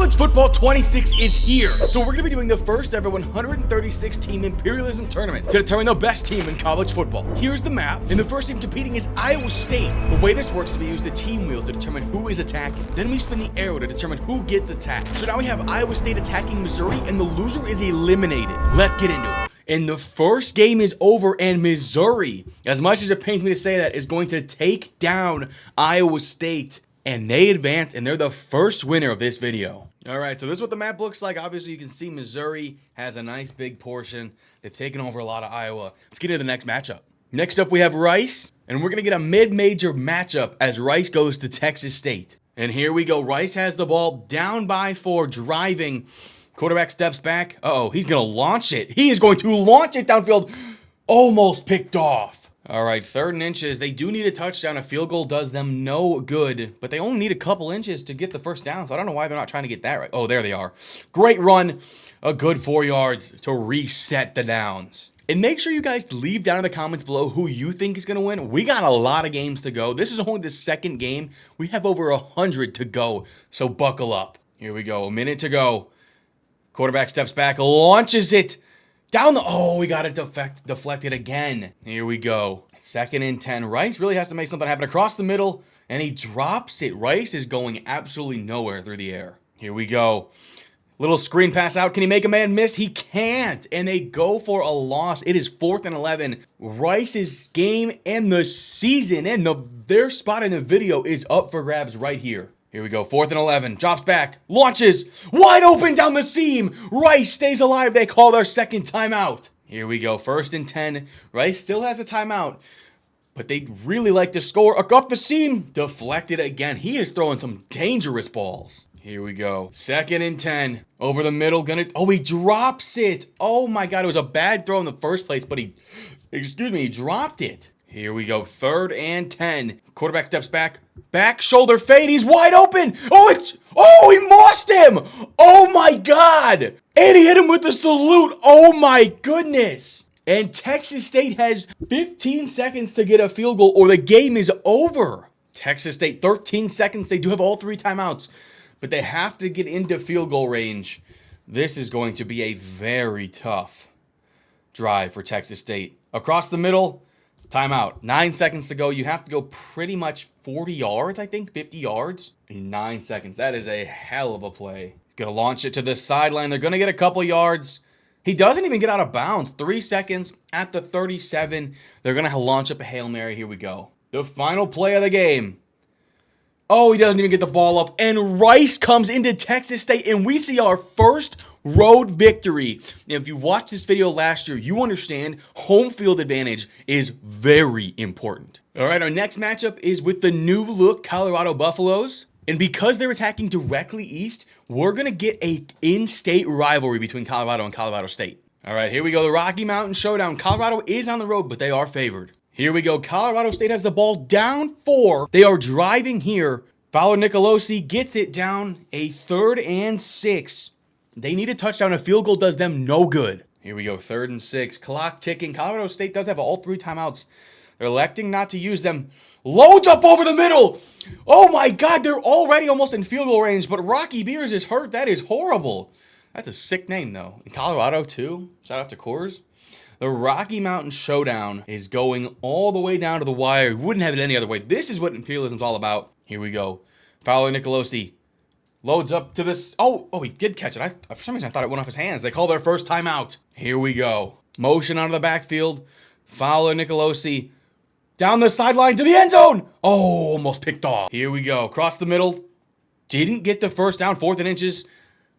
College Football 26 is here. So we're going to be doing the first ever 136 team Imperialism tournament to determine the best team in college football. Here's the map, and the first team competing is Iowa State. The way this works is we use the team wheel to determine who is attacking. Then we spin the arrow to determine who gets attacked. So now we have Iowa State attacking Missouri, and the loser is eliminated. Let's get into it. And the first game is over, and Missouri, as much as it pains me to say that, is going to take down Iowa State. And they advance, and they're the first winner of this video. All right, so this is what the map looks like. Obviously, you can see Missouri has a nice big portion. They've taken over a lot of Iowa. Let's get into the next matchup. Next up, we have Rice, and we're going to get a mid-major matchup as Rice goes to Texas State. And here we go. Rice has the ball down by 4, driving. Quarterback steps back. Uh-oh, he's going to launch it. He is going to launch it downfield. Almost picked off. All right, 3rd and inches. They do need a touchdown. A field goal does them no good, but they only need a couple inches to get the first down, so I don't know why they're not trying to get that right. Oh, there they are. Great run. A good 4 yards to reset the downs. And make sure you guys leave down in the comments below who you think is going to win. We got a lot of games to go. This is only the second game. We have over 100 to go, so buckle up. Here we go. A minute to go. Quarterback steps back, launches it. Down the, oh, we got it deflected again. Here we go. 2nd and 10. Rice really has to make something happen across the middle, and he drops it. Rice is going absolutely nowhere through the air. Here we go. Little screen pass out. Can he make a man miss? He can't, and they go for a loss. It is 4th and 11. Rice's game and the season and their spot in the video is up for grabs right here. Here we go, 4th and 11, drops back, launches, wide open down the seam. Rice stays alive. They call their second timeout. Here we go, 1st and 10. Rice still has a timeout, but they really like to score. Up the seam, deflected again. He is throwing some dangerous balls. Here we go, 2nd and 10. Over the middle, he drops it. Oh my God, it was a bad throw in the first place, but he dropped it. Here we go, 3rd and 10. Quarterback steps back. Back shoulder fade. He's wide open. Oh, he mossed him. Oh my God. And he hit him with the salute. Oh my goodness. And Texas State has 15 seconds to get a field goal or the game is over. Texas State, 13 seconds. They do have all 3 timeouts, but they have to get into field goal range. This is going to be a very tough drive for Texas State. Across the middle. Timeout. 9 seconds to go. You have to go pretty much 40 yards, I think, 50 yards in 9 seconds. That is a hell of a play. Gonna launch it to the sideline. They're gonna get a couple yards. He doesn't even get out of bounds. 3 seconds at the 37. They're gonna launch up a Hail Mary. Here we go. The final play of the game. Oh, he doesn't even get the ball up. And Rice comes into Texas State, and we see our first road victory. Now, if you watched this video last year, you understand home field advantage is very important. All right, our next matchup is with the new look Colorado Buffaloes. And because they're attacking directly east, we're going to get an in-state rivalry between Colorado and Colorado State. All right, here we go. The Rocky Mountain Showdown. Colorado is on the road, but they are favored. Here we go. Colorado State has the ball down 4. They are driving here. Fowler Nicolosi gets it down a 3rd and 6. They need a touchdown. A field goal does them no good. Here we go. 3rd and 6. Clock ticking. Colorado State does have all 3 timeouts. They're electing not to use them. Loads up over the middle. Oh my God. They're already almost in field goal range, but Rocky Beers is hurt. That is horrible. That's a sick name, though. In Colorado, too. Shout out to Coors. The Rocky Mountain Showdown is going all the way down to the wire. You wouldn't have it any other way. This is what Imperialism is all about. Here we go. Fowler Nicolosi loads up to this. Oh, he did catch it. For some reason, I thought it went off his hands. They call their first timeout. Here we go. Motion out of the backfield. Fowler Nicolosi down the sideline to the end zone. Oh, almost picked off. Here we go. Across the middle. Didn't get the first down. 4th and inches.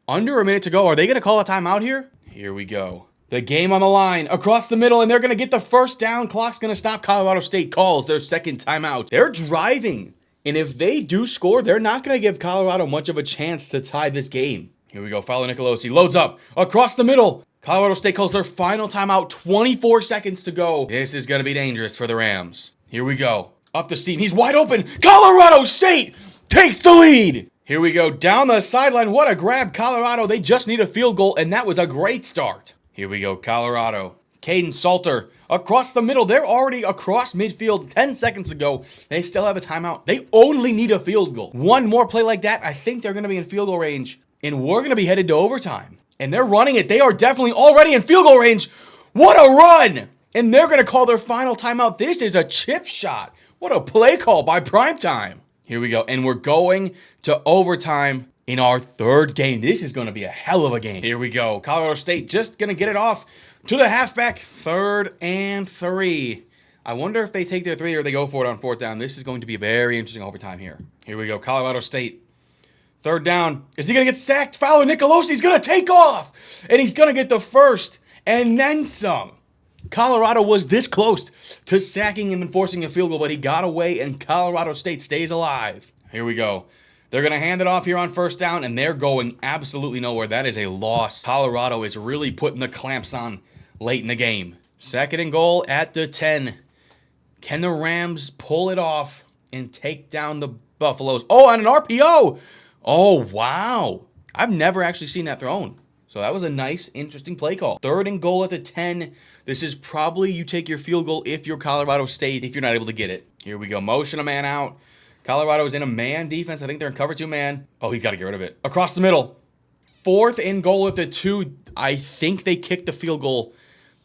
Under a minute to go. Are they going to call a timeout here? Here we go. The game on the line. Across the middle, and they're going to get the first down. Clock's going to stop. Colorado State calls their second timeout. They're driving. And if they do score, they're not going to give Colorado much of a chance to tie this game. Here we go. Fowler Nicolosi loads up. Across the middle. Colorado State calls their final timeout. 24 seconds to go. This is going to be dangerous for the Rams. Here we go. Up the seam. He's wide open. Colorado State takes the lead. Here we go. Down the sideline. What a grab. Colorado. They just need a field goal, and that was a great start. Here we go. Colorado. Caden Salter across the middle. They're already across midfield. 10 seconds to go. They still have a timeout. They only need a field goal. One more play like that, I think they're going to be in field goal range. And we're going to be headed to overtime. And they're running it. They are definitely already in field goal range. What a run! And they're going to call their final timeout. This is a chip shot. What a play call by Primetime. Here we go. And we're going to overtime in our third game. This is going to be a hell of a game. Here we go. Colorado State just going to get it off to the halfback. 3rd and 3. I wonder if they take their 3 or they go for it on 4th down. This is going to be a very interesting overtime here. Here we go. Colorado State. 3rd down. Is he going to get sacked? Fowler Nicolosi's going to take off. And he's going to get the first and then some. Colorado was this close to sacking him and forcing a field goal, but he got away, and Colorado State stays alive. Here we go. They're going to hand it off here on 1st down, and they're going absolutely nowhere. That is a loss. Colorado is really putting the clamps on late in the game. 2nd and goal at the 10. Can the Rams pull it off and take down the Buffaloes? Oh, on an RPO. Oh, wow. I've never actually seen that thrown. So that was a nice, interesting play call. 3rd and goal at the 10. This is probably you take your field goal if you're Colorado State, if you're not able to get it. Here we go. Motion a man out. Colorado is in a man defense. I think they're in cover 2 man. Oh, he's got to get rid of it. Across the middle. 4th and goal at the 2. I think they kicked the field goal,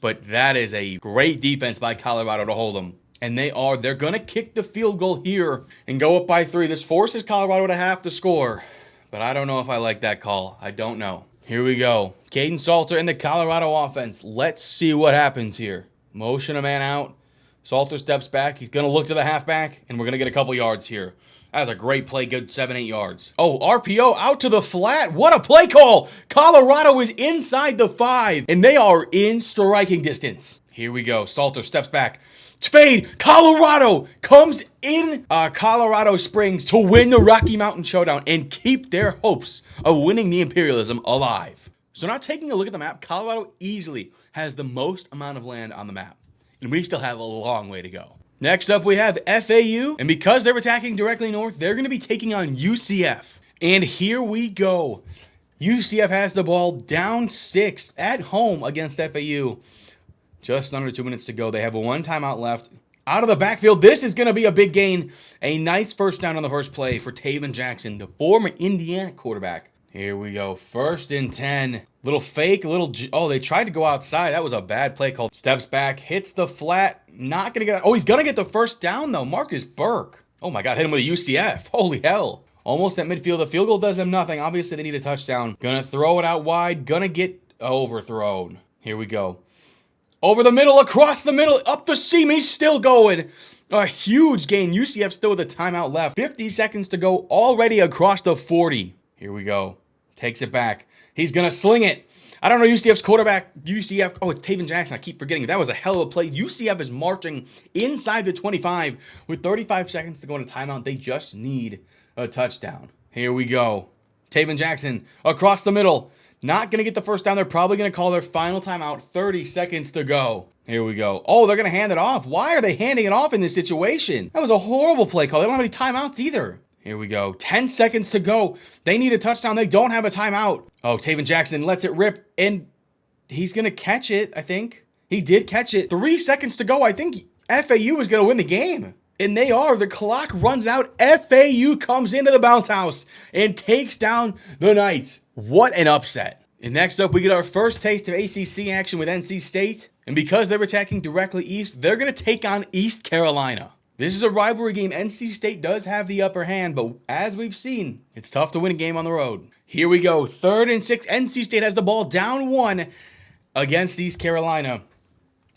but that is a great defense by Colorado to hold them. And they're going to kick the field goal here and go up by 3. This forces Colorado to have to score, but I don't know if I like that call. I don't know. Here we go. Caden Salter in the Colorado offense. Let's see what happens here. Motion a man out. Salter steps back. He's going to look to the halfback, and we're going to get a couple yards here. That was a great play. Good 7-8 yards. Oh, RPO out to the flat. What a play call. Colorado is inside the 5, and they are in striking distance. Here we go. Salter steps back. Fade. Colorado comes in Colorado Springs to win the Rocky Mountain Showdown and keep their hopes of winning the Imperialism alive. So now taking a look at the map, Colorado easily has the most amount of land on the map. And we still have a long way to go. Next up, we have FAU. And because they're attacking directly north, they're going to be taking on UCF. And here we go. UCF has the ball down 6 at home against FAU. Just under 2 minutes to go. They have 1 timeout left. Out of the backfield, this is going to be a big gain. A nice 1st down on the first play for Taven Jackson, the former Indiana quarterback. Here we go. 1st and 10. Little fake, oh, they tried to go outside. That was a bad play call. Steps back, hits the flat. Not going to get, oh, he's going to get the 1st down, though. Marcus Burke. Oh, my God, hit him with a UCF. Holy hell. Almost at midfield. The field goal does them nothing. Obviously, they need a touchdown. Going to throw it out wide. Going to get overthrown. Here we go. Over the middle, across the middle, up the seam. He's still going. A huge gain. UCF still with a timeout left. 50 seconds to go. Already across the 40. Here we go. Takes it back. He's going to sling it. I don't know UCF's quarterback. UCF. Oh, it's Taven Jackson. I keep forgetting. That was a hell of a play. UCF is marching inside the 25 with 35 seconds to go in a timeout. They just need a touchdown. Here we go. Taven Jackson across the middle. Not going to get the 1st down. They're probably going to call their final timeout. 30 seconds to go. Here we go. Oh, they're going to hand it off. Why are they handing it off in this situation? That was a horrible play call. They don't have any timeouts either. Here we go. 10 seconds to go. They need a touchdown. They don't have a timeout. Oh, Taven Jackson lets it rip, and he's going to catch it, I think. He did catch it. 3 seconds to go. I think FAU is going to win the game. And they are. The clock runs out. FAU comes into the bounce house and takes down the Knights. What an upset. And next up, we get our first taste of ACC action with NC State. And because they're attacking directly east, they're going to take on East Carolina. This is a rivalry game. NC State does have the upper hand, but as we've seen, it's tough to win a game on the road. Here we go. 3rd and 6. NC State has the ball down 1 against East Carolina.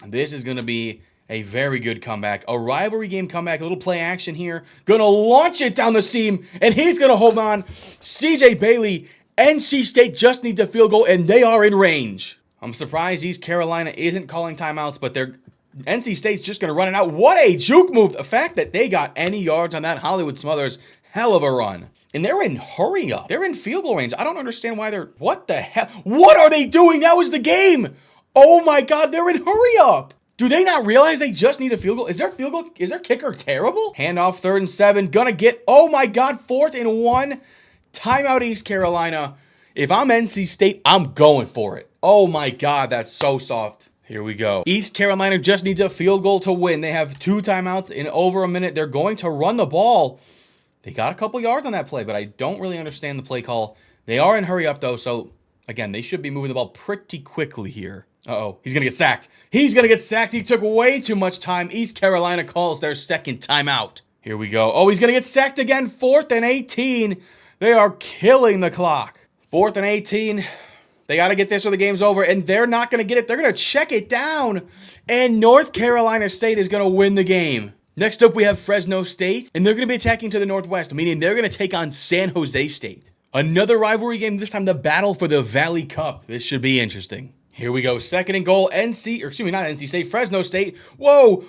This is going to be a very good comeback. A rivalry game comeback. A little play action here. Going to launch it down the seam, and he's going to hold on. CJ Bailey. NC State just needs a field goal, and they are in range. I'm surprised East Carolina isn't calling timeouts, but NC State's just going to run it out. What a juke move. The fact that they got any yards on that Hollywood Smothers, hell of a run. And they're in hurry up. They're in field goal range. I don't understand why they're, what the hell? What are they doing? That was the game. Oh my God, they're in hurry up. Do they not realize they just need a field goal? Is their kicker terrible? Handoff 3rd and 7. Gonna get, oh my God, 4th and 1. Timeout East Carolina. If I'm NC State, I'm going for it. Oh my God, that's so soft. Here we go. East Carolina just needs a field goal to win. They have 2 timeouts in over a minute. They're going to run the ball. They got a couple yards on that play, but I don't really understand the play call They are in hurry up, though, so, again, they should be moving the ball pretty quickly here. Uh-oh, he's going to get sacked. He's going to get sacked. He took way too much time. East Carolina calls their second timeout. Here we go. Oh, he's going to get sacked again. 4th and 18. They are killing the clock. 4th and 18. They got to get this or the game's over, and they're not going to get it. They're going to check it down, and North Carolina State is going to win the game. Next up, we have Fresno State, and they're going to be attacking to the northwest, meaning they're going to take on San Jose State. Another rivalry game, this time the battle for the Valley Cup. This should be interesting. Here we go. 2nd and goal. not NC State, Fresno State. Whoa,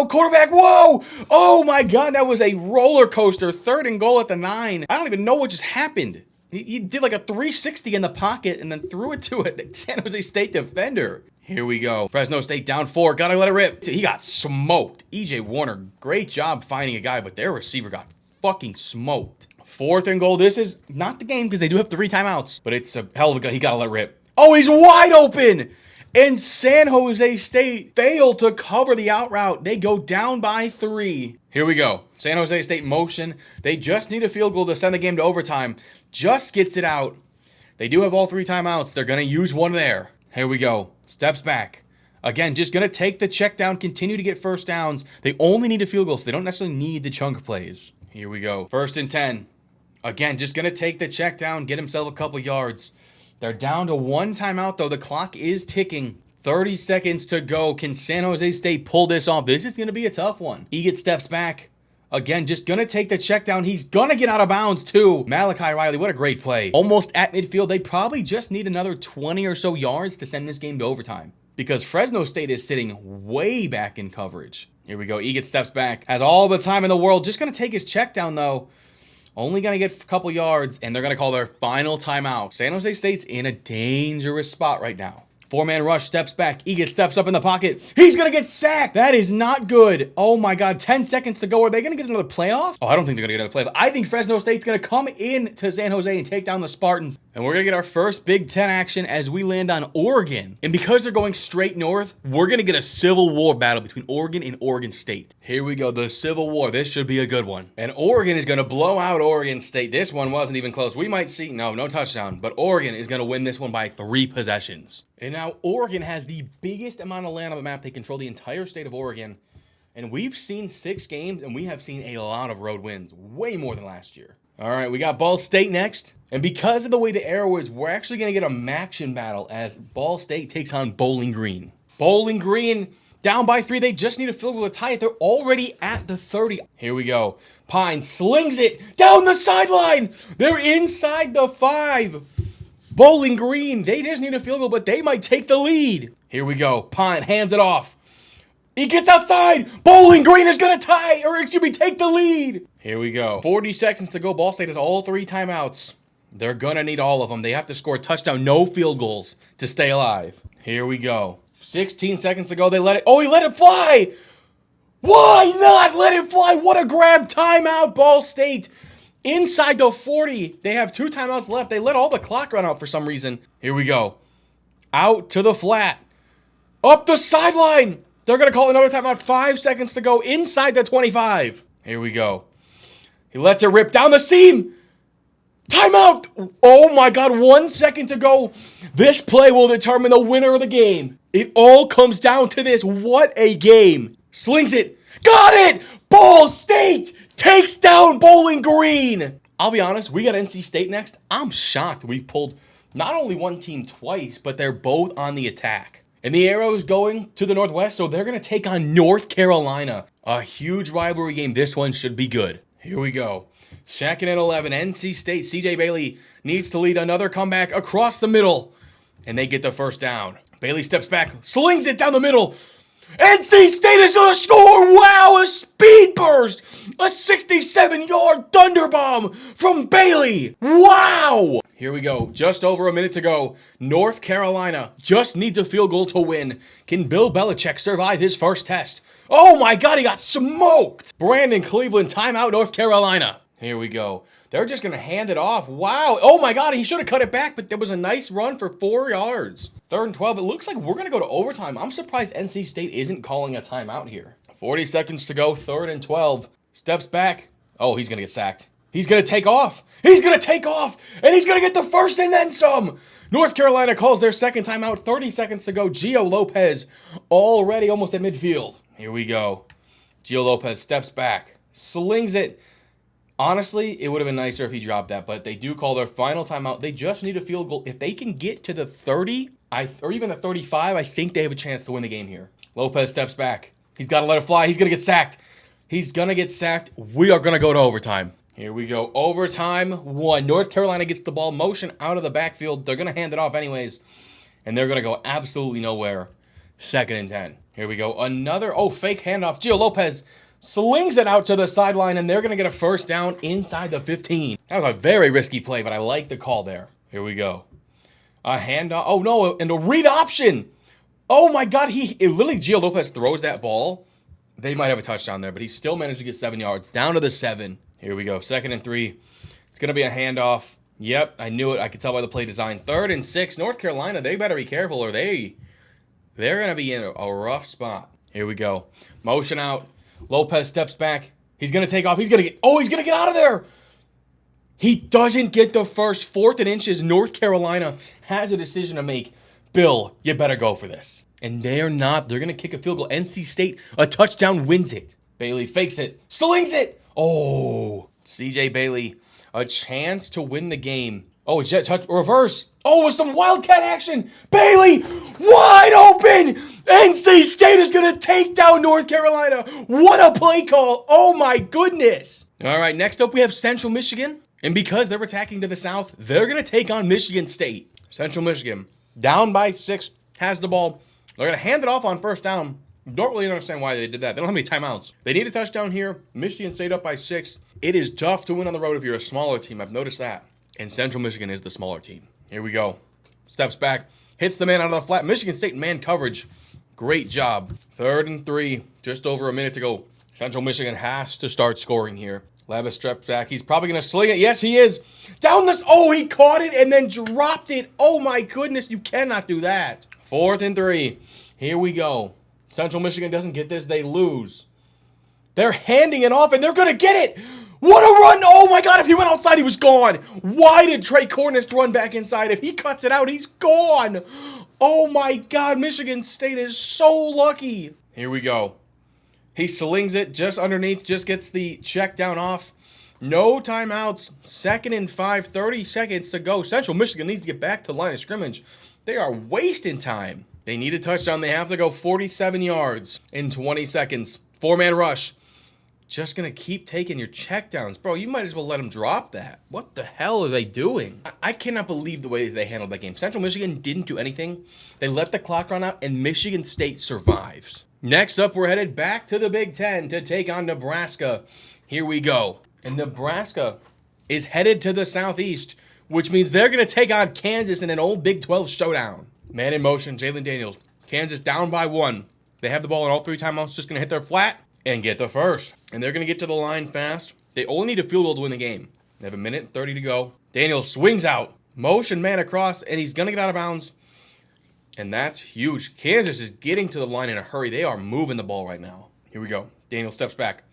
quarterback, whoa. Oh my God, that was a roller coaster. 3rd and goal at the 9. I don't even know what just happened. He did like a 360 in the pocket and then threw it to a San Jose State defender. Here we go. Fresno State down 4. Gotta let it rip. He got smoked. E.J. Warner, great job finding a guy, but their receiver got fucking smoked. 4th and goal. This is not the game because they do have 3 timeouts, but it's a hell of a guy. He gotta let it rip. Oh, he's wide open! And San Jose State failed to cover the out route. They go down by 3. Here we go. San Jose State motion. They just need a field goal to send the game to overtime. Just gets it out. They do have all 3 timeouts. They're going to use one there. Here we go. Steps back. Again, just going to take the check down, continue to get first downs. They only need a field goal, so they don't necessarily need the chunk plays. Here we go. 1st and 10. Again, just going to take the check down, get himself a couple yards. They're down to 1 timeout, though. The clock is ticking. 30 seconds to go. Can San Jose State pull this off? This is going to be a tough one. Egan steps back. Again, just going to take the check down. He's going to get out of bounds, too. Malachi Riley, what a great play. Almost at midfield. They probably just need another 20 or so yards to send this game to overtime, because Fresno State is sitting way back in coverage. Here we go. Egan steps back. Has all the time in the world. Just going to take his check down, though. Only going to get a couple yards, and they're going to call their final timeout. San Jose State's in a dangerous spot right now. 4-man rush, steps back. Egan steps up in the pocket. He's going to get sacked. That is not good. Oh, my God. 10 seconds to go. Are they going to get another playoff? Oh, I don't think they're going to get another playoff. I think Fresno State's going to come in to San Jose and take down the Spartans. And we're going to get our first Big Ten action as we land on Oregon. And because they're going straight north, we're going to get a Civil War battle between Oregon and Oregon State. Here we go. The Civil War. This should be a good one. And Oregon is going to blow out Oregon State. This one wasn't even close. We might see, no touchdown. But Oregon is going to win this one by 3 possessions. And now Oregon has the biggest amount of land on the map. They control the entire state of Oregon. And we've seen 6 games, and we have seen a lot of road wins. Way more than last year. All right, we got Ball State next. And because of the way the arrow is, we're actually going to get a Maction battle as Ball State takes on Bowling Green. Bowling Green down by 3. They just need a field goal to tie it. They're already at the 30. Here we go. Pine slings it down the sideline. They're inside the 5. Bowling Green, they just need a field goal, but they might take the lead. Here we go. Pine hands it off. He gets outside. Bowling Green is going to take the lead. Here we go. 40 seconds to go. Ball State has all 3 timeouts. They're going to need all of them. They have to score a touchdown, no field goals to stay alive. Here we go. 16 seconds to go. They let it. Oh, he let it fly. Why not let it fly? What a grab. Timeout, Ball State. Inside the 40. They have 2 timeouts left. They let all the clock run out for some reason. Here we go. Out to the flat. Up the sideline. They're going to call another timeout. 5 seconds to go inside the 25. Here we go. He lets it rip down the seam. Timeout. Oh my God. 1 second to go. This play will determine the winner of the game. It all comes down to this. What a game. Slings it. Got it. Ball State takes down Bowling Green. I'll be honest, we got NC State next. I'm shocked we've pulled not only one team twice, but they're both on the attack. And the arrow is going to the northwest, so they're going to take on North Carolina. A huge rivalry game. This one should be good. Here we go. 2nd and 11. NC State. CJ Bailey needs to lead another comeback across the middle. And they get the first down. Bailey steps back, slings it down the middle. NC State is going to score! Wow, a speed burst! A 67-yard thunder bomb from Bailey! Wow! Here we go. Just over a minute to go. North Carolina just needs a field goal to win. Can Bill Belichick survive his first test? Oh my God, he got smoked! Brandon Cleveland, timeout, North Carolina. Here we go. They're just going to hand it off. Wow. Oh my God, he should have cut it back, but there was a nice run for 4 yards. 3rd and 12. It looks like we're going to go to overtime. I'm surprised NC State isn't calling a timeout here. 40 seconds to go. 3rd and 12. Steps back. Oh, he's going to get sacked. He's going to take off. He's going to take off. And he's going to get the first and then some. North Carolina calls their second timeout. 30 seconds to go. Gio Lopez already almost at midfield. Here we go. Gio Lopez steps back. Slings it. Honestly, it would have been nicer if he dropped that, but they do call their final timeout. They just need a field goal. If they can get to the 30, or even the 35, I think they have a chance to win the game here. Lopez steps back. He's got to let it fly. He's going to get sacked. He's going to get sacked. We are going to go to overtime. Here we go. Overtime 1. North Carolina gets the ball motion out of the backfield. They're going to hand it off anyways, and they're going to go absolutely nowhere. 2nd and 10. Here we go. Another, fake handoff. Gio Lopez slings it out to the sideline, and they're going to get a first down inside the 15. That was a very risky play, but I like the call there. Here we go. A handoff. Oh, no, and a read option. Oh, my God. Literally, Gio Lopez throws that ball. They might have a touchdown there, but he still managed to get 7 yards. Down to the 7. Here we go. 2nd and 3. It's going to be a handoff. Yep, I knew it. I could tell by the play design. 3rd and 6. North Carolina, they better be careful, or they're going to be in a rough spot. Here we go. Motion out. Lopez steps back. He's going to take off. He's going to get out of there. He doesn't get the first. 4th and inches. North Carolina has a decision to make. Bill, you better go for this. And they're not. They're going to kick a field goal. NC State, a touchdown, wins it. Bailey fakes it. Slings it. Oh, CJ Bailey, a chance to win the game. Oh, jet touch, reverse. Oh, with some Wildcat action. Bailey, wide open. NC State is going to take down North Carolina. What a play call. Oh, my goodness. All right, next up we have Central Michigan. And because they're attacking to the south, they're going to take on Michigan State. Central Michigan, down by 6, has the ball. They're going to hand it off on first down. Don't really understand why they did that. They don't have any timeouts. They need a touchdown here. Michigan State up by 6. It is tough to win on the road if you're a smaller team. I've noticed that. And Central Michigan is the smaller team. Here we go. Steps back. Hits the man out of the flat. Michigan State man coverage. Great job. 3rd and 3. Just over a minute to go. Central Michigan has to start scoring here. Levis steps back. He's probably going to sling it. Yes, he is. Down this. Oh, he caught it and then dropped it. Oh, my goodness. You cannot do that. 4th and 3. Here we go. Central Michigan doesn't get this. They lose. They're handing it off, and they're going to get it. What a run. Oh, my God. If he went outside, he was gone. Why did Trey Cornish run back inside? If he cuts it out, he's gone. Oh, my God. Michigan State is so lucky. Here we go. He slings it just underneath, just gets the check down off. No timeouts. 2nd and 5, 30 seconds to go. Central Michigan needs to get back to the line of scrimmage. They are wasting time. They need a touchdown. They have to go 47 yards in 20 seconds. 4-man rush. Just going to keep taking your checkdowns. Bro, you might as well let them drop that. What the hell are they doing? I cannot believe the way they handled that game. Central Michigan didn't do anything. They let the clock run out, and Michigan State survives. Next up, we're headed back to the Big Ten to take on Nebraska. Here we go. And Nebraska is headed to the southeast, which means they're going to take on Kansas in an old Big 12 showdown. Man in motion, Jalen Daniels. Kansas down by 1. They have the ball in all 3 timeouts, just going to hit their flat and get the first. And they're going to get to the line fast. They only need a field goal to win the game. They have 1:30 to go. Daniels swings out. Motion man across, and he's going to get out of bounds. And that's huge. Kansas is getting to the line in a hurry. They are moving the ball right now. Here we go. Daniels steps back.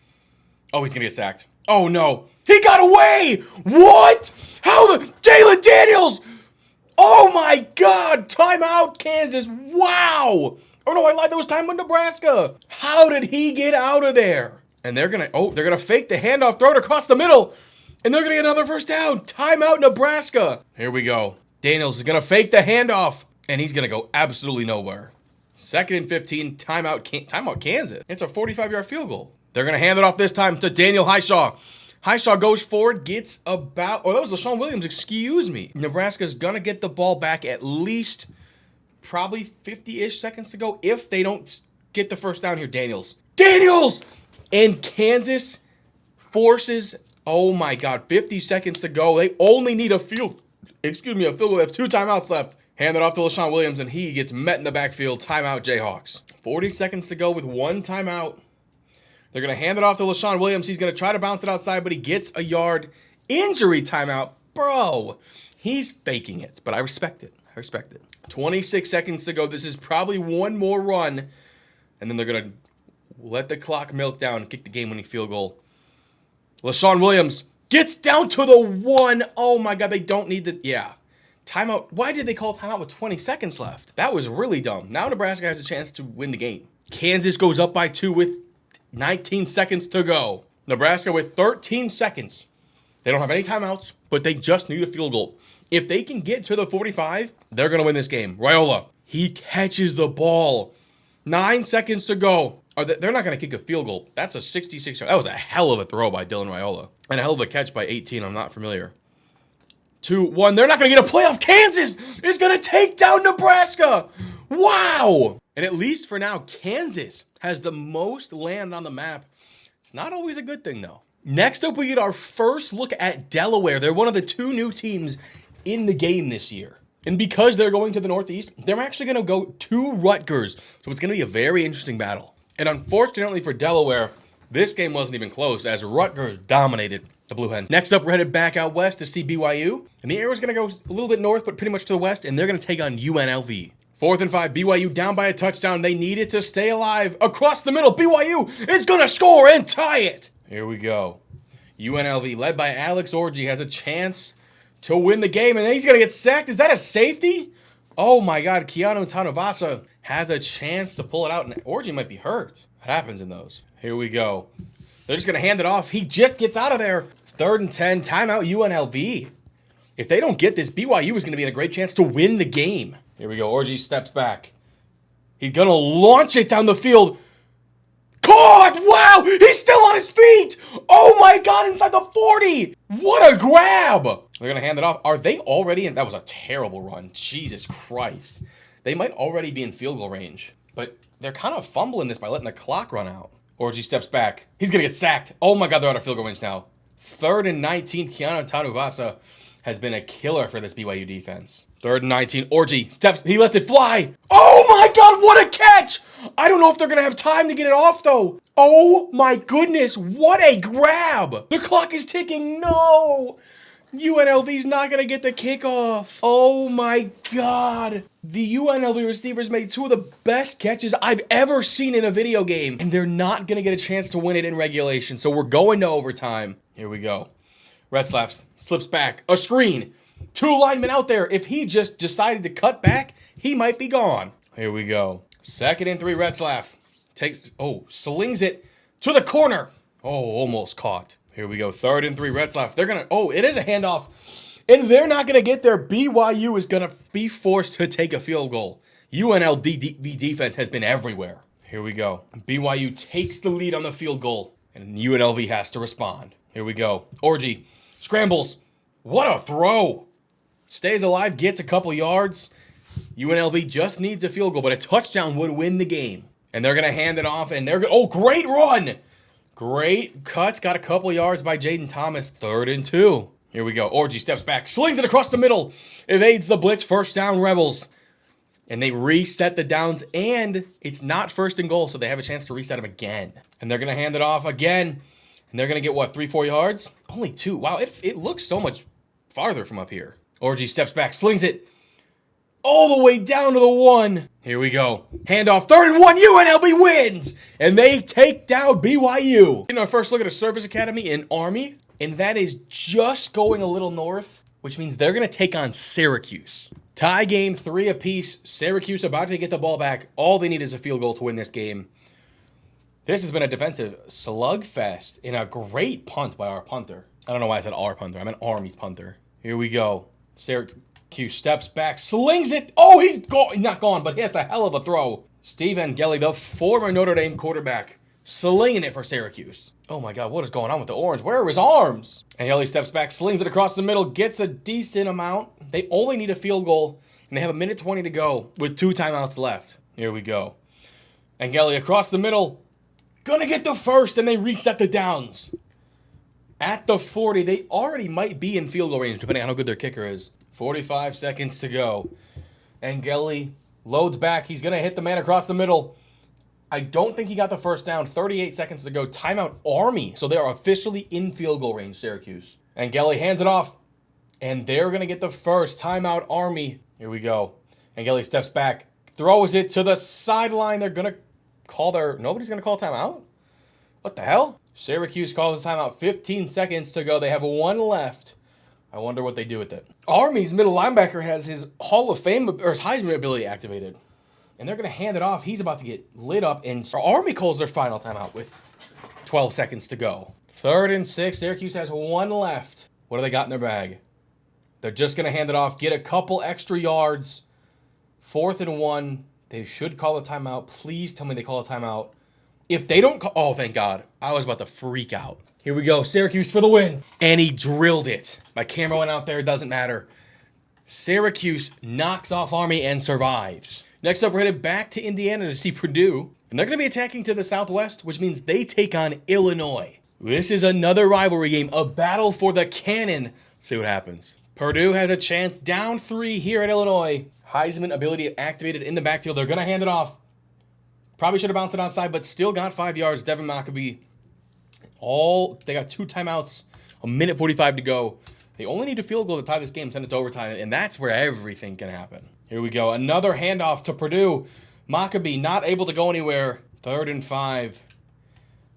Oh, he's going to get sacked. Oh, no. He got away! What? How the... Jalen Daniels! Oh, my God. Timeout, Kansas. Wow. Oh, no, I lied. That was timeout, Nebraska. How did he get out of there? And they're going to fake the handoff, throw it across the middle, and they're going to get another first down. Timeout, Nebraska. Here we go. Daniels is going to fake the handoff, and he's going to go absolutely nowhere. 2nd and 15, timeout, Kansas. It's a 45-yard field goal. They're going to hand it off this time to Daniel Highshaw. Highshaw goes forward, gets about... Oh, that was LaShawn Williams. Excuse me. Nebraska's going to get the ball back at least probably 50-ish seconds to go if they don't get the first down here. Daniels! And Kansas forces... Oh, my God. 50 seconds to go. They only need a field goal. They have 2 timeouts left. Hand it off to LaShawn Williams, and he gets met in the backfield. Timeout, Jayhawks. 40 seconds to go with 1 timeout. They're going to hand it off to LaShawn Williams. He's going to try to bounce it outside, but he gets a yard. Injury timeout. Bro, he's faking it, but I respect it. 26 seconds to go. This is probably 1 more run, and then they're going to let the clock milk down and kick the game-winning field goal. LaShawn Williams Gets down to the 1. Oh my God, they don't need the, yeah. Timeout. Why did they call timeout with 20 seconds left? That was really dumb. Now Nebraska has a chance to win the game. Kansas goes up by 2 with 19 seconds to go. Nebraska with 13 seconds. They don't have any timeouts, but they just need a field goal. If they can get to the 45, they're going to win this game. Raiola, he catches the ball. 9 seconds to go. They're not going to kick a field goal. That's a 66. That was a hell of a throw by Dylan Raiola. And a hell of a catch by 18. I'm not familiar. 2-1. They're not going to get a playoff. Kansas is going to take down Nebraska. Wow. And at least for now, Kansas has the most land on the map. It's not always a good thing, though. Next up, we get our first look at Delaware. They're one of the 2 new teams in the game this year. And because they're going to the Northeast, they're actually going to go to Rutgers. So it's going to be a very interesting battle. And unfortunately for Delaware, this game wasn't even close as Rutgers dominated the Blue Hens. Next up, we're headed back out west to see BYU. And the arrow's going to go a little bit north, but pretty much to the west. And they're going to take on UNLV. 4th and 5, BYU down by a touchdown. They need it to stay alive. Across the middle, BYU is going to score and tie it. Here we go. UNLV, led by Alex Orji, has a chance to win the game. And he's going to get sacked. Is that a safety? Oh, my God. Keanu Tanuvasa has a chance to pull it out. And Orji might be hurt. What happens in those? Here we go. They're just going to hand it off. He just gets out of there. 3rd and 10. Timeout UNLV. If they don't get this, BYU is going to be in a great chance to win the game. Here we go. Orji steps back. He's going to launch it down the field. Caught! Wow! He's still on his feet! Oh my God, inside the 40! What a grab! They're going to hand it off. Are they already in? That was a terrible run. Jesus Christ. They might already be in field goal range. But they're kind of fumbling this by letting the clock run out. Orji steps back. He's going to get sacked. Oh my God, they're out of field goal range now. 3rd and 19. Keanu Tanuvasa has been a killer for this BYU defense. 3rd and 19. Orji steps. He lets it fly. Oh my God, what a catch! I don't know if they're going to have time to get it off, though. Oh my goodness, what a grab! The clock is ticking. No! UNLV's not going to get the kickoff. Oh my God. The UNLV receivers made 2 of the best catches I've ever seen in a video game. And they're not going to get a chance to win it in regulation. So we're going to overtime. Here we go. Retzlaff slips back. A screen. 2 linemen out there. If he just decided to cut back, he might be gone. Here we go. 2nd and 3. Retzlaff slings it to the corner. Oh, almost caught. Here we go. 3rd and 3. Retzlaff. They're going to, it is a handoff. And they're not going to get there. BYU is going to be forced to take a field goal. UNLV defense has been everywhere. Here we go. BYU takes the lead on the field goal. And UNLV has to respond. Here we go. Orji scrambles. What a throw. Stays alive, gets a couple yards. UNLV just needs a field goal, but a touchdown would win the game. And they're going to hand it off, and they're going to... Oh, great run! Great cuts. Got a couple yards by Jaden Thomas. 3rd and 2. Here we go. Orji steps back, slings it across the middle. Evades the blitz. 1st down, Rebels. And they reset the downs, and it's not 1st and goal, so they have a chance to reset them again. And they're going to hand it off again. And they're going to get, 3-4 yards? Only 2. Wow, it looks so much farther from up here. Orji steps back, slings it all the way down to the 1. Here we go. Handoff, 3rd and 1. UNLV wins, and they take down BYU. In our first look at a service academy in Army, and that is just going a little north, which means they're going to take on Syracuse. Tie game, 3 apiece. Syracuse about to get the ball back. All they need is a field goal to win this game. This has been a defensive slugfest and a great punt by our punter. I don't know why I said our punter. I meant Army's punter. Here we go. Syracuse steps back, slings it. Oh, he's not gone, but it's a hell of a throw. Steve Angeli, the former Notre Dame quarterback, slinging it for Syracuse. Oh my God, what is going on with the orange? Where are his arms? Angeli steps back, slings it across the middle, gets a decent amount. They only need a field goal, and they have 1:20 to go with 2 timeouts left. Here we go. Angeli across the middle, gonna get the first, and they reset the downs. At the 40, they already might be in field goal range, depending on how good their kicker is. 45 seconds to go. Angeli loads back. He's going to hit the man across the middle. I don't think he got the first down. 38 seconds to go. Timeout Army. So they are officially in field goal range, Syracuse. Angeli hands it off, and they're going to get the first. Timeout Army. Here we go. Angeli steps back, throws it to the sideline. They're going to call nobody's going to call timeout? What the hell? Syracuse calls a timeout. 15 seconds to go. They have one left. I wonder what they do with it. Army's middle linebacker has his Hall of Fame or his Heisman ability activated. And they're going to hand it off. He's about to get lit up. And Army calls their final timeout with 12 seconds to go. 3rd and 6. Syracuse has one left. What do they got in their bag? They're just going to hand it off. Get a couple extra yards. 4th and 1. They should call a timeout. Please tell me they call a timeout. If they don't call... Oh, thank God. I was about to freak out. Here we go. Syracuse for the win. And he drilled it. My camera went out there. It doesn't matter. Syracuse knocks off Army and survives. Next up, we're headed back to Indiana to see Purdue. And they're going to be attacking to the southwest, which means they take on Illinois. This is another rivalry game. A battle for the cannon. Let's see what happens. Purdue has a chance. Down 3 here at Illinois. Heisman ability activated in the backfield. They're going to hand it off. Probably should have bounced it outside, but still got 5 yards. Devin Maccabee. They got 2 timeouts. 1:45 to go. They only need a field goal to tie this game, send it to overtime, and that's where everything can happen. Here we go. Another handoff to Purdue. Maccabee not able to go anywhere. 3rd and 5.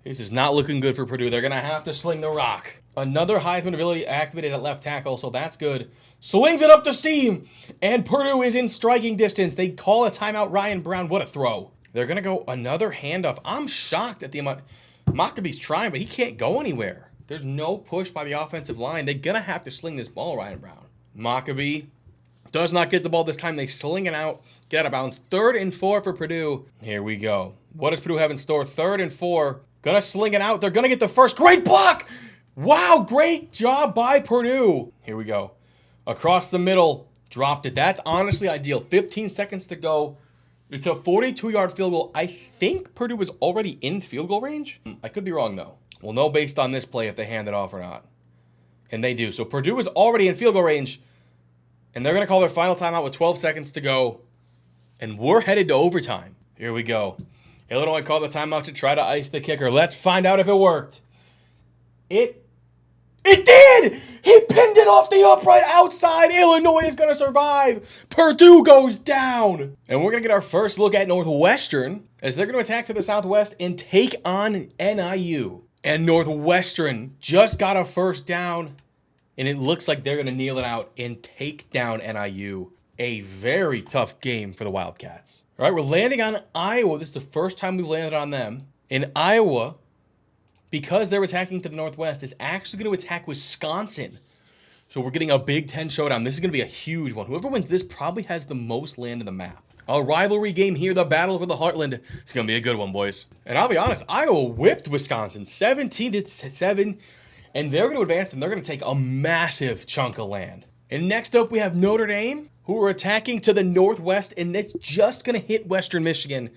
This is not looking good for Purdue. They're going to have to sling the rock. Another Heisman ability activated at left tackle, so that's good. Slings it up the seam, and Purdue is in striking distance. They call a timeout. Ryan Brown, what a throw. They're going to go another handoff. I'm shocked at the amount. Maccabee's trying, but he can't go anywhere. There's no push by the offensive line. They're going to have to sling this ball, Ryan Brown. Maccabee does not get the ball this time. They sling it out, get out of bounds. 3rd and 4 for Purdue. Here we go. What does Purdue have in store? 3rd and 4. Gonna sling it out. They're gonna get the first. Great block! Wow, great job by Purdue. Here we go. Across the middle. Dropped it. That's honestly ideal. 15 seconds to go. It's a 42-yard field goal. I think Purdue was already in field goal range. I could be wrong, though. We'll know based on this play if they hand it off or not. And they do. So Purdue is already in field goal range. And they're going to call their final timeout with 12 seconds to go. And we're headed to overtime. Here we go. Illinois called the timeout to try to ice the kicker. Let's find out if it worked. It did! He pinned it off the upright outside. Illinois is going to survive. Purdue goes down. And we're going to get our first look at Northwestern as they're going to attack to the southwest and take on NIU. And Northwestern just got a first down. And it looks like they're going to kneel it out and take down NIU. A very tough game for the Wildcats. All right, we're landing on Iowa. This is the first time we've landed on them. In Iowa, because they're attacking to the northwest, is actually going to attack Wisconsin. So we're getting a Big Ten showdown. This is going to be a huge one. Whoever wins this probably has the most land in the map. A rivalry game here, the battle for the Heartland. It's going to be a good one, boys. And I'll be honest, Iowa whipped Wisconsin 17-7. And they're going to advance, and they're going to take a massive chunk of land. And next up, we have Notre Dame, who are attacking to the northwest, and it's just going to hit Western Michigan.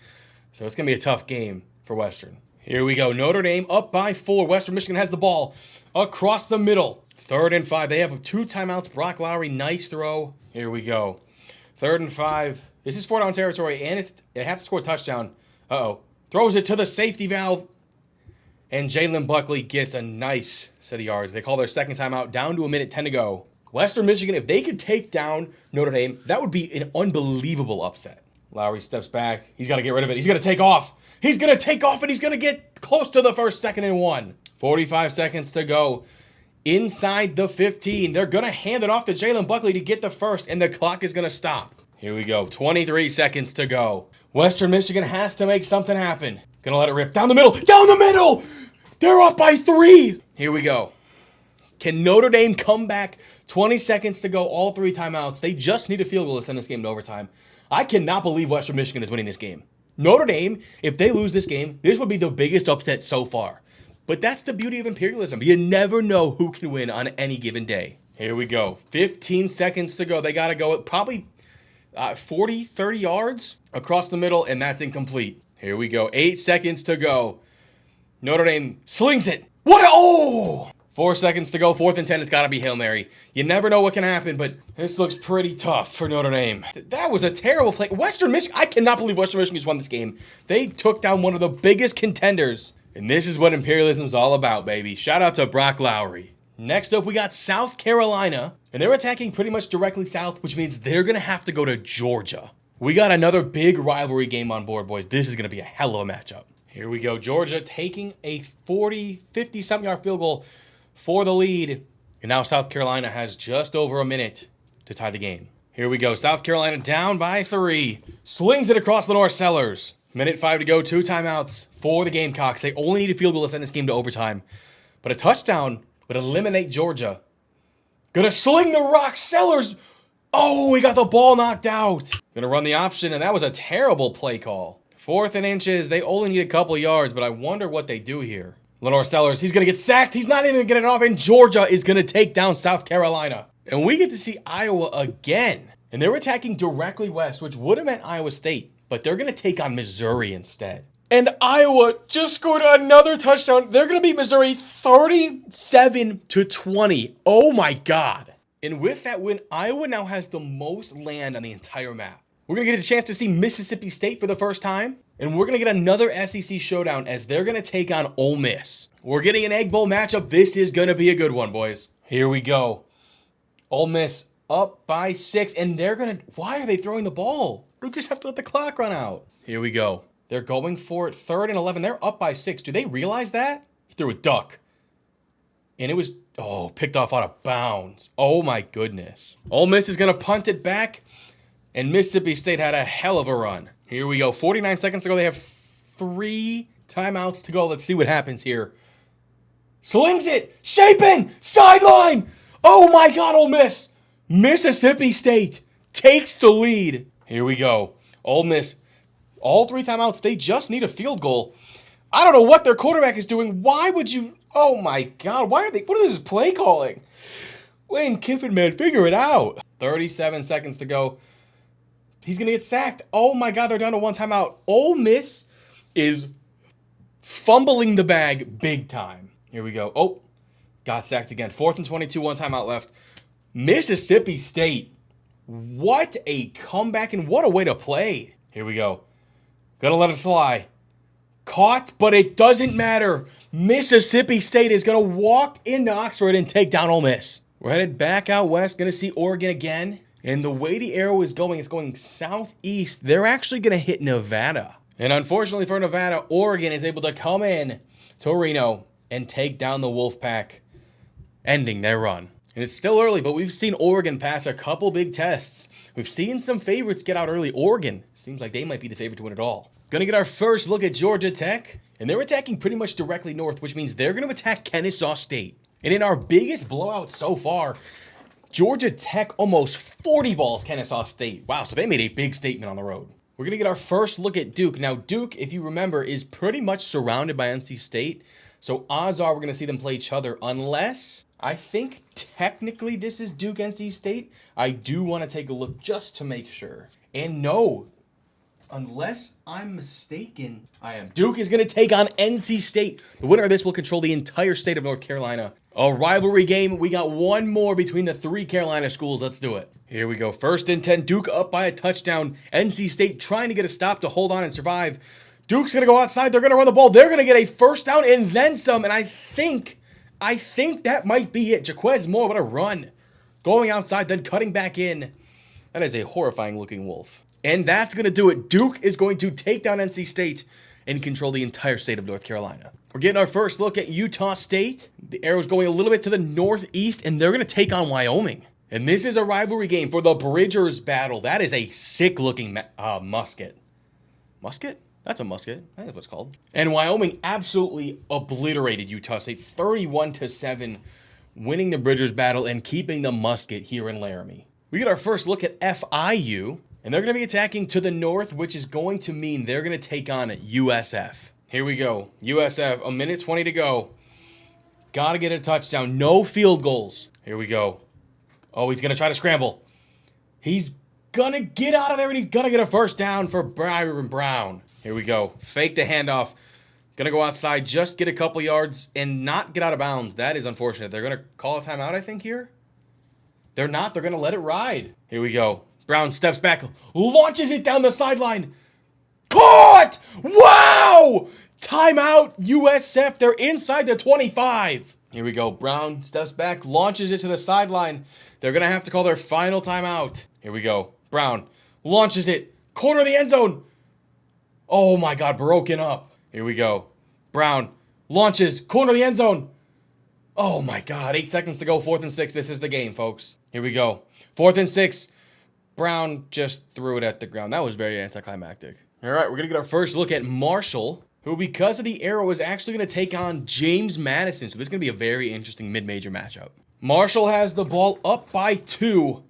So it's going to be a tough game for Western. Here we go. Notre Dame up by 4. Western Michigan has the ball across the middle. 3rd and 5. They have 2 timeouts. Brock Lowry, nice throw. Here we go. 3rd and 5. This is 4-down territory, and they have to score a touchdown. Uh-oh. Throws it to the safety valve. And Jalen Buckley gets a nice set of yards. They call their second timeout, down to 1:10 to go. Western Michigan, if they could take down Notre Dame, that would be an unbelievable upset. Lowry steps back. He's got to get rid of it. He's going to take off. He's going to take off, and he's going to get close to the first, 2nd and 1. 45 seconds to go. Inside the 15. They're going to hand it off to Jalen Buckley to get the first, and the clock is going to stop. Here we go. 23 seconds to go. Western Michigan has to make something happen. Gonna let it rip. Down the middle. Down the middle! They're up by 3. Here we go. Can Notre Dame come back? 20 seconds to go. All 3 timeouts. They just need a field goal to send this game to overtime. I cannot believe Western Michigan is winning this game. Notre Dame, if they lose this game, this would be the biggest upset so far. But that's the beauty of imperialism. You never know who can win on any given day. Here we go. 15 seconds to go. They got to go probably 40, 30 yards across the middle, and that's incomplete. Here we go. 8 seconds to go. Notre Dame slings it. Oh! 4 seconds to go. 4th and 10. It's got to be Hail Mary. You never know what can happen, but this looks pretty tough for Notre Dame. That was a terrible play. Western Michigan. I cannot believe Western Michigan just won this game. They took down one of the biggest contenders. And this is what imperialism's all about, baby. Shout out to Brock Lowry. Next up, we got South Carolina. And they're attacking pretty much directly south, which means they're going to have to go to Georgia. We got another big rivalry game on board, boys. This is going to be a hell of a matchup. Here we go. Georgia taking a 50-something yard field goal for the lead. And now South Carolina has just over a minute to tie the game. Here we go. South Carolina down by 3. Slings it across the North Cellars. Minute 5 to go. 2 timeouts for the Gamecocks. They only need a field goal to send this game to overtime. But a touchdown would eliminate Georgia. Gonna sling the rock. Cellars. Oh, he got the ball knocked out. Gonna run the option, and that was a terrible play call. 4th and inches. They only need a couple yards, but I wonder what they do here. Lenore Sellers, he's going to get sacked. He's not even getting it off, and Georgia is going to take down South Carolina. And we get to see Iowa again. And they're attacking directly west, which would have meant Iowa State, but they're going to take on Missouri instead. And Iowa just scored another touchdown. They're going to beat Missouri 37-20. Oh my God. And with that win, Iowa now has the most land on the entire map. We're going to get a chance to see Mississippi State for the first time. And we're going to get another SEC showdown as they're going to take on Ole Miss. We're getting an Egg Bowl matchup. This is going to be a good one, boys. Here we go. Ole Miss up by 6. And they're going to... Why are they throwing the ball? They just have to let the clock run out. Here we go. They're going for it. 3rd and 11. They're up by 6. Do they realize that? He threw a duck. And it was... Oh, picked off out of bounds. Oh, my goodness. Ole Miss is going to punt it back. And Mississippi State had a hell of a run. Here we go. 49 seconds to go. They have 3 timeouts to go. Let's see what happens here. Slings it. Shaping. Sideline. Oh, my God, Ole Miss. Mississippi State takes the lead. Here we go. Ole Miss. All 3 timeouts. They just need a field goal. I don't know what their quarterback is doing. Why would you... Oh, my God. Why are they... What is this play calling? Lane Kiffin, man, figure it out. 37 seconds to go. He's going to get sacked. Oh, my God, they're down to 1 timeout. Ole Miss is fumbling the bag big time. Here we go. Oh, got sacked again. 4th and 22, 1 timeout left. Mississippi State. What a comeback and what a way to play. Here we go. Gonna let it fly. Caught, but it doesn't matter. Mississippi State is going to walk into Oxford and take down Ole Miss. We're headed back out west. Going to see Oregon again. And the way the arrow is going, it's going southeast. They're actually going to hit Nevada. And unfortunately for Nevada, Oregon is able to come in to Reno and take down the Wolfpack, ending their run. And it's still early, but we've seen Oregon pass a couple big tests. We've seen some favorites get out early. Oregon seems like they might be the favorite to win it all. Going to get our first look at Georgia Tech. And they're attacking pretty much directly north, which means they're going to attack Kennesaw State. And in our biggest blowout so far, Georgia Tech almost 40 balls Kennesaw State. Wow, so they made a big statement on the road. We're going to get our first look at Duke. Now, Duke, if you remember, is pretty much surrounded by NC State. So odds are we're going to see them play each other unless... I think technically this is Duke NC State. I do want to take a look just to make sure. And no, unless I'm mistaken, I am. Duke is going to take on NC State. The winner of this will control the entire state of North Carolina. A rivalry game. We got one more between the 3 Carolina schools. Let's do it. Here we go. 1st and 10. Duke up by a touchdown. NC State trying to get a stop to hold on and survive. Duke's going to go outside. They're going to run the ball. They're going to get a first down and then some. And I think that might be it. Jaquez Moore, what a run. Going outside, then cutting back in. That is a horrifying looking wolf. And that's going to do it. Duke is going to take down NC State and control the entire state of North Carolina. We're getting our first look at Utah State. The arrow's going a little bit to the northeast, and they're going to take on Wyoming. And this is a rivalry game for the Bridgers battle. That is a sick-looking musket. Musket? That's a musket. That's what it's called. And Wyoming absolutely obliterated Utah State 31-7, winning the Bridgers battle and keeping the musket here in Laramie. We get our first look at FIU, and they're going to be attacking to the north, which is going to mean they're going to take on USF. Here we go. USF, a minute 20 to go. Got to get a touchdown. No field goals. Here we go. Oh, he's going to try to scramble. He's going to get out of there, and he's going to get a first down for Byron Brown. Here we go. Fake the handoff. Going to go outside, just get a couple yards, and not get out of bounds. That is unfortunate. They're going to call a timeout, I think, here. They're not. They're going to let it ride. Here we go. Brown steps back, launches it down the sideline. Caught! Wow! Timeout, USF. They're inside the 25. Here we go. Brown steps back, launches it to the sideline. They're going to have to call their final timeout. Here we go. Brown launches it. Corner of the end zone. Oh, my God. Broken up. Here we go. Brown launches, corner of the end zone. Oh my God, 8 seconds to go, 4th and 6. This is the game, folks. Here we go. 4th and 6. Brown just threw it at the ground. That was very anticlimactic. All right, we're going to get our first look at Marshall, who, because of the arrow, is actually going to take on James Madison. So this is going to be a very interesting mid-major matchup. Marshall has the ball up by 2,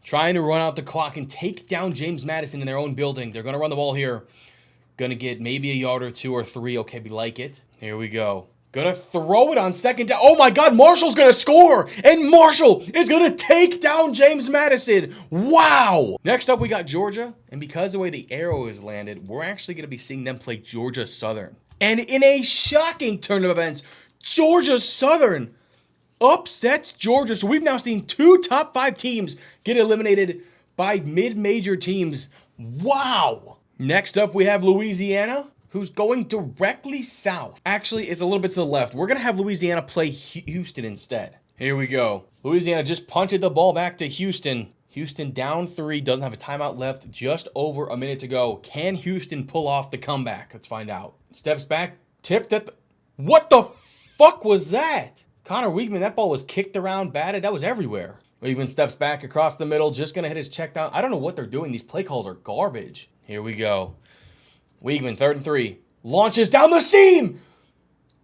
trying to run out the clock and take down James Madison in their own building. They're going to run the ball here. Going to get maybe a yard or 2 or 3. Okay, we like it. Here we go. Going to throw it on 2nd down. Oh my God, Marshall's going to score. And Marshall is going to take down James Madison. Wow. Next up, we got Georgia. And because of the way the arrow is landed, we're actually going to be seeing them play Georgia Southern. And in a shocking turn of events, Georgia Southern upsets Georgia. So we've now seen 2 top 5 teams get eliminated by mid-major teams. Wow. Next up, we have Louisiana, who's going directly south. Actually, it's a little bit to the left. We're going to have Louisiana play Houston instead. Here we go. Louisiana just punted the ball back to Houston. Houston down 3, doesn't have a timeout left, just over a minute to go. Can Houston pull off the comeback? Let's find out. Steps back, tipped at the... What the fuck was that? Connor Weigman, that ball was kicked around, batted. That was everywhere. Weigman steps back across the middle, just going to hit his check down. I don't know what they're doing. These play calls are garbage. Here we go. Weigman, 3rd and 3. Launches down the seam!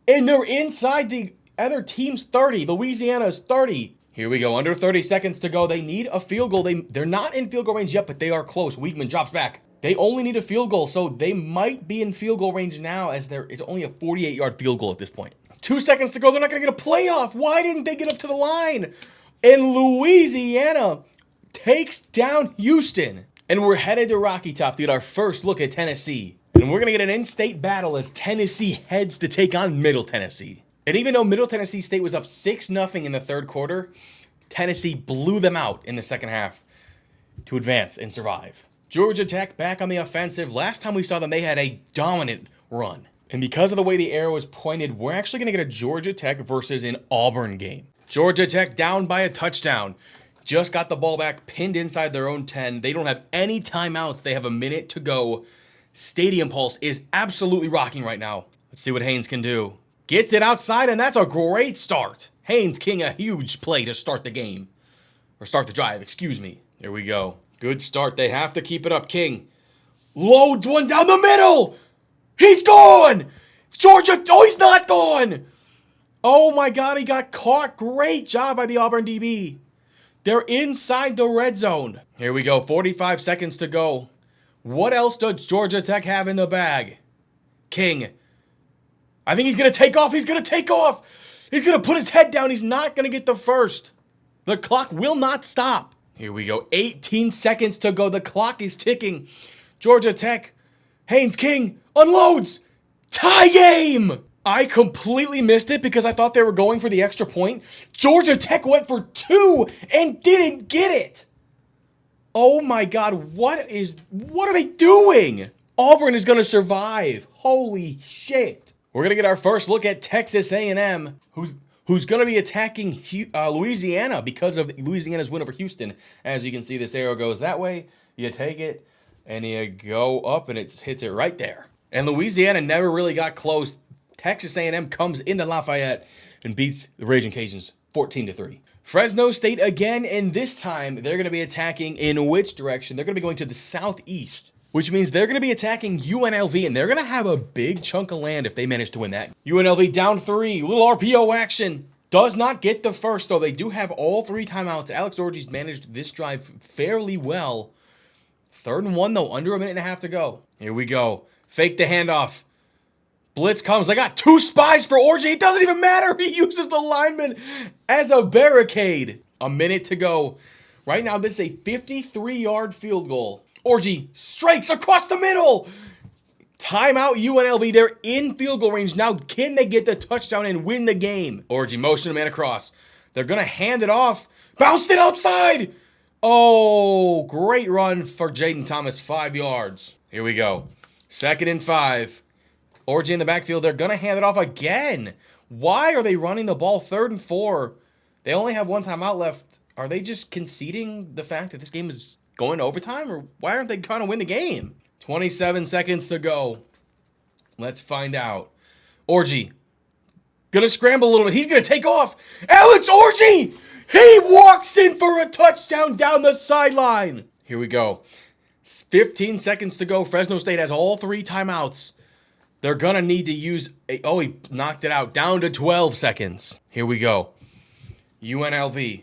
And they're inside the other team's 30. Louisiana's 30. Here we go. Under 30 seconds to go. They need a field goal. They're not in field goal range yet, but they are close. Weigman drops back. They only need a field goal, so they might be in field goal range now as there is only a 48-yard field goal at this point. 2 seconds to go. They're not going to get a playoff. Why didn't they get up to the line? And Louisiana takes down Houston. And we're headed to Rocky Top to get our first look at Tennessee. And we're going to get an in-state battle as Tennessee heads to take on Middle Tennessee. And even though Middle Tennessee State was up 6-0 in the 3rd quarter, Tennessee blew them out in the 2nd half to advance and survive. Georgia Tech back on the offensive. Last time we saw them, they had a dominant run. And because of the way the arrow is pointed, we're actually going to get a Georgia Tech versus an Auburn game. Georgia Tech down by a touchdown. Just got the ball back, pinned inside their own 10. They don't have any timeouts. They have a minute to go. Stadium Pulse is absolutely rocking right now. Let's see what Haynes can do. Gets it outside, and that's a great start. Haynes King, a huge play to start the game. Or start the drive, excuse me. There we go. Good start. They have to keep it up. King loads one down the middle. He's gone. Georgia, oh, he's not gone. Oh my God, he got caught. Great job by the Auburn DB. They're inside the red zone. Here we go, 45 seconds to go. What else does Georgia Tech have in the bag? King. I think he's going to take off. He's going to take off. He's going to put his head down. He's not going to get the first. The clock will not stop. Here we go, 18 seconds to go. The clock is ticking. Georgia Tech. Haynes King unloads. Tie game. I completely missed it because I thought they were going for the extra point. Georgia Tech went for 2 and didn't get it. Oh my God, what are they doing? Auburn is going to survive. Holy shit. We're going to get our first look at Texas A&M, who's going to be attacking Louisiana because of Louisiana's win over Houston. As you can see, this arrow goes that way. You take it, and you go up, and it hits it right there. And Louisiana never really got close. Texas A&M comes into Lafayette and beats the Raging Cajuns 14-3. Fresno State again, and this time they're going to be attacking in which direction? They're going to be going to the southeast, which means they're going to be attacking UNLV, and they're going to have a big chunk of land if they manage to win that. UNLV down 3, little RPO action. Does not get the first, though. They do have all 3 timeouts. Alex Orji's managed this drive fairly well. 3rd and 1, though, under a minute and a half to go. Here we go. Fake the handoff. Blitz comes. They got 2 spies for Orji. It doesn't even matter. He uses the lineman as a barricade. A minute to go. Right now, this is a 53-yard field goal. Orji strikes across the middle. Timeout UNLV. They're in field goal range. Now, can they get the touchdown and win the game? Orji motion a man across. They're going to hand it off. Bounced it outside. Oh, great run for Jaden Thomas. 5 yards. Here we go. 2nd and 5. Orji in the backfield. They're going to hand it off again. Why are they running the ball 3rd and 4? They only have 1 timeout left. Are they just conceding the fact that this game is going to overtime? Or why aren't they trying to win the game? 27 seconds to go. Let's find out. Orgy. Gonna scramble a little bit. He's gonna take off. Alex Orgy! He walks in for a touchdown down the sideline. Here we go. 15 seconds to go. Fresno State has all 3 timeouts. They're gonna need to use he knocked it out. Down to 12 seconds. Here we go. UNLV.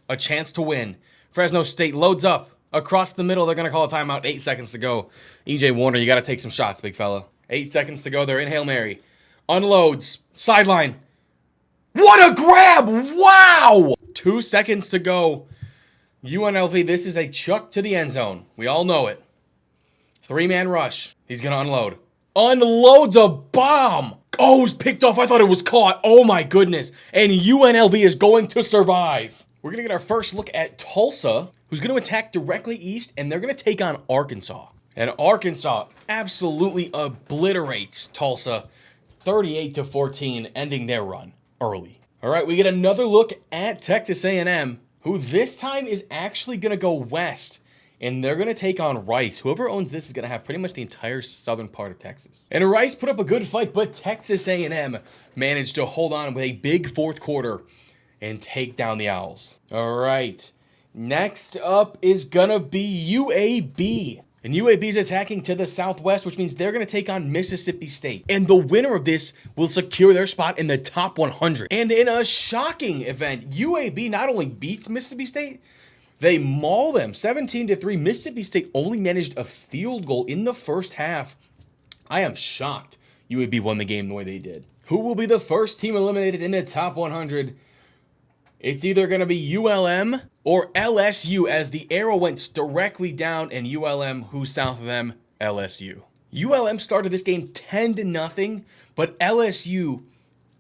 A chance to win. Fresno State loads up. Across the middle, they're gonna call a timeout. 8 seconds to go. EJ Warner, you gotta take some shots, big fella. 8 seconds to go. They're in Hail Mary. Unloads. Sideline. What a grab! Wow! 2 seconds to go. UNLV, this is a chuck to the end zone. We all know it. 3-man rush. He's going to unload. Unloads a bomb. Oh, it was picked off. I thought it was caught. Oh, my goodness. And UNLV is going to survive. We're going to get our first look at Tulsa, who's going to attack directly east, and they're going to take on Arkansas. And Arkansas absolutely obliterates Tulsa. 38-14, ending their run early. All right, we get another look at Texas A&M, who this time is actually going to go west, and they're going to take on Rice. Whoever owns this is going to have pretty much the entire southern part of Texas. And Rice put up a good fight, but Texas A&M managed to hold on with a big fourth quarter and take down the Owls. All right, next up is going to be UAB. And UAB is attacking to the southwest, which means they're going to take on Mississippi State. And the winner of this will secure their spot in the top 100. And in a shocking event, UAB not only beats Mississippi State, they maul them 17-3. Mississippi State only managed a field goal in the first half. I am shocked UAB won the game the way they did. Who will be the first team eliminated in the top 100? It's either going to be ULM or LSU, as the arrow went directly down, and ULM, who's south of them, LSU. ULM started this game 10-0, but LSU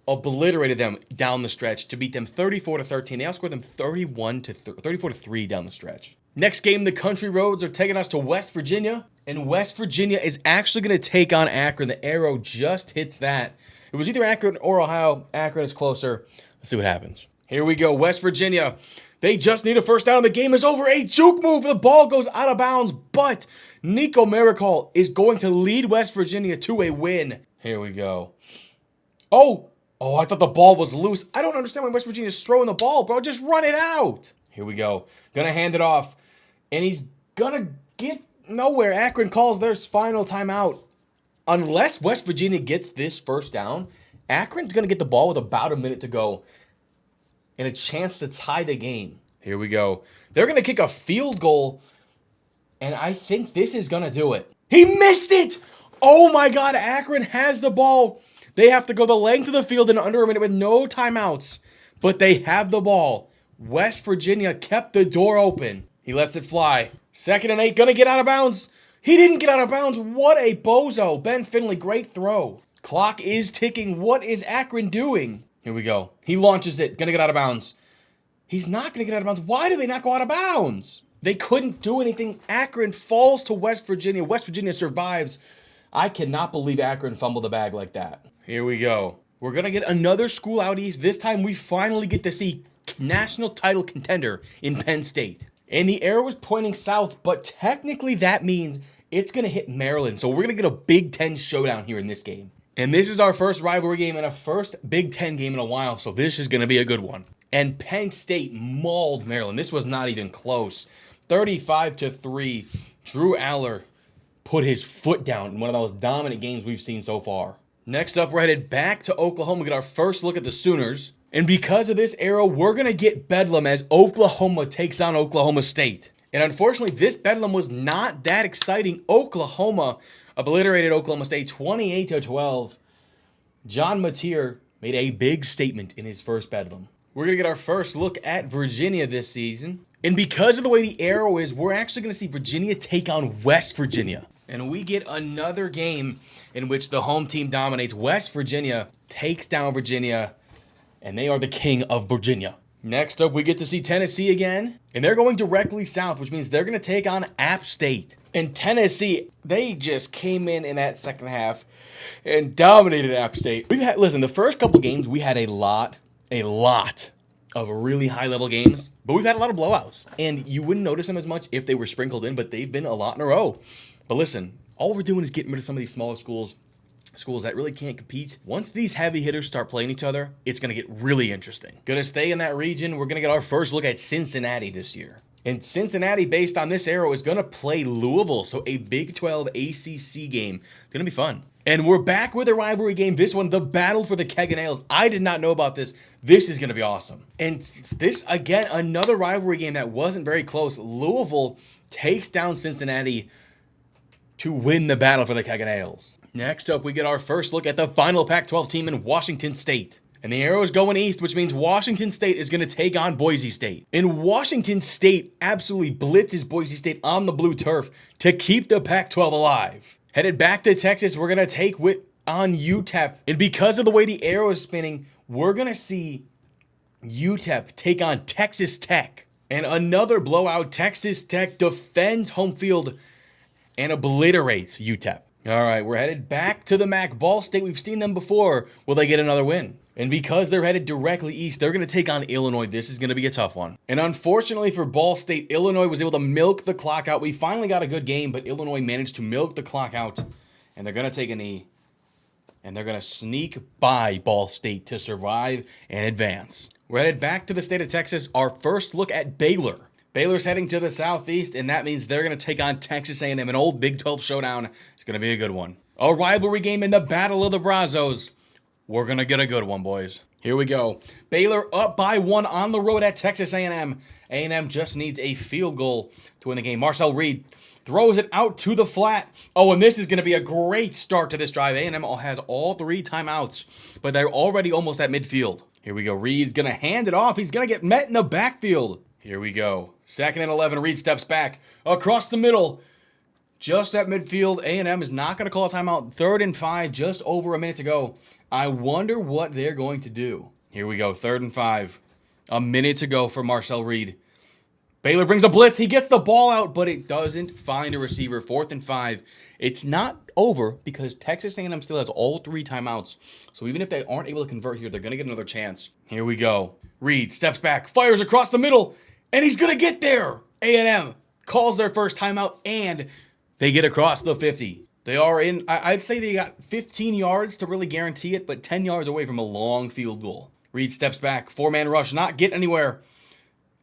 obliterated them down the stretch to beat them 34-13. They outscored them 34-3 down the stretch. Next game, the Country Roads are taking us to West Virginia, and West Virginia is actually going to take on Akron. The arrow just hits that. It was either Akron or Ohio. Akron is closer. Let's see what happens. Here we go, West Virginia. They just need a first down. The game is over. A juke move. The ball goes out of bounds, but Nico Miracle is going to lead West Virginia to a win. Here we go. Oh, I thought the ball was loose. I don't understand why West Virginia's throwing the ball, bro. Just run it out. Here we go. Gonna hand it off, and he's gonna get nowhere. Akron calls their final timeout. Unless West Virginia gets this first down, Akron's gonna get the ball with about a minute to go and a chance to tie the game. Here we go. They're going to kick a field goal, and I think this is going to do it. He missed it! Oh my God, Akron has the ball. They have to go the length of the field in under a minute with no timeouts, but they have the ball. West Virginia kept the door open. He lets it fly. 2nd and 8, going to get out of bounds. He didn't get out of bounds. What a bozo. Ben Finley, great throw. Clock is ticking. What is Akron doing? Here we go. He launches it. Gonna get out of bounds. He's not gonna get out of bounds. Why do they not go out of bounds? They couldn't do anything. Akron falls to West Virginia. West Virginia survives. I cannot believe Akron fumbled the bag like that. Here we go. We're gonna get another school out east. This time we finally get to see national title contender in Penn State. And the arrow is pointing south, but technically that means it's gonna hit Maryland. So we're gonna get a Big Ten showdown here in this game. And this is our first rivalry game and a first Big Ten game in a while, so this is going to be a good one. And Penn State mauled Maryland. This was not even close. 35-3. Drew Aller put his foot down in one of those dominant games we've seen so far. Next up, we're headed back to Oklahoma. We get our first look at the Sooners. And because of this arrow, we're going to get Bedlam as Oklahoma takes on Oklahoma State. And unfortunately, this Bedlam was not that exciting. Oklahoma obliterated Oklahoma State 28-12. John Mateer made a big statement in his first Bedlam. We're going to get our first look at Virginia this season. And because of the way the arrow is, we're actually going to see Virginia take on West Virginia. And we get another game in which the home team dominates. West Virginia takes down Virginia, and they are the king of Virginia. Next up, we get to see Tennessee again, and they're going directly south, which means they're going to take on App State. And Tennessee, they just came in that second half and dominated App State. Listen, the first couple games, we had a lot of really high-level games, but we've had a lot of blowouts. And you wouldn't notice them as much if they were sprinkled in, but they've been a lot in a row. But listen, all we're doing is getting rid of some of these smaller schools, schools that really can't compete. Once these heavy hitters start playing each other, it's going to get really interesting. Going to stay in that region. We're going to get our first look at Cincinnati this year. And Cincinnati, based on this arrow, is going to play Louisville. So a Big 12 ACC game. It's going to be fun. And we're back with a rivalry game. This one, the battle for the keg and ales. I did not know about this. This is going to be awesome. And this, again, another rivalry game that wasn't very close. Louisville takes down Cincinnati to win the battle for the keg and ales. Next up, we get our first look at the final Pac-12 team in Washington State. And the arrow is going east, which means Washington State is going to take on Boise State. And Washington State absolutely blitzes Boise State on the blue turf to keep the Pac-12 alive. Headed back to Texas, we're going to take on UTEP. And because of the way the arrow is spinning, we're going to see UTEP take on Texas Tech. And another blowout, Texas Tech defends home field and obliterates UTEP. All right, we're headed back to the MAC. Ball State, we've seen them before. Will they get another win? And because they're headed directly east, they're going to take on Illinois. This is going to be a tough one. And unfortunately for Ball State, Illinois was able to milk the clock out. We finally got a good game, but Illinois managed to milk the clock out. And they're going to take a knee. And they're going to sneak by Ball State to survive and advance. We're headed back to the state of Texas. Our first look at Baylor. Baylor's heading to the southeast, and that means they're going to take on Texas A&M. An old Big 12 showdown. It's going to be a good one. A rivalry game in the Battle of the Brazos. We're going to get a good one, boys. Here we go. Baylor up by 1 on the road at Texas A&M. A&M just needs a field goal to win the game. Marcel Reed throws it out to the flat. Oh, and this is going to be a great start to this drive. A&M has all 3 timeouts, but they're already almost at midfield. Here we go. Reed's going to hand it off. He's going to get met in the backfield. Here we go. 2nd and 11. Reed steps back across the middle. Just at midfield. A&M is not going to call a timeout. 3rd and 5. Just over a minute to go. I wonder what they're going to do. Here we go. 3rd and 5. A minute to go for Marcel Reed. Baylor brings a blitz. He gets the ball out, but it doesn't find a receiver. 4th and 5. It's not over because Texas A&M still has all 3 timeouts. So even if they aren't able to convert here, they're going to get another chance. Here we go. Reed steps back, fires across the middle, and he's going to get there. A&M calls their first timeout, and they get across the 50. They are in, I'd say they got 15 yards to really guarantee it, but 10 yards away from a long field goal. Reed steps back, 4-man rush, not get anywhere.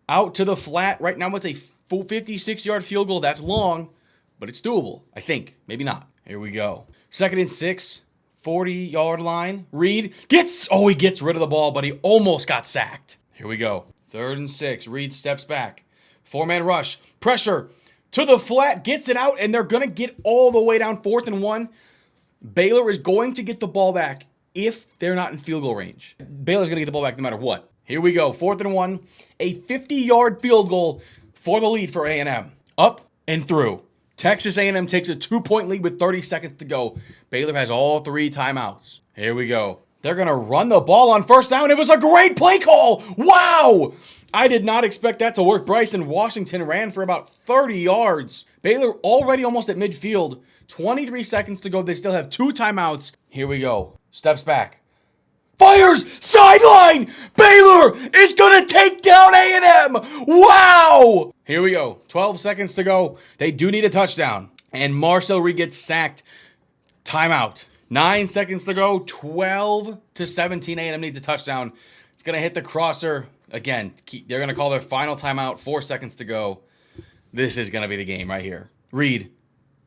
Out to the flat. Right now it's a full 56-yard field goal. That's long, but it's doable, I think. Maybe not. Here we go. 2nd and 6, 40-yard line. Reed he gets rid of the ball, but he almost got sacked. Here we go. 3rd and 6. Reed steps back. 4-man rush. Pressure to the flat. Gets it out, and they're going to get all the way down. 4th and 1. Baylor is going to get the ball back if they're not in field goal range. Baylor's going to get the ball back no matter what. Here we go. 4th and 1. A 50-yard field goal for the lead for A&M. Up and through. Texas A&M takes a 2-point lead with 30 seconds to go. Baylor has all 3 timeouts. Here we go. They're going to run the ball on 1st down. It was a great play call. Wow. I did not expect that to work. Bryson Washington ran for about 30 yards. Baylor already almost at midfield. 23 seconds to go. They still have 2 timeouts. Here we go. Steps back. Fires! Sideline! Baylor is going to take down A&M! Wow! Here we go. 12 seconds to go. They do need a touchdown. And Marcel Reed gets sacked. Timeout. 9 seconds to go. 12-17. A&M needs a touchdown. It's going to hit the crosser. Again, they're going to call their final timeout. 4 seconds to go. This is going to be the game right here. Reed.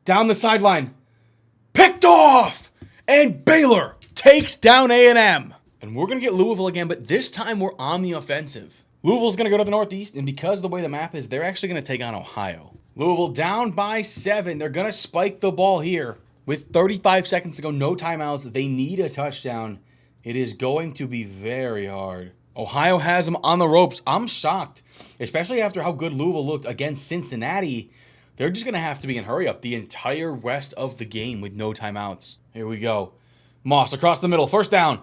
Down the sideline. Picked off! And Baylor takes down A&M. And we're going to get Louisville again, but this time we're on the offensive. Louisville's going to go to the northeast, and because of the way the map is, they're actually going to take on Ohio. Louisville down by 7. They're going to spike the ball here. With 35 seconds to go, no timeouts. They need a touchdown. It is going to be very hard. Ohio has them on the ropes. I'm shocked, especially after how good Louisville looked against Cincinnati. They're just going to have to be in hurry up the entire rest of the game with no timeouts. Here we go. Moss across the middle. 1st down.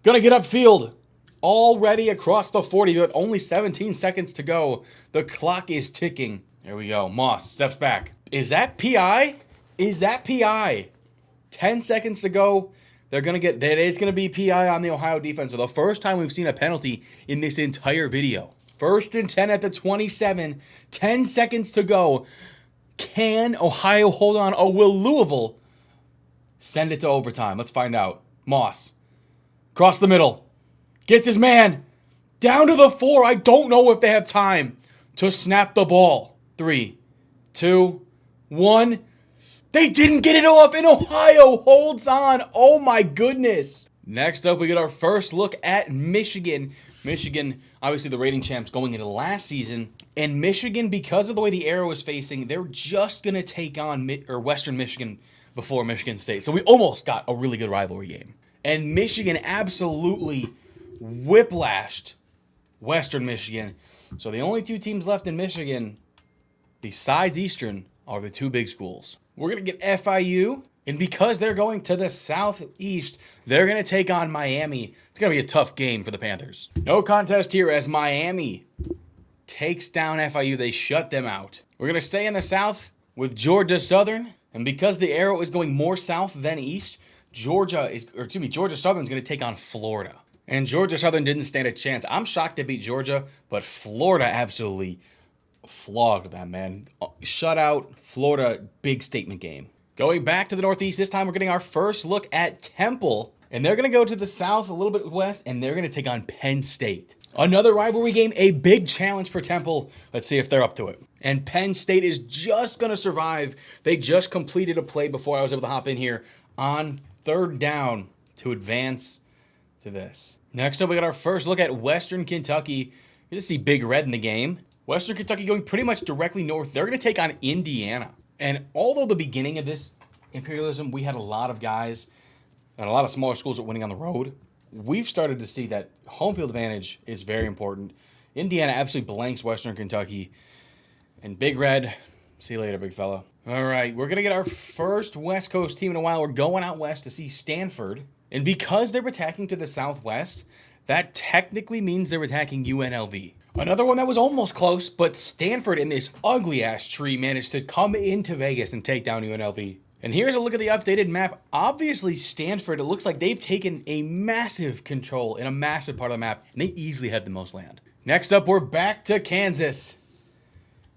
Gonna get upfield. Already across the 40 with only 17 seconds to go. The clock is ticking. Here we go. Moss steps back. Is that PI? Is that PI? 10 seconds to go. That is gonna be PI on the Ohio defense. So the first time we've seen a penalty in this entire video. 1st and 10 at the 27. 10 seconds to go. Can Ohio hold on? Oh, will Louisville Send it to overtime. Let's find out. Moss. Across the middle. Gets his man. Down to the 4. I don't know if they have time to snap the ball. 3, 2, 1. They didn't get it off, and Ohio holds on. Oh my goodness. Next up, we get our first look at Michigan. Michigan, obviously the reigning champs going into last season. And Michigan, because of the way the arrow is facing, they're just going to take on Western Michigan before Michigan State. So we almost got a really good rivalry game. And Michigan absolutely whiplashed Western Michigan. So the only 2 teams left in Michigan, besides Eastern, are the 2 big schools. We're going to get FIU, and because they're going to the southeast, they're going to take on Miami. It's going to be a tough game for the Panthers. No contest here as Miami takes down FIU. They shut them out. We're going to stay in the south with Georgia Southern, and because the arrow is going more south than east, Georgia Southern is going to take on Florida. And Georgia Southern didn't stand a chance. I'm shocked they beat Georgia, but Florida absolutely flogged them, man. Shut out Florida, big statement game. Going back to the Northeast, this time we're getting our first look at Temple. And they're going to go to the south, a little bit west, and they're going to take on Penn State. Another rivalry game, a big challenge for Temple. Let's see if they're up to it. And Penn State is just going to survive. They just completed a play before I was able to hop in here on 3rd down to advance to this. Next up, we got our first look at Western Kentucky. You see Big Red in the game. Western Kentucky going pretty much directly north. They're going to take on Indiana. And although the beginning of this Imperialism, we had a lot of guys and a lot of smaller schools that were winning on the road, we've started to see that home field advantage is very important. Indiana absolutely blanks Western Kentucky. And Big Red, see you later, big fella. All right, we're going to get our first West Coast team in a while. We're going out west to see Stanford. And because they're attacking to the southwest, that technically means they're attacking UNLV. Another one that was almost close, but Stanford in this ugly-ass tree managed to come into Vegas and take down UNLV. And here's a look at the updated map. Obviously, Stanford, it looks like they've taken a massive control in a massive part of the map, and they easily have the most land. Next up, we're back to Kansas.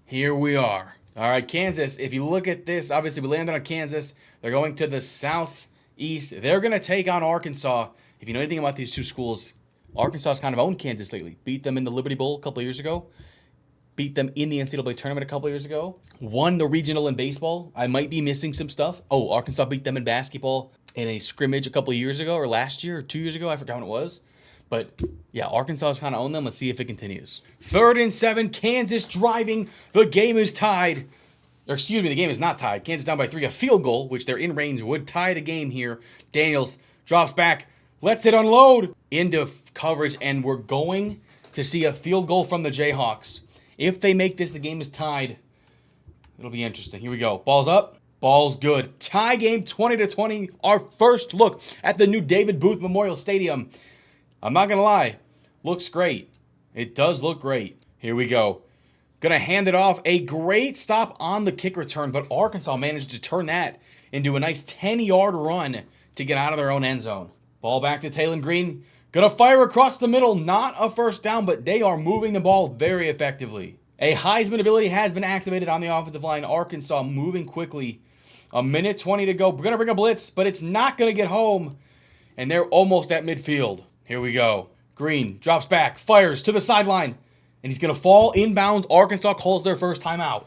Here we are. All right, Kansas, if you look at this, obviously we landed on Kansas. They're going to the southeast. They're going to take on Arkansas. If you know anything about these 2 schools, Arkansas has kind of owned Kansas lately. Beat them in the Liberty Bowl a couple of years ago. Beat them in the NCAA tournament a couple of years ago. Won the regional in baseball. I might be missing some stuff. Oh, Arkansas beat them in basketball in a scrimmage a couple of years ago, or last year, or 2 years ago. I forgot when it was. But yeah, Arkansas has kind of owned them. Let's see if it continues. 3rd and 7, Kansas driving. The game is tied. Or excuse me, the game is not tied. Kansas down by 3. A field goal, which they're in range, would tie the game here. Daniels drops back. Lets it unload into coverage, and we're going to see a field goal from the Jayhawks. If they make this, the game is tied. It'll be interesting. Here we go. Ball's up. Ball's good. Tie game, 20-20. Our first look at the new David Booth Memorial Stadium. I'm not going to lie. Looks great. It does look great. Here we go. Going to hand it off. A great stop on the kick return, but Arkansas managed to turn that into a nice 10-yard run to get out of their own end zone. Ball back to Taylon Green. Gonna fire across the middle. Not a first down, but they are moving the ball very effectively. A Heisman ability has been activated on the offensive line. Arkansas moving quickly. 1:20 to go. We're gonna bring a blitz, but it's not gonna get home. And they're almost at midfield. Here we go. Green drops back, fires to the sideline, and he's gonna fall inbounds. Arkansas calls their first timeout.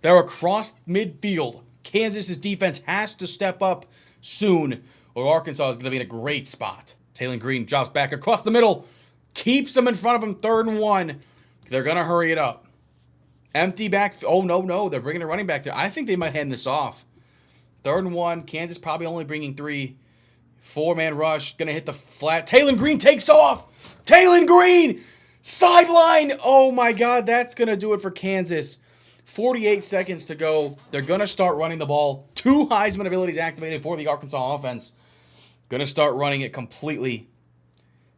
They're across midfield. Kansas's defense has to step up soon, or Arkansas is going to be in a great spot. Taylon Green drops back across the middle. Keeps them in front of him. 3rd and 1. They're going to hurry it up. Empty back. Oh, no. They're bringing a running back there. I think they might hand this off. 3rd and 1. Kansas probably only bringing 3. 4-man rush. Going to hit the flat. Taylon Green takes off. Taylon Green! Sideline! Oh, my God. That's going to do it for Kansas. 48 seconds to go. They're going to start running the ball. 2 Heisman abilities activated for the Arkansas offense. Going to start running it completely.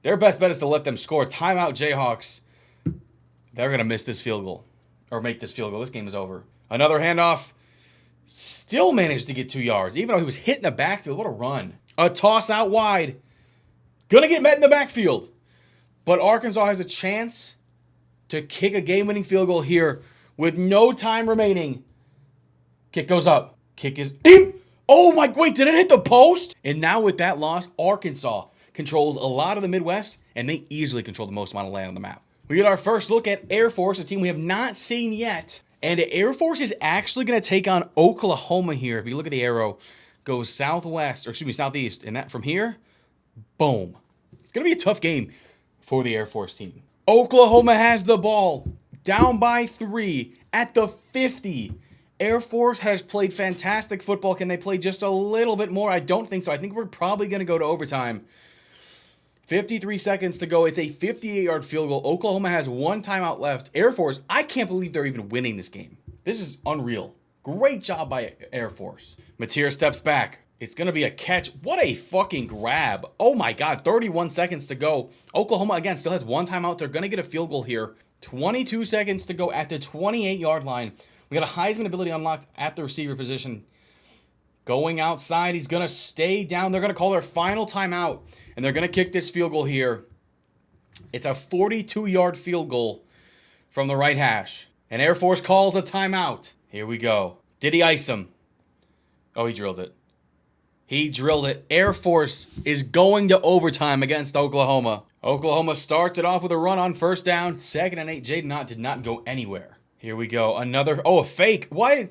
Their best bet is to let them score. Timeout, Jayhawks. They're going to miss this field goal. Or make this field goal. This game is over. Another handoff. Still managed to get 2 yards. Even though he was hit in the backfield. What a run. A toss out wide. Going to get met in the backfield. But Arkansas has a chance to kick a game-winning field goal here with no time remaining. Kick goes up. Kick is in. Oh my, wait, did it hit the post? And now with that loss, Arkansas controls a lot of the Midwest, and they easily control the most amount of land on the map. We get our first look at Air Force, a team we have not seen yet. And Air Force is actually going to take on Oklahoma here. If you look at the arrow, goes southwest, or excuse me, southeast. And that from here, boom. It's going to be a tough game for the Air Force team. Oklahoma has the ball, down by 3 at the 50. Air Force has played fantastic football. Can they play just a little bit more? I don't think so. I think we're probably going to go to overtime. 53 seconds to go. It's a 58-yard field goal. Oklahoma has 1 timeout left. Air Force, I can't believe they're even winning this game. This is unreal. Great job by Air Force. Mateer steps back. It's going to be a catch. What a fucking grab. Oh my God, 31 seconds to go. Oklahoma, again, still has 1 timeout. They're going to get a field goal here. 22 seconds to go at the 28-yard line. We got a Heisman ability unlocked at the receiver position. Going outside, he's going to stay down. They're going to call their final timeout, and they're going to kick this field goal here. It's a 42-yard field goal from the right hash. And Air Force calls a timeout. Here we go. Did he ice him? Oh, he drilled it. He drilled it. Air Force is going to overtime against Oklahoma. Oklahoma starts it off with a run on first down. 2nd and 8. Jaden Ott did not go anywhere. Here we go. Another. Oh, a fake. Why?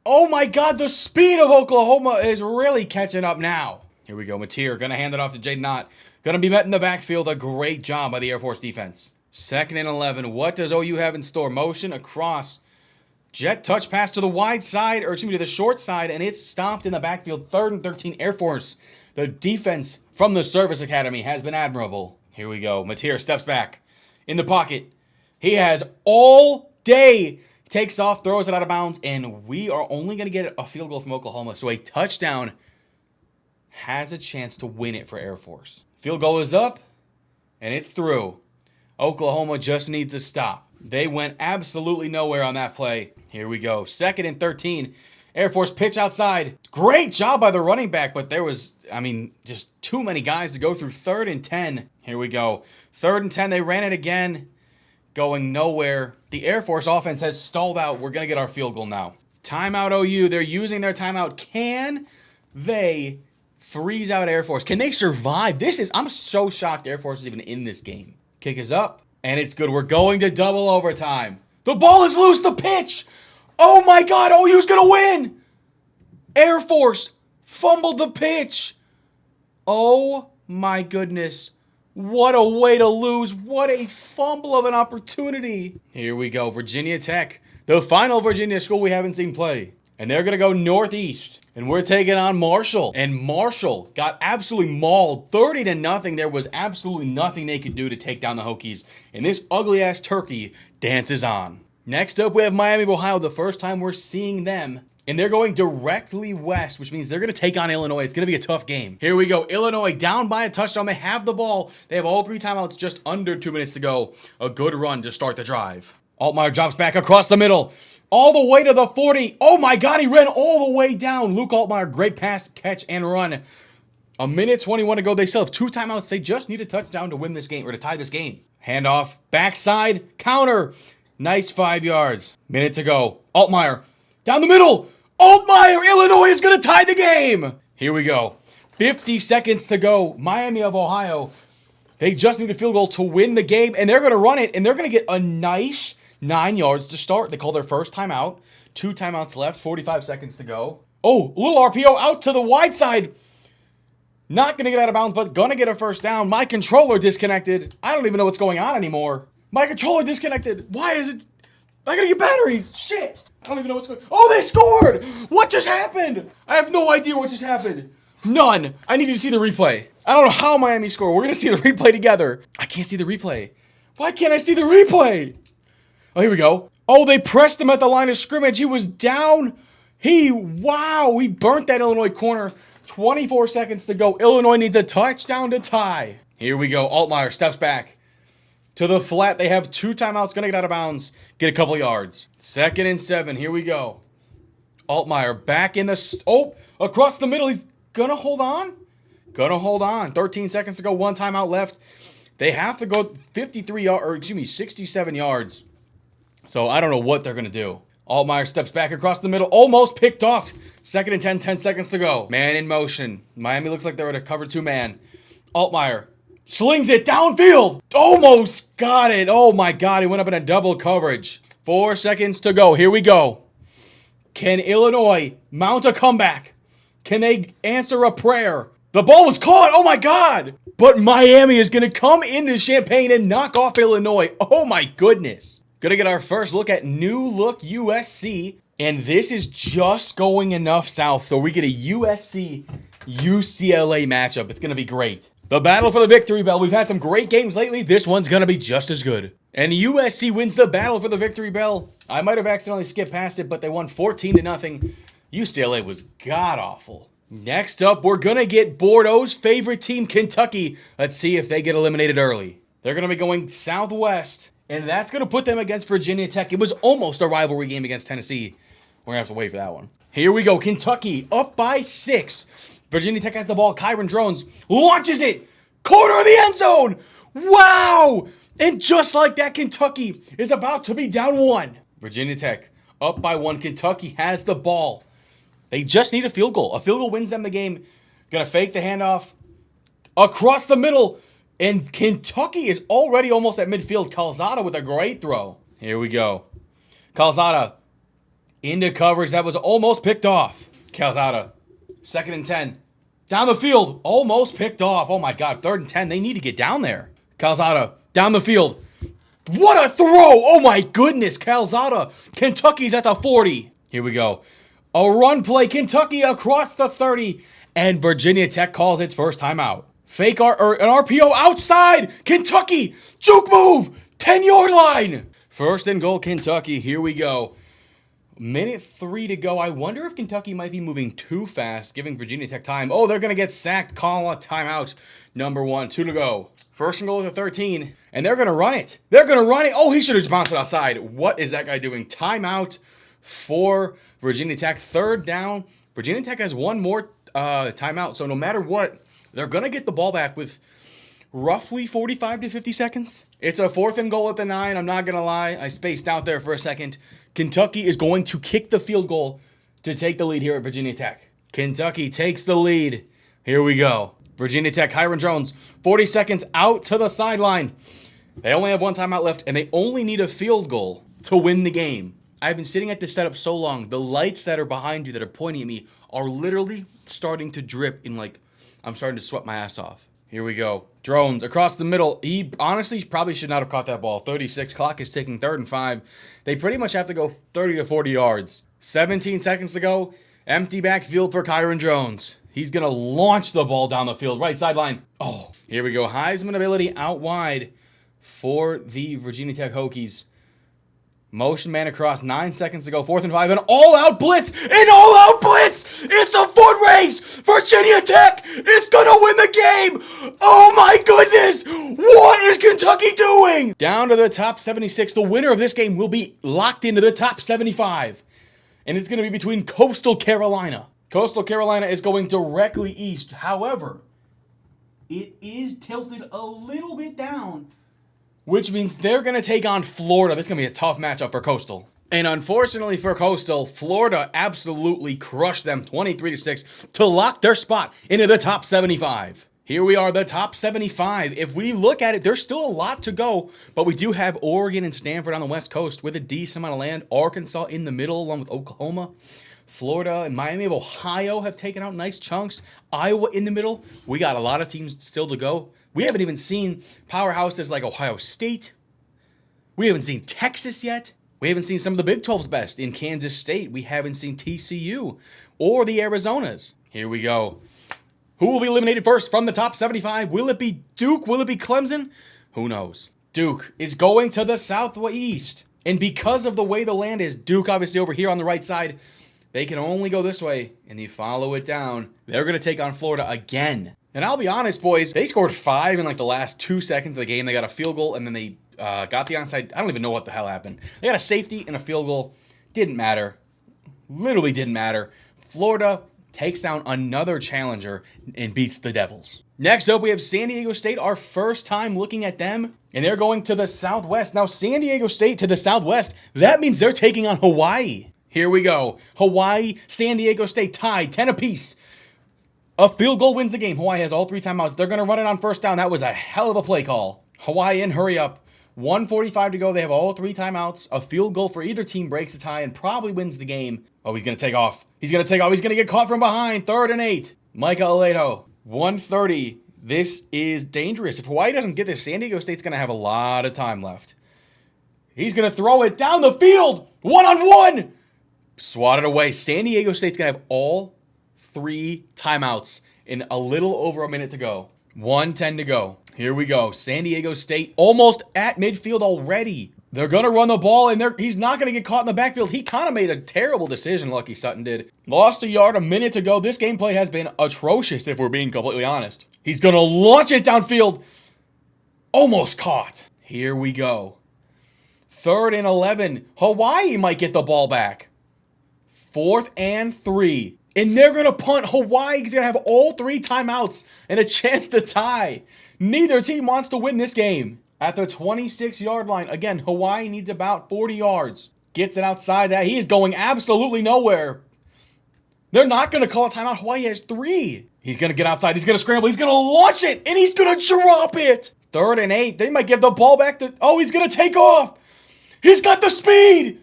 Oh my God, the speed of Oklahoma is really catching up now. Here we go. Mateer going to hand it off to Jaden Ott. Going to be met in the backfield. A great job by the Air Force defense. 2nd and 11. What does OU have in store? Motion across. Jet touch pass to the wide side, or excuse me, to the short side, and it's stopped in the backfield. 3rd and 13. Air Force. The defense from the Service Academy has been admirable. Here we go. Mateer steps back in the pocket. He has all day. Takes off, throws it out of bounds, and we are only going to get a field goal from Oklahoma. So a touchdown has a chance to win it for Air Force. Field goal is up, and it's through. Oklahoma just needs to stop. They went absolutely nowhere on that play. Here we go. 2nd and 13. Air Force pitch outside. Great job by the running back, but there was, just too many guys to go through. 3rd and 10. Here we go. 3rd and 10. They ran it again. Going nowhere. The Air Force offense has stalled out. We're going to get our field goal now. Timeout OU. They're using their timeout. Can they freeze out Air Force? Can they survive? I'm so shocked Air Force is even in this game. Kick is up, and it's good. We're going to double overtime. The ball is loose. The pitch. Oh my God. OU's going to win. Air Force fumbled the pitch. Oh my goodness. What a way to lose. What a fumble of an opportunity. Here we go. Virginia Tech, the final Virginia school we haven't seen play. And they're going to go northeast. And we're taking on Marshall. And Marshall got absolutely mauled. 30-0. There was absolutely nothing they could do to take down the Hokies. And this ugly-ass turkey dances on. Next up, we have Miami of Ohio. The first time we're seeing them. And they're going directly west, which means they're going to take on Illinois. It's going to be a tough game. Here we go. Illinois down by a touchdown. They have the ball. They have all 3 timeouts, just under 2 minutes to go. A good run to start the drive. Altmaier drops back across the middle. All the way to the 40. Oh my God, he ran all the way down. Luke Altmaier, great pass, catch, and run. 1:21 to go. They still have 2 timeouts. They just need a touchdown to win this game, or to tie this game. Handoff, backside, counter. Nice 5 yards. Minute to go. Altmaier. Down the middle. Altmaier, Illinois is going to tie the game. Here we go. 50 seconds to go. Miami of Ohio. They just need a field goal to win the game, and they're going to run it, and they're going to get a nice 9 yards to start. They call their first timeout. 2 timeouts left. 45 seconds to go. Oh, little RPO out to the wide side. Not going to get out of bounds, but going to get a first down. My controller disconnected. I don't even know what's going on anymore. My controller disconnected. Why is it? I gotta get batteries. Shit. I don't even know what's going on. Oh, they scored. What just happened? I have no idea what just happened. None. I need to see the replay. I don't know how Miami scored. We're going to see the replay together. I can't see the replay. Why can't I see the replay? Oh, here we go. Oh, they pressed him at the line of scrimmage. He was down. He burnt that Illinois corner. 24 seconds to go. Illinois needs a touchdown to tie. Here we go. Altmaier steps back to the flat. They have 2 timeouts. Going to get out of bounds. Get a couple yards. 2nd and 7. Here we go. Altmaier back in the... across the middle. He's going to hold on. 13 seconds to go. 1 timeout left. They have to go 67 yards. So I don't know what they're going to do. Altmaier steps back across the middle, almost picked off. 2nd and 10, 10 seconds to go. Man in motion. Miami looks like they're at a cover 2 man. Altmaier slings it downfield. Almost got it. Oh my God, he went up in a double coverage. 4 seconds to go. Here we go. Can Illinois mount a comeback? Can they answer a prayer? The ball was caught. Oh my God. But Miami is going to come into Champaign and knock off Illinois. Oh my goodness. Gonna get our first look at new look USC. And this is just going enough south so we get a USC UCLA matchup. It's gonna be great. The battle for the victory bell. We've had some great games lately. This one's gonna be just as good. And USC wins the battle for the victory bell. I might have accidentally skipped past it, but they won 14-0. UCLA was god-awful. Next up, we're gonna get Bordeaux's favorite team, Kentucky. Let's see if they get eliminated early. They're gonna be going southwest. And that's going to put them against Virginia Tech. It was almost a rivalry game against Tennessee. We're going to have to wait for that one. Here we go. Kentucky up by 6. Virginia Tech has the ball. Kyron Drones launches it. Corner of the end zone. Wow. And just like that, Kentucky is about to be down 1. Virginia Tech up by 1. Kentucky has the ball. They just need a field goal. A field goal wins them the game. Going to fake the handoff. Across the middle. And Kentucky is already almost at midfield. Calzada with a great throw. Here we go. Calzada into coverage. That was almost picked off. Calzada, 2nd and 10. Down the field. Almost picked off. Oh my God, 3rd and 10. They need to get down there. Calzada, down the field. What a throw. Oh my goodness, Calzada. Kentucky's at the 40. Here we go. A run play. Kentucky across the 30. And Virginia Tech calls its first timeout. Fake an RPO outside. Kentucky. Juke move. 10-yard line. 1st and goal, Kentucky. Here we go. Minute 3 to go. I wonder if Kentucky might be moving too fast, giving Virginia Tech time. Oh, they're going to get sacked. Call a timeout. Number 1. 2 to go. 1st and goal at the 13. And they're going to run it. They're going to run it. Oh, he should have bounced it outside. What is that guy doing? Timeout for Virginia Tech. 3rd down. Virginia Tech has one more timeout. So no matter what, they're going to get the ball back with roughly 45 to 50 seconds. It's a 4th and goal at the 9. I'm not going to lie. I spaced out there for a second. Kentucky is going to kick the field goal to take the lead here at Virginia Tech. Kentucky takes the lead. Here we go. Virginia Tech, Kyron Drones, 40 seconds out to the sideline. They only have one timeout left, and they only need a field goal to win the game. I've been sitting at this setup so long. The lights that are behind you that are pointing at me are literally starting to drip in I'm starting to sweat my ass off. Here we go. Drones across the middle. He honestly probably should not have caught that ball. 36. Clock is ticking. 3rd and 5. They pretty much have to go 30 to 40 yards. 17 seconds to go. Empty backfield for Kyron Drones. He's going to launch the ball down the field. Right sideline. Oh, here we go. Heisman ability out wide for the Virginia Tech Hokies. Motion man across, 9 seconds to go, 4th and 5, an all-out blitz, It's a foot race. Virginia Tech is gonna win the game. Oh my goodness, what is Kentucky doing? Down to the top 76. The winner of this game will be locked into the top 75, and it's gonna be between Coastal Carolina. Coastal Carolina is going directly east. However, it is tilted a little bit down, which means they're going to take on Florida. This is going to be a tough matchup for Coastal. And unfortunately for Coastal, Florida absolutely crushed them 23-6 to lock their spot into the top 75. Here we are, the top 75. If we look at it, there's still a lot to go, but we do have Oregon and Stanford on the West Coast with a decent amount of land. Arkansas in the middle, along with Oklahoma. Florida and Miami of Ohio have taken out nice chunks. Iowa in the middle. We got a lot of teams still to go. We haven't even seen powerhouses like Ohio State. We haven't seen Texas yet. We haven't seen some of the Big 12's best in Kansas State. We haven't seen TCU or the Arizonas. Here we go. Who will be eliminated first from the top 75? Will it be Duke? Will it be Clemson? Who knows? Duke is going to the southeast. And because of the way the land is, Duke obviously over here on the right side, they can only go this way, and you follow it down. They're going to take on Florida again. And I'll be honest, boys, they scored 5 in the last 2 seconds of the game. They got a field goal, and then they got the onside. I don't even know what the hell happened. They got a safety and a field goal. Didn't matter. Literally didn't matter. Florida takes down another challenger and beats the Devils. Next up, we have San Diego State, our first time looking at them, and they're going to the Southwest. Now, San Diego State to the Southwest, that means they're taking on Hawaii. Here we go. Hawaii, San Diego State tied 10 apiece. A field goal wins the game. Hawaii has all 3 timeouts. They're going to run it on first down. That was a hell of a play call. Hawaiian, hurry up. 1:45 to go. They have all 3 timeouts. A field goal for either team breaks the tie and probably wins the game. Oh, he's going to take off. He's going to take off. He's going to get caught from behind. 3rd and 8. Micah Aledo. 1:30. This is dangerous. If Hawaii doesn't get this, San Diego State's going to have a lot of time left. He's going to throw it down the field. 1-on-1. Swatted away. San Diego State's going to have all 3 timeouts in a little over a minute to go. 1:10 to go. Here we go. San Diego State almost at midfield already. They're going to run the ball, and he's not going to get caught in the backfield. He kind of made a terrible decision, Lucky Sutton did. Lost a yard, a minute to go. This gameplay has been atrocious, if we're being completely honest. He's going to launch it downfield. Almost caught. Here we go. 3rd and 11. Hawaii might get the ball back. 4th and 3. And they're going to punt. Hawaii's going to have all 3 timeouts and a chance to tie. Neither team wants to win this game. At the 26-yard line. Again, Hawaii needs about 40 yards. Gets it outside that. He is going absolutely nowhere. They're not going to call a timeout. Hawaii has 3. He's going to get outside. He's going to scramble. He's going to launch it. And he's going to drop it. 3rd and 8. They might give the ball back to... Oh, he's going to take off. He's got the speed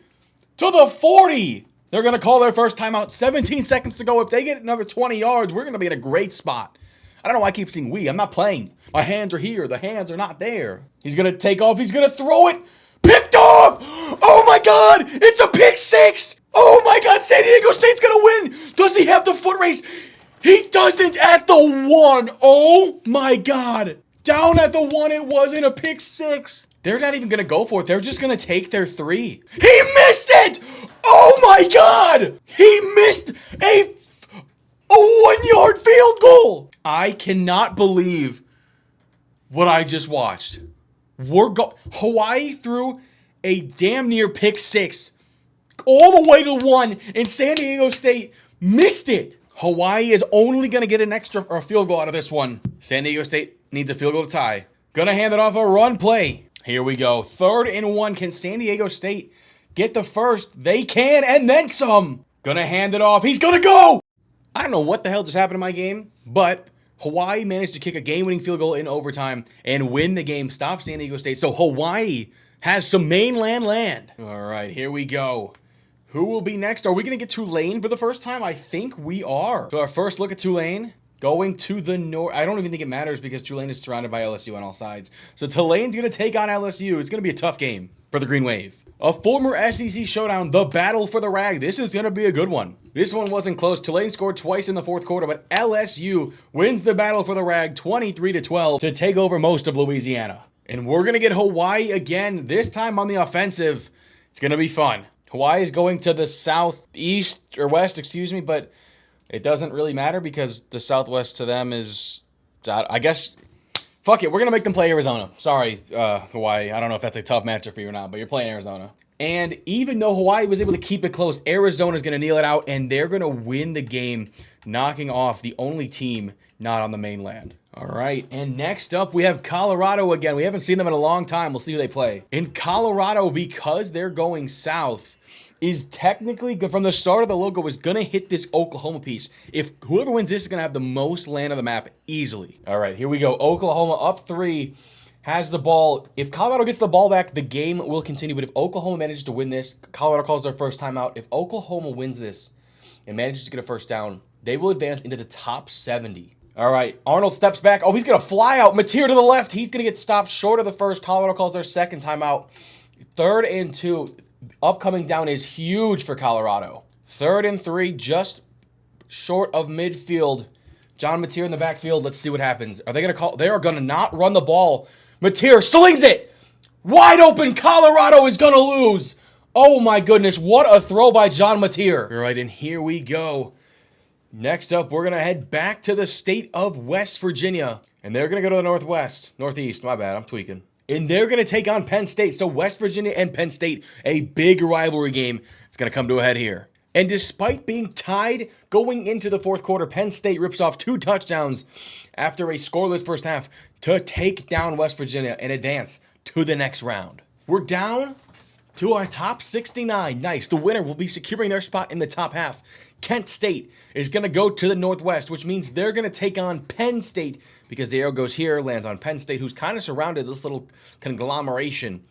to the 40. They're going to call their first timeout. 17 seconds to go. If they get another 20 yards, we're going to be in a great spot. I don't know why I keep saying we. I'm not playing. My hands are here. The hands are not there. He's going to take off. He's going to throw it. Picked off. Oh, my God. It's a pick 6. Oh, my God. San Diego State's going to win. Does he have the foot race? He doesn't at the 1. Oh, my God. Down at the 1. It wasn't a pick 6. They're not even going to go for it. They're just going to take their 3. He missed it. Oh, my God. He missed a 1-yard field goal. I cannot believe what I just watched. Hawaii threw a damn near pick 6 all the way to 1, and San Diego State missed it. Hawaii is only going to get an extra or a field goal out of this one. San Diego State needs a field goal to tie. Gonna hand it off a run play. Here we go. 3rd and 1. Can San Diego State get the first? They can, and then some. Gonna hand it off. He's gonna go. I don't know what the hell just happened in my game, but Hawaii managed to kick a game-winning field goal in overtime and win the game, stop San Diego State. So Hawaii has some mainland land. All right, here we go. Who will be next? Are we going to get Tulane for the first time? I think we are. So our first look at Tulane, going to the north. I don't even think it matters because Tulane is surrounded by LSU on all sides. So Tulane's going to take on LSU. It's going to be a tough game for the Green Wave. A former SEC showdown, the battle for the rag. This is going to be a good one. This one wasn't close. Tulane scored twice in the 4th quarter, but LSU wins the battle for the rag 23-12 to take over most of Louisiana. And we're going to get Hawaii again, this time on the offensive. It's going to be fun. Hawaii is going to the southeast or west, but it doesn't really matter because the southwest to them is, I guess... Fuck it, we're going to make them play Arizona. Sorry, Hawaii. I don't know if that's a tough matchup for you or not, but you're playing Arizona. And even though Hawaii was able to keep it close, Arizona's going to kneel it out, and they're going to win the game, knocking off the only team not on the mainland. All right, and next up, we have Colorado again. We haven't seen them in a long time. We'll see who they play. In Colorado, because they're going south, is technically, from the start of the logo, is going to hit this Oklahoma piece. If whoever wins this is going to have the most land on the map easily. All right, here we go. Oklahoma up 3, has the ball. If Colorado gets the ball back, the game will continue. But if Oklahoma manages to win this, Colorado calls their first timeout. If Oklahoma wins this and manages to get a first down, they will advance into the top 70. All right, Arnold steps back. Oh, he's going to fly out. Mateer to the left. He's going to get stopped short of the first. Colorado calls their second timeout. 3rd and 2. Upcoming down is huge for Colorado. 3rd and 3, just short of midfield. John Mateer in the backfield. Let's see what happens. Are they going to call? They are going to not run the ball. Mateer slings it. Wide open. Colorado is going to lose. Oh my goodness. What a throw by John Mateer. All right, and here we go. Next up, we're going to head back to the state of West Virginia. And they're going to go to the northeast. My bad. I'm tweaking. And they're going to take on Penn State. So West Virginia and Penn State, a big rivalry game. It's going to come to a head here. And despite being tied going into the fourth quarter, Penn State rips off 2 touchdowns after a scoreless first half to take down West Virginia and advance to the next round. We're down to our top 69. Nice. The winner will be securing their spot in the top half. Kent State is going to go to the Northwest, which means they're going to take on Penn State because the arrow goes here, lands on Penn State, who's kind of surrounded this little conglomeration.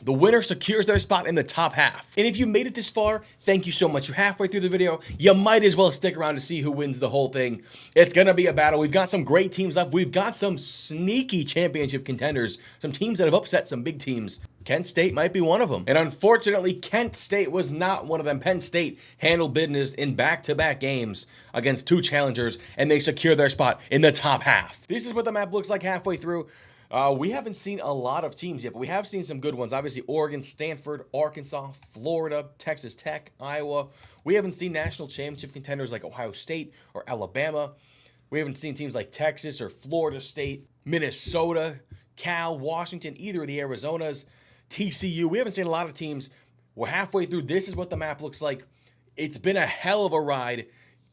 The winner secures their spot in the top half. And if you made it this far, thank you so much. You're halfway through the video. You might as well stick around to see who wins the whole thing. It's going to be a battle. We've got some great teams left. We've got some sneaky championship contenders. Some teams that have upset some big teams. Kent State might be one of them. And unfortunately, Kent State was not one of them. Penn State handled business in back-to-back games against 2 challengers, and they secure their spot in the top half. This is what the map looks like halfway through. We haven't seen a lot of teams yet, but we have seen some good ones. Obviously, Oregon, Stanford, Arkansas, Florida, Texas Tech, Iowa. We haven't seen national championship contenders like Ohio State or Alabama. We haven't seen teams like Texas or Florida State, Minnesota, Cal, Washington, either of the Arizonas, TCU. We haven't seen a lot of teams. We're halfway through. This is what the map looks like. It's been a hell of a ride.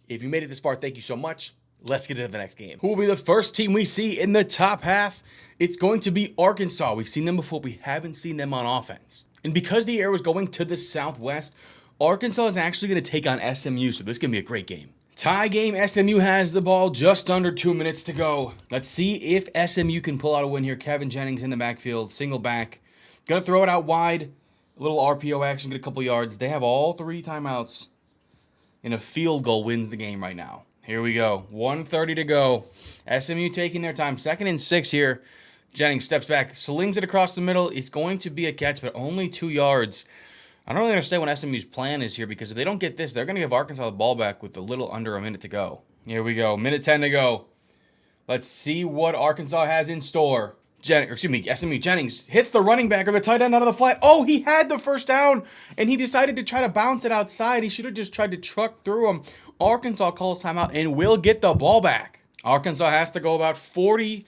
If you made it this far, thank you so much. Let's get into the next game. Who will be the first team we see in the top half? It's going to be Arkansas. We've seen them before. We haven't seen them on offense. And because the arrow is going to the southwest, Arkansas is actually going to take on SMU, so this is going to be a great game. Tie game. SMU has the ball. Just under 2 minutes to go. Let's see if SMU can pull out a win here. Kevin Jennings in the backfield. Single back. Going to throw it out wide. A little RPO action. Get a couple yards. They have all 3 timeouts. And a field goal wins the game right now. Here we go. 1:30 to go. SMU taking their time. 2nd and 6 here. Jennings steps back, slings it across the middle. It's going to be a catch, but only 2 yards. I don't really understand what SMU's plan is here, because if they don't get this, they're going to give Arkansas the ball back with a little under a minute to go. Here we go. 1:10 to go. Let's see what Arkansas has in store. SMU Jennings hits the running back or the tight end out of the flat. Oh, he had the first down, and he decided to try to bounce it outside. He should have just tried to truck through him. Arkansas calls timeout and will get the ball back. Arkansas has to go about 40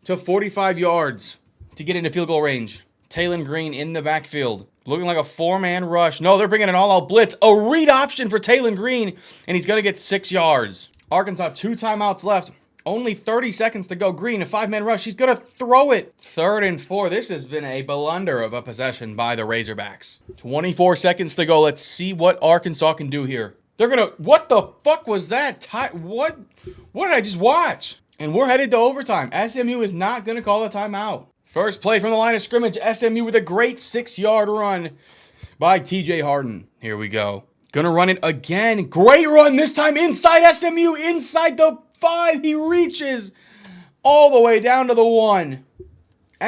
to 45 yards to get into field goal range. Taylon Green in the backfield. Looking like a 4-man rush. No, they're bringing an all-out blitz. A read option for Taylon Green, and he's going to get 6 yards. Arkansas, 2 timeouts left. Only 30 seconds to go. Green, a 5-man rush. He's going to throw it. 3rd and 4. This has been a blunder of a possession by the Razorbacks. 24 seconds to go. Let's see what Arkansas can do here. They're going to... What the fuck was that? What did I just watch? And we're headed to overtime. SMU is not going to call a timeout. First play from the line of scrimmage. SMU with a great 6-yard run by TJ Harden. Here we go. Going to run it again. Great run this time inside SMU. Inside the 5. He reaches all the way down to the 1.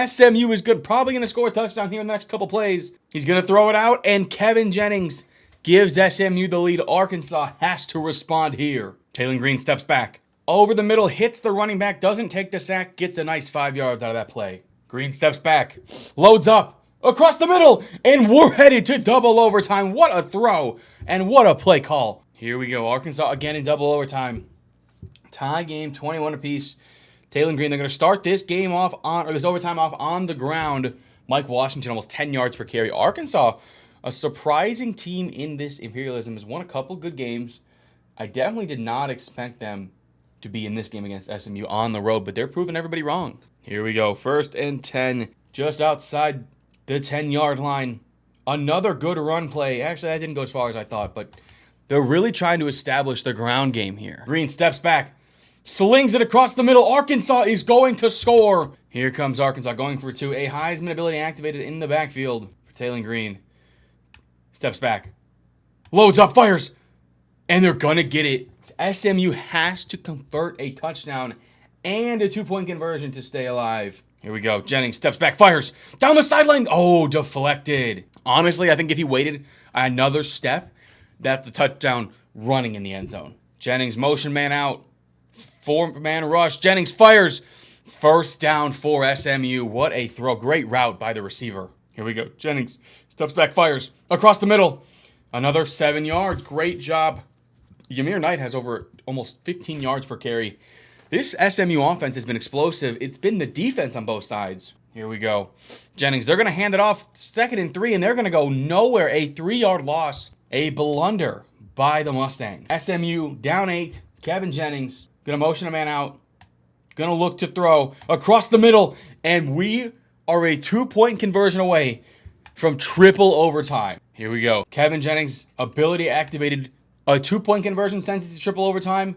SMU is good. Probably going to score a touchdown here in the next couple plays. He's going to throw it out, and Kevin Jennings gives SMU the lead. Arkansas has to respond here. Taylon Green steps back. Over the middle, hits the running back, doesn't take the sack, gets a nice 5 yards out of that play. Green steps back, loads up, across the middle, and we're headed to double overtime. What a throw, and what a play call. Here we go, Arkansas again in double overtime. Tie game, 21 apiece. Taylon Green, they're going to start this game off on, or this overtime off on the ground. Mike Washington, almost 10 yards per carry. Arkansas, a surprising team in this Imperialism, has won a couple good games. I definitely did not expect them to be in this game against SMU on the road, but they're proving everybody wrong. Here we go. 1st and 10, just outside the 10-yard line. Another good run play. Actually, that didn't go as far as I thought, but they're really trying to establish the ground game here. Green steps back, slings it across the middle. Arkansas is going to score. Here comes Arkansas going for 2. A Heisman ability activated in the backfield for Taylon Green. Steps back, loads up, fires, and they're going to get it. SMU has to convert a touchdown and a 2-point conversion to stay alive. Here we go. Jennings steps back, fires down the sideline. Oh, deflected. Honestly, I think if he waited another step, that's a touchdown running in the end zone. Jennings motion man out. 4-man rush. Jennings fires. 1st down for SMU. What a throw. Great route by the receiver. Here we go. Jennings steps back, fires across the middle. Another 7 yards. Great job. Yamir Knight has over almost 15 yards per carry. This SMU offense has been explosive. It's been the defense on both sides. Here we go. Jennings, they're going to hand it off 2nd and 3, and they're going to go nowhere. A 3-yard loss. A blunder by the Mustangs. SMU down 8. Kevin Jennings gonna motion a man out. Gonna look to throw across the middle. And we are a 2-point conversion away from triple overtime. Here we go. Kevin Jennings' ability activated. A 2-point conversion sends it to triple overtime.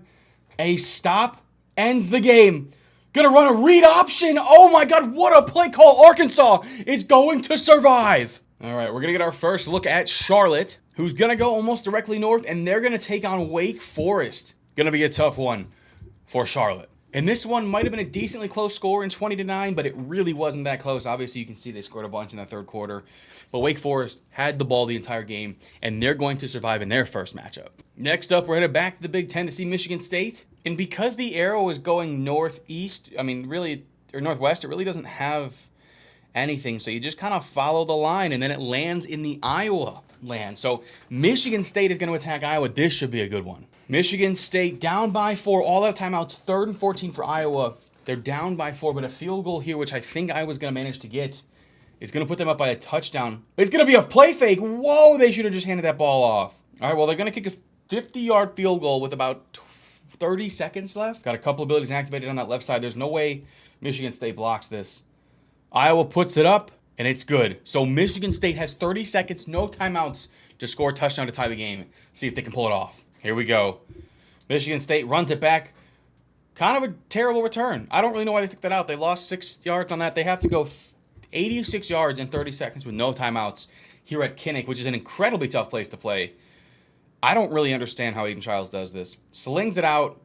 A stop ends the game. Gonna run a read option. Oh my God, what a play call. Arkansas is going to survive. All right, we're gonna get our first look at Charlotte, who's gonna go almost directly north, and they're gonna take on Wake Forest. Gonna be a tough one for Charlotte. And this one might have been a decently close score in 20-9, but it really wasn't that close. Obviously, you can see they scored a bunch in the third quarter. But Wake Forest had the ball the entire game, and they're going to survive in their first matchup. Next up, we're headed back to the Big Ten to see Michigan State. And because the arrow is going northeast, or northwest, it really doesn't have anything. So you just kind of follow the line, and then it lands in the Iowa land. So Michigan State is going to attack Iowa. This should be a good one. Michigan State down by 4. All out of timeouts. 3rd and 14 for Iowa. They're down by 4, but a field goal here, which I think Iowa's going to manage to get, is going to put them up by a touchdown. It's going to be a play fake. Whoa, they should have just handed that ball off. All right, well, they're going to kick a 50-yard field goal with about 30 seconds left. Got a couple abilities activated on that left side. There's no way Michigan State blocks this. Iowa puts it up, and it's good. So Michigan State has 30 seconds, no timeouts, to score a touchdown to tie the game. See if they can pull it off. Here we go. Michigan State runs it back. Kind of a terrible return. I don't really know why they took that out. They lost 6 yards on that. They have to go 86 yards in 30 seconds with no timeouts here at Kinnick, which is an incredibly tough place to play. I don't really understand how Aiden Childs does this. Slings it out.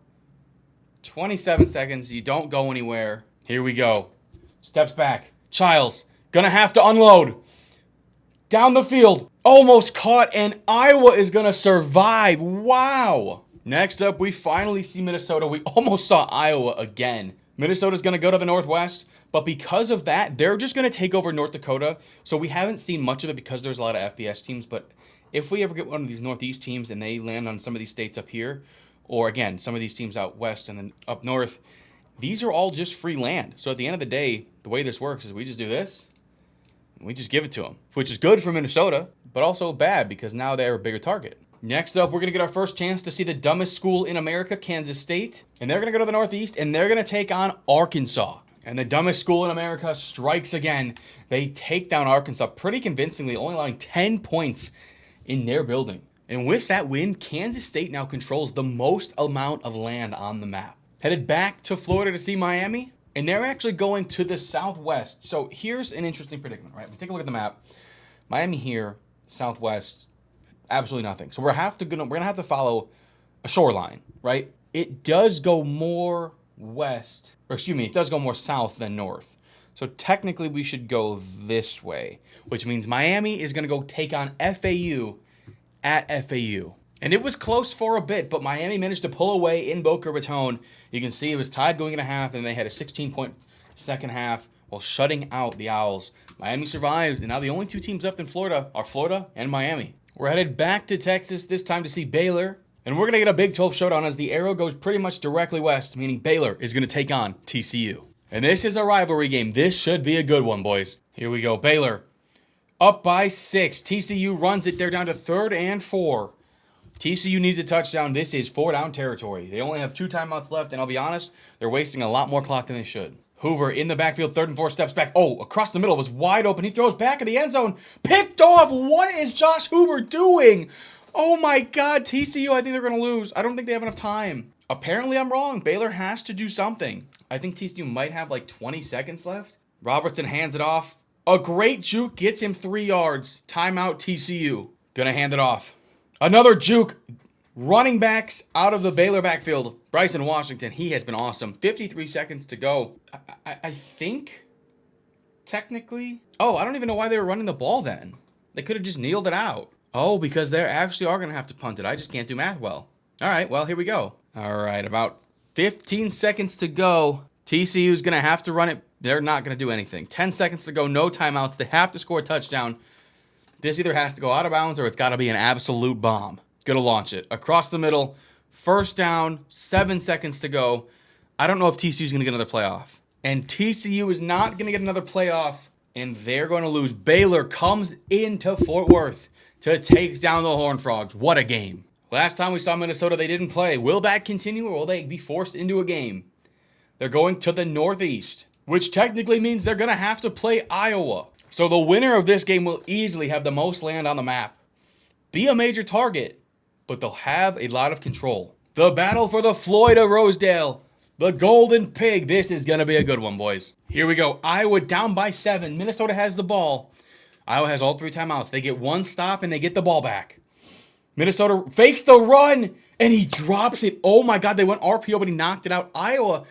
27 seconds. You don't go anywhere. Here we go. Steps back. Childs gonna have to unload. Down the field. Almost caught, and Iowa is gonna survive. Wow. Next up, we finally see Minnesota. We almost saw Iowa again. Minnesota's gonna go to the Northwest, but because of that, they're just gonna take over North Dakota. So we haven't seen much of it because there's a lot of FBS teams, but if we ever get one of these Northeast teams and they land on some of these states up here, or again, some of these teams out west and then up north, these are all just free land. So at the end of the day, the way this works is we just do this, and we just give it to them, which is good for Minnesota, but also bad because now they're a bigger target. Next up, we're going to get our first chance to see the dumbest school in America, Kansas State. And they're going to go to the Northeast, and they're going to take on Arkansas. And the dumbest school in America strikes again. They take down Arkansas pretty convincingly, only allowing 10 points in their building. And with that win, Kansas State now controls the most amount of land on the map. Headed back to Florida to see Miami, and they're actually going to the southwest. So here's an interesting predicament, right? We take a look at the map. Miami here, southwest, absolutely nothing. So we're gonna have to follow a shoreline, right? It does go more west, or excuse me, it does go more south than north. So technically we should go this way, which means Miami is gonna go take on FAU at FAU. And it was close for a bit, but Miami managed to pull away in Boca Raton. You can see it was tied going into half, and they had a 16-point second half while shutting out the Owls. Miami survives, and now the only two teams left in Florida are Florida and Miami. We're headed back to Texas, this time to see Baylor. And we're going to get a Big 12 showdown as the arrow goes pretty much directly west, meaning Baylor is going to take on TCU. And this is a rivalry game. This should be a good one, boys. Here we go. Baylor up by 6. TCU runs it. They're down to 3rd and 4. TCU needs a touchdown. This is 4-down territory. They only have 2 timeouts left, and I'll be honest, they're wasting a lot more clock than they should. Hoover in the backfield, 3rd and 4, steps back. Oh, across the middle, was wide open. He throws back in the end zone. Picked off. What is Josh Hoover doing? Oh my God, TCU, I think they're going to lose. I don't think they have enough time. Apparently I'm wrong. Baylor has to do something. I think TCU might have like 20 seconds left. Robertson hands it off. A great juke gets him 3 yards. Timeout TCU. Gonna hand it off. Another juke. Running backs out of the Baylor backfield. Bryson Washington, he has been awesome. 53 seconds to go. I think, technically... Oh, I don't even know why they were running the ball then. They could have just kneeled it out. Oh, because they actually are going to have to punt it. I just can't do math well. All right, well, here we go. All right, about 15 seconds to go. TCU's going to have to run it. They're not going to do anything. 10 seconds to go, no timeouts. They have to score a touchdown. This either has to go out of bounds or it's got to be an absolute bomb. Going to launch it. Across the middle, 1st down, 7 seconds to go. I don't know if TCU's going to get another playoff. And TCU is not going to get another playoff, and they're going to lose. Baylor comes into Fort Worth to take down the Horned Frogs. What a game. Last time we saw Minnesota, they didn't play. Will that continue, or will they be forced into a game? They're going to the Northeast, which technically means they're going to have to play Iowa. So the winner of this game will easily have the most land on the map, be a major target, but they'll have a lot of control. The battle for the Floyd of Rosedale, the Golden Pig. This is going to be a good one, boys. Here we go. Iowa down by 7. Minnesota has the ball. Iowa has all 3 timeouts. They get 1 stop and they get the ball back. Minnesota fakes the run and he drops it. Oh my God, they went RPO, but he knocked it out. Iowa,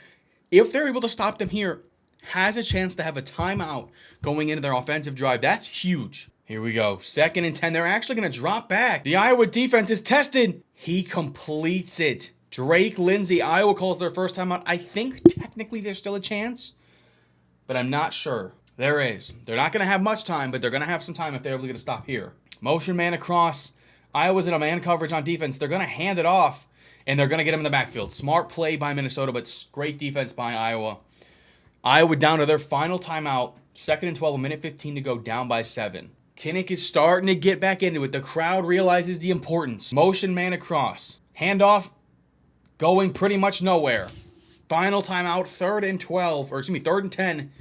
if they're able to stop them here, has a chance to have a timeout going into their offensive drive. That's huge. Here we go. 2nd and 10. They're actually going to drop back. The Iowa defense is tested. He completes it. Drake Lindsay. Iowa calls their first timeout. I think technically there's still a chance, but I'm not sure. There is. They're not going to have much time, but they're going to have some time if they're able to get a stop here. Motion man across. Iowa's in a man coverage on defense. They're going to hand it off, and they're going to get him in the backfield. Smart play by Minnesota, but great defense by Iowa. Iowa down to their final timeout. 2nd and 12, a minute 15 to go, down by 7. Kinnick is starting to get back into it. The crowd realizes the importance. Motion man across. Handoff going pretty much nowhere. Final timeout, 3rd and 12, or excuse me, 3rd and 10.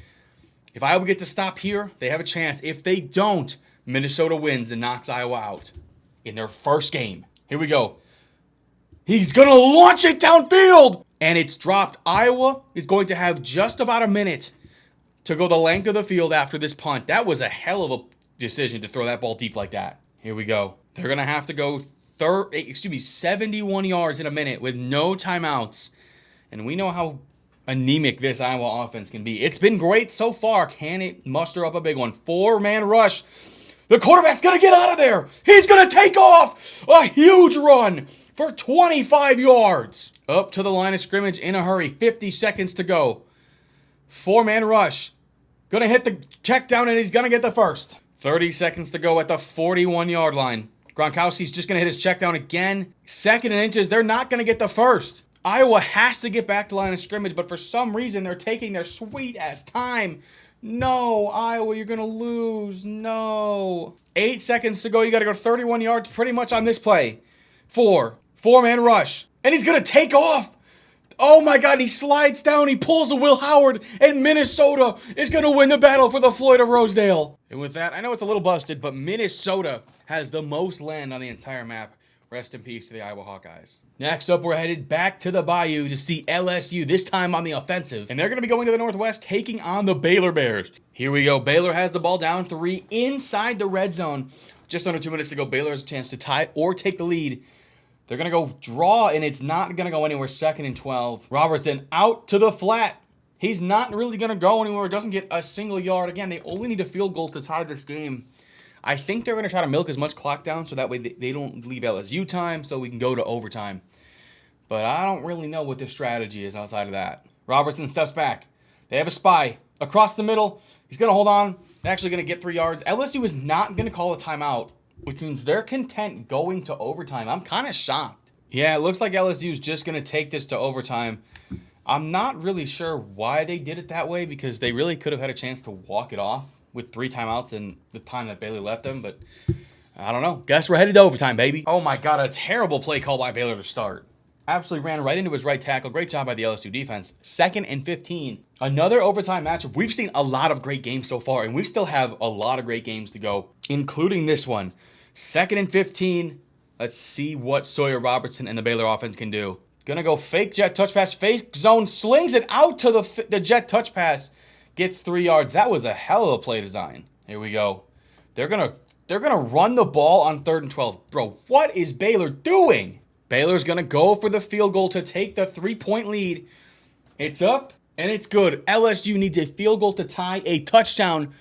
If Iowa get to stop here, they have a chance. If they don't, Minnesota wins and knocks Iowa out in their first game. Here we go. He's going to launch it downfield, and it's dropped. Iowa is going to have just about a minute to go the length of the field after this punt. That was a hell of a decision to throw that ball deep like that. Here we go. They're going to have to go 71 yards in a minute with no timeouts. And we know how anemic this Iowa offense can be. It's been great so far. Can it muster up a big one? 4-man rush. The quarterback's going to get out of there. He's going to take off a huge run for 25 yards. Up to the line of scrimmage in a hurry. 50 seconds to go. 4-man rush. Going to hit the check down, and he's going to get the first. 30 seconds to go at the 41-yard line. Gronkowski's just going to hit his check down again. 2nd and inches. They're not going to get the first. Iowa has to get back to line of scrimmage, but for some reason, they're taking their sweet-ass time. No, Iowa, you're going to lose. No. 8 seconds to go. You got to go 31 yards pretty much on this play. 4-man rush. And he's going to take off. Oh my God, he slides down, he pulls a Will Howard, and Minnesota is going to win the battle for the Floyd of Rosedale. And with that, I know it's a little busted, but Minnesota has the most land on the entire map. Rest in peace to the Iowa Hawkeyes. Next up, we're headed back to the Bayou to see LSU, this time on the offensive. And they're going to be going to the Northwest, taking on the Baylor Bears. Here we go. Baylor has the ball down 3 inside the red zone. Just under 2 minutes to go. Baylor has a chance to tie or take the lead. They're going to go draw, and it's not going to go anywhere. 2nd and 12. Robertson out to the flat. He's not really going to go anywhere. Doesn't get a single yard. Again, they only need a field goal to tie this game. I think they're going to try to milk as much clock down so that way they don't leave LSU time so we can go to overtime. But I don't really know what their strategy is outside of that. Robertson steps back. They have a spy across the middle. He's going to hold on. They're actually going to get 3 yards. LSU is not going to call a timeout, which means they're content going to overtime. I'm kind of shocked. Yeah, it looks like LSU is just going to take this to overtime. I'm not really sure why they did it that way because they really could have had a chance to walk it off with 3 timeouts and the time that Baylor left them, but I don't know. Guess we're headed to overtime, baby. Oh my God, a terrible play call by Baylor to start. Absolutely ran right into his right tackle. Great job by the LSU defense. 2nd and 15. Another overtime matchup. We've seen a lot of great games so far, and we still have a lot of great games to go, including this one. 2nd and 15. Let's see what Sawyer Robertson and the Baylor offense can do. Gonna go fake jet touch pass, fake zone, slings it out to the jet touch pass. Gets 3 yards. That was a hell of a play design. Here we go. They're gonna run the ball on 3rd and 12. Bro, what is Baylor doing? Baylor's gonna go for the field goal to take the 3-point lead. It's up and it's good. LSU needs a field goal to tie. A touchdown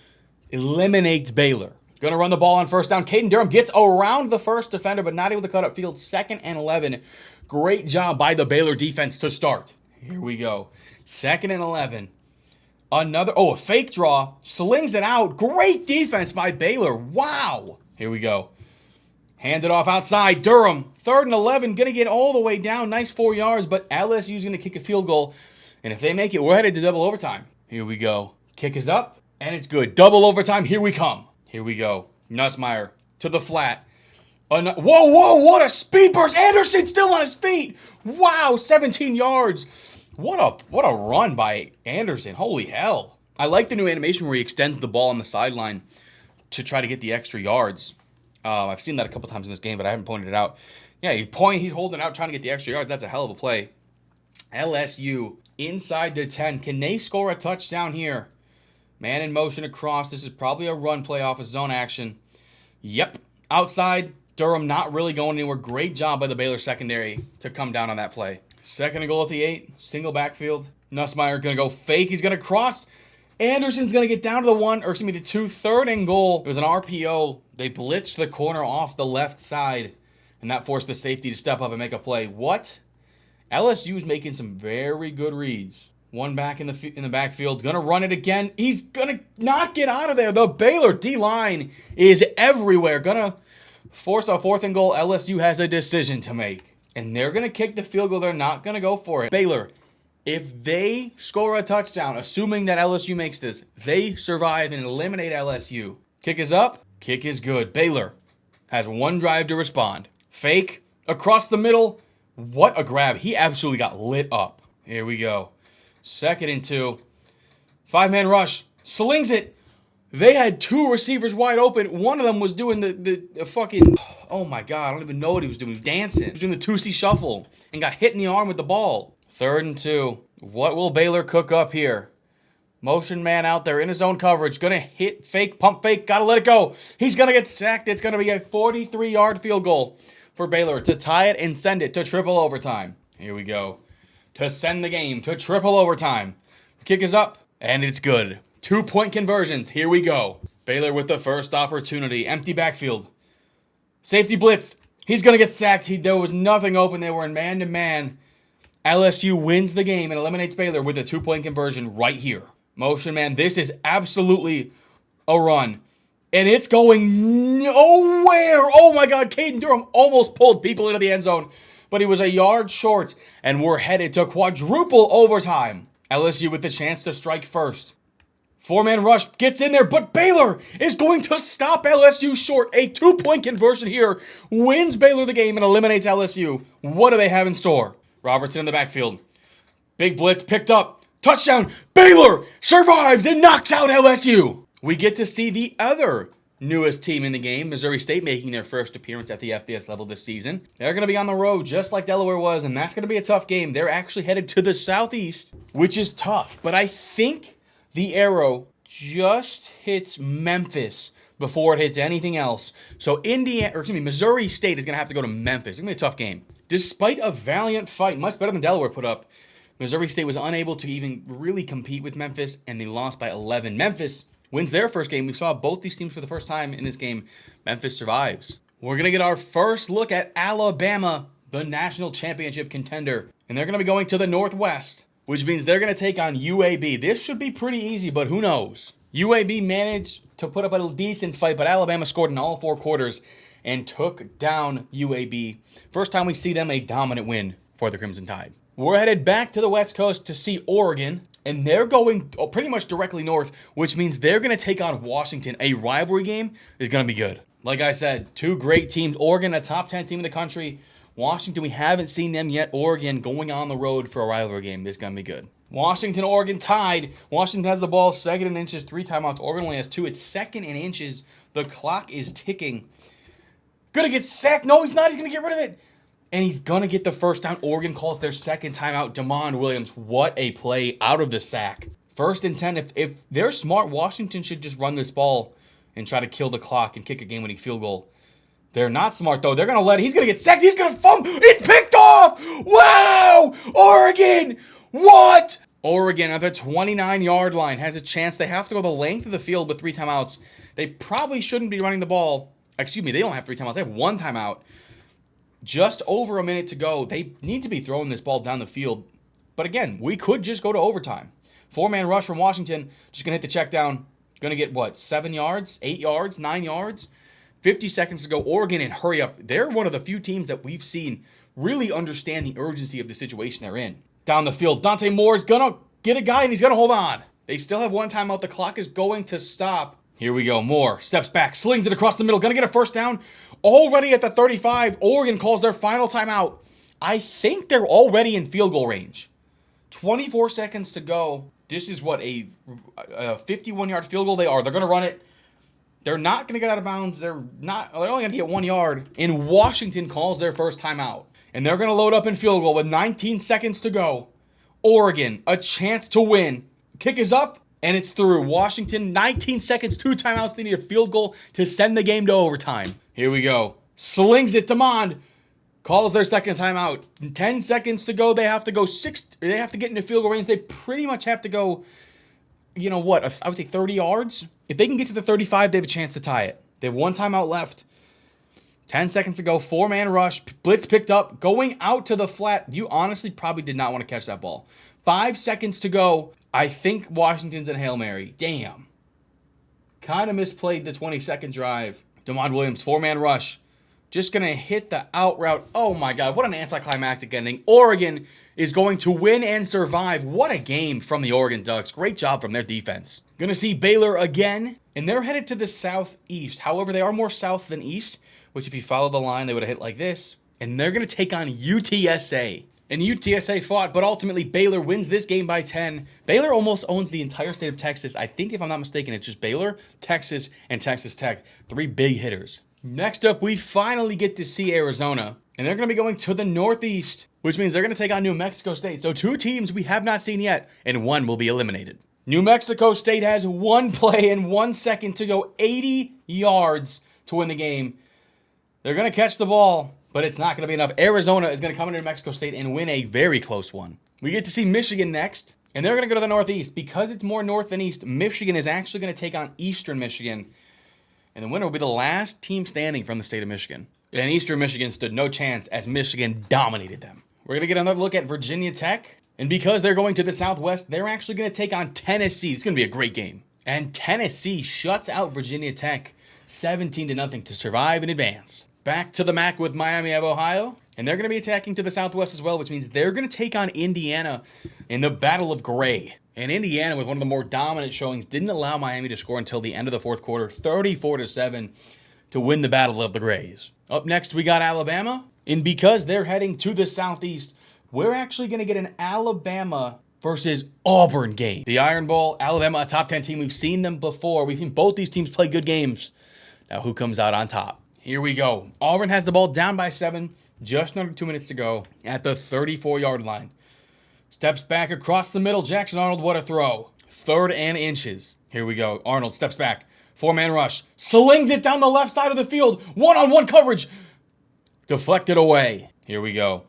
eliminates Baylor. Gonna run the ball on 1st down. Caden Durham gets around the first defender, but not able to cut up field. 2nd and 11. Great job by the Baylor defense to start. Here we go. 2nd and 11. A fake draw. Slings it out. Great defense by Baylor. Wow. Here we go. Hand it off outside. Durham. 3rd and 11. Going to get all the way down. Nice 4 yards, but LSU's going to kick a field goal. And if they make it, we're headed to double overtime. Here we go. Kick is up, and it's good. Double overtime. Here we come. Here we go. Nussmeier to the flat. Whoa, what a speed burst. Anderson still on his feet. Wow, 17 yards. What a run by Anderson. Holy hell. I like the new animation where he extends the ball on the sideline to try to get the extra yards. I've seen that a couple times in this game, but I haven't pointed it out. Yeah, he's holding out trying to get the extra yards. That's a hell of a play. LSU inside the 10. Can they score a touchdown here? Man in motion across. This is probably a run play off of zone action. Yep. Outside. Durham not really going anywhere. Great job by the Baylor secondary to come down on that play. Second and goal at the 8. Single backfield. Nussmeier going to go fake. He's going to cross. Anderson's going to get down to the 2. Third and goal. It was an RPO. They blitzed the corner off the left side. And that forced the safety to step up and make a play. What? LSU's making some very good reads. One back in the backfield. Going to run it again. He's going to not get out of there. The Baylor D-line is everywhere. Going to force a 4th and goal. LSU has a decision to make. And they're going to kick the field goal. They're not going to go for it. Baylor, if they score a touchdown, assuming that LSU makes this, they survive and eliminate LSU. Kick is up. Kick is good. Baylor has one drive to respond. Fake. Across the middle. What a grab. He absolutely got lit up. Here we go. 2nd and 2. 5-man rush. Slings it. They had 2 receivers wide open. One of them was doing the fucking... Oh my God, I don't even know what he was doing. He was dancing. He was doing the 2C shuffle and got hit in the arm with the ball. 3rd and 2. What will Baylor cook up here? Motion man out there in his own coverage. Gonna hit fake, pump fake. Gotta let it go. He's gonna get sacked. It's gonna be a 43-yard field goal for Baylor to tie it and send it to triple overtime. Here we go. To send the game to triple overtime. The kick is up and it's good. 2-point conversions. Here we go. Baylor with the first opportunity. Empty backfield. Safety blitz. He's going to get sacked. There was nothing open. They were in man-to-man. LSU wins the game and eliminates Baylor with a 2-point conversion right here. Motion man. This is absolutely a run. And it's going nowhere. Oh my God. Caden Durham almost pulled people into the end zone. But he was a yard short. And we're headed to quadruple overtime. LSU with the chance to strike first. 4-man rush gets in there, but Baylor is going to stop LSU short. A 2-point conversion here wins Baylor the game and eliminates LSU. What do they have in store? Robertson in the backfield. Big blitz picked up. Touchdown. Baylor survives and knocks out LSU. We get to see the other newest team in the game, Missouri State, making their first appearance at the FBS level this season. They're going to be on the road just like Delaware was, and that's going to be a tough game. They're actually headed to the southeast, which is tough. But I think the arrow just hits Memphis before it hits anything else. So Missouri State is going to have to go to Memphis. It's going to be a tough game. Despite a valiant fight, much better than Delaware put up, Missouri State was unable to even really compete with Memphis, and they lost by 11. Memphis wins their first game. We saw both these teams for the first time in this game. Memphis survives. We're going to get our first look at Alabama, the national championship contender. And they're going to be going to the Northwest, which means they're going to take on UAB. This should be pretty easy, but who knows? UAB managed to put up a decent fight, but Alabama scored in all 4 quarters and took down UAB. First time we see them a dominant win for the Crimson Tide. We're headed back to the West Coast to see Oregon, and they're going pretty much directly north, which means they're going to take on Washington. A rivalry game is going to be good. Like I said, 2 great teams. Oregon, a top 10 team in the country. Washington, we haven't seen them yet. Oregon going on the road for a rivalry game is going to be good. Washington, Oregon tied. Washington has the ball, 2nd and inches, 3 timeouts. Oregon only has 2. It's 2nd and inches. The clock is ticking. Gonna get sacked. No, he's not. He's gonna get rid of it. And he's gonna get the first down. Oregon calls their 2nd timeout. Damon Williams, what a play out of the sack. 1st and 10. If they're smart, Washington should just run this ball and try to kill the clock and kick a game-winning field goal. They're not smart, though. They're going to let it. He's going to get sacked. He's going to fumble. It's picked off. Wow. Oregon. What? Oregon at the 29-yard line has a chance. They have to go the length of the field with 3 timeouts. They probably shouldn't be running the ball. Excuse me, they don't have 3 timeouts. They have 1 timeout. Just over a minute to go. They need to be throwing this ball down the field. But again, we could just go to overtime. 4-man rush from Washington. Just going to hit the check down. Going to get, what, 7 yards, 8 yards, 9 yards? 50 seconds to go. Oregon, and hurry up. They're one of the few teams that we've seen really understand the urgency of the situation they're in. Down the field, Dante Moore is going to get a guy, and he's going to hold on. They still have 1 timeout. The clock is going to stop. Here we go. Moore steps back, slings it across the middle. Going to get a first down. Already at the 35, Oregon calls their final timeout. I think they're already in field goal range. 24 seconds to go. This is what, a 51-yard field goal they are. They're going to run it. They're not going to get out of bounds. They're only going to get 1 yard. And Washington calls their first timeout. And they're going to load up in field goal with 19 seconds to go. Oregon, a chance to win. Kick is up, and it's through. Washington, 19 seconds, 2 timeouts. They need a field goal to send the game to overtime. Here we go. Slings it to Mond. Calls their second timeout. 10 seconds to go. They have to go they have to get into field goal range. They pretty much have to go, you know what, I would say 30 yards. If they can get to the 35, they have a chance to tie it. They have 1 timeout left. 10 seconds to go. 4-man rush. Blitz picked up. Going out to the flat. You honestly probably did not want to catch that ball. 5 seconds to go. I think Washington's in Hail Mary. Damn. Kind of misplayed the 20-second drive. DeMond Williams, 4-man rush. Just going to hit the out route. Oh my God, what an anticlimactic ending. Oregon is going to win and survive. What a game from the Oregon Ducks. Great job from their defense. Going to see Baylor again, and they're headed to the southeast. However, they are more south than east, which if you follow the line, they would have hit like this. And they're going to take on UTSA. And UTSA fought, but ultimately Baylor wins this game by 10. Baylor almost owns the entire state of Texas. I think, if I'm not mistaken, it's just Baylor, Texas, and Texas Tech. 3 big hitters. Next up, we finally get to see Arizona. And they're going to be going to the northeast, which means they're going to take on New Mexico State. So 2 teams we have not seen yet, and 1 will be eliminated. New Mexico State has 1 play and 1 second to go, 80 yards to win the game. They're going to catch the ball, but it's not going to be enough. Arizona is going to come into New Mexico State and win a very close one. We get to see Michigan next, and they're going to go to the northeast. Because it's more north than east, Michigan is actually going to take on Eastern Michigan. And the winner will be the last team standing from the state of Michigan. And Eastern Michigan stood no chance as Michigan dominated them. We're going to get another look at Virginia Tech. And because they're going to the southwest, they're actually going to take on Tennessee. It's going to be a great game. And Tennessee shuts out Virginia Tech 17-0 to survive and advance. Back to the MAC with Miami of Ohio. And they're going to be attacking to the southwest as well, which means they're going to take on Indiana in the Battle of Gray. And Indiana, with one of the more dominant showings, didn't allow Miami to score until the end of the fourth quarter, 34-7, to win the Battle of the Grays. Up next, we got Alabama. And because they're heading to the southeast, we're actually going to get an Alabama versus Auburn game. The Iron Bowl, Alabama, a top 10 team. We've seen them before. We've seen both these teams play good games. Now, who comes out on top? Here we go. Auburn has the ball down by 7, just under 2 minutes to go at the 34-yard line. Steps back across the middle. Jackson Arnold, what a throw. 3rd and inches. Here we go. Arnold steps back. 4-man rush. Slings it down the left side of the field. 1-on-1 coverage. Deflected away. Here we go.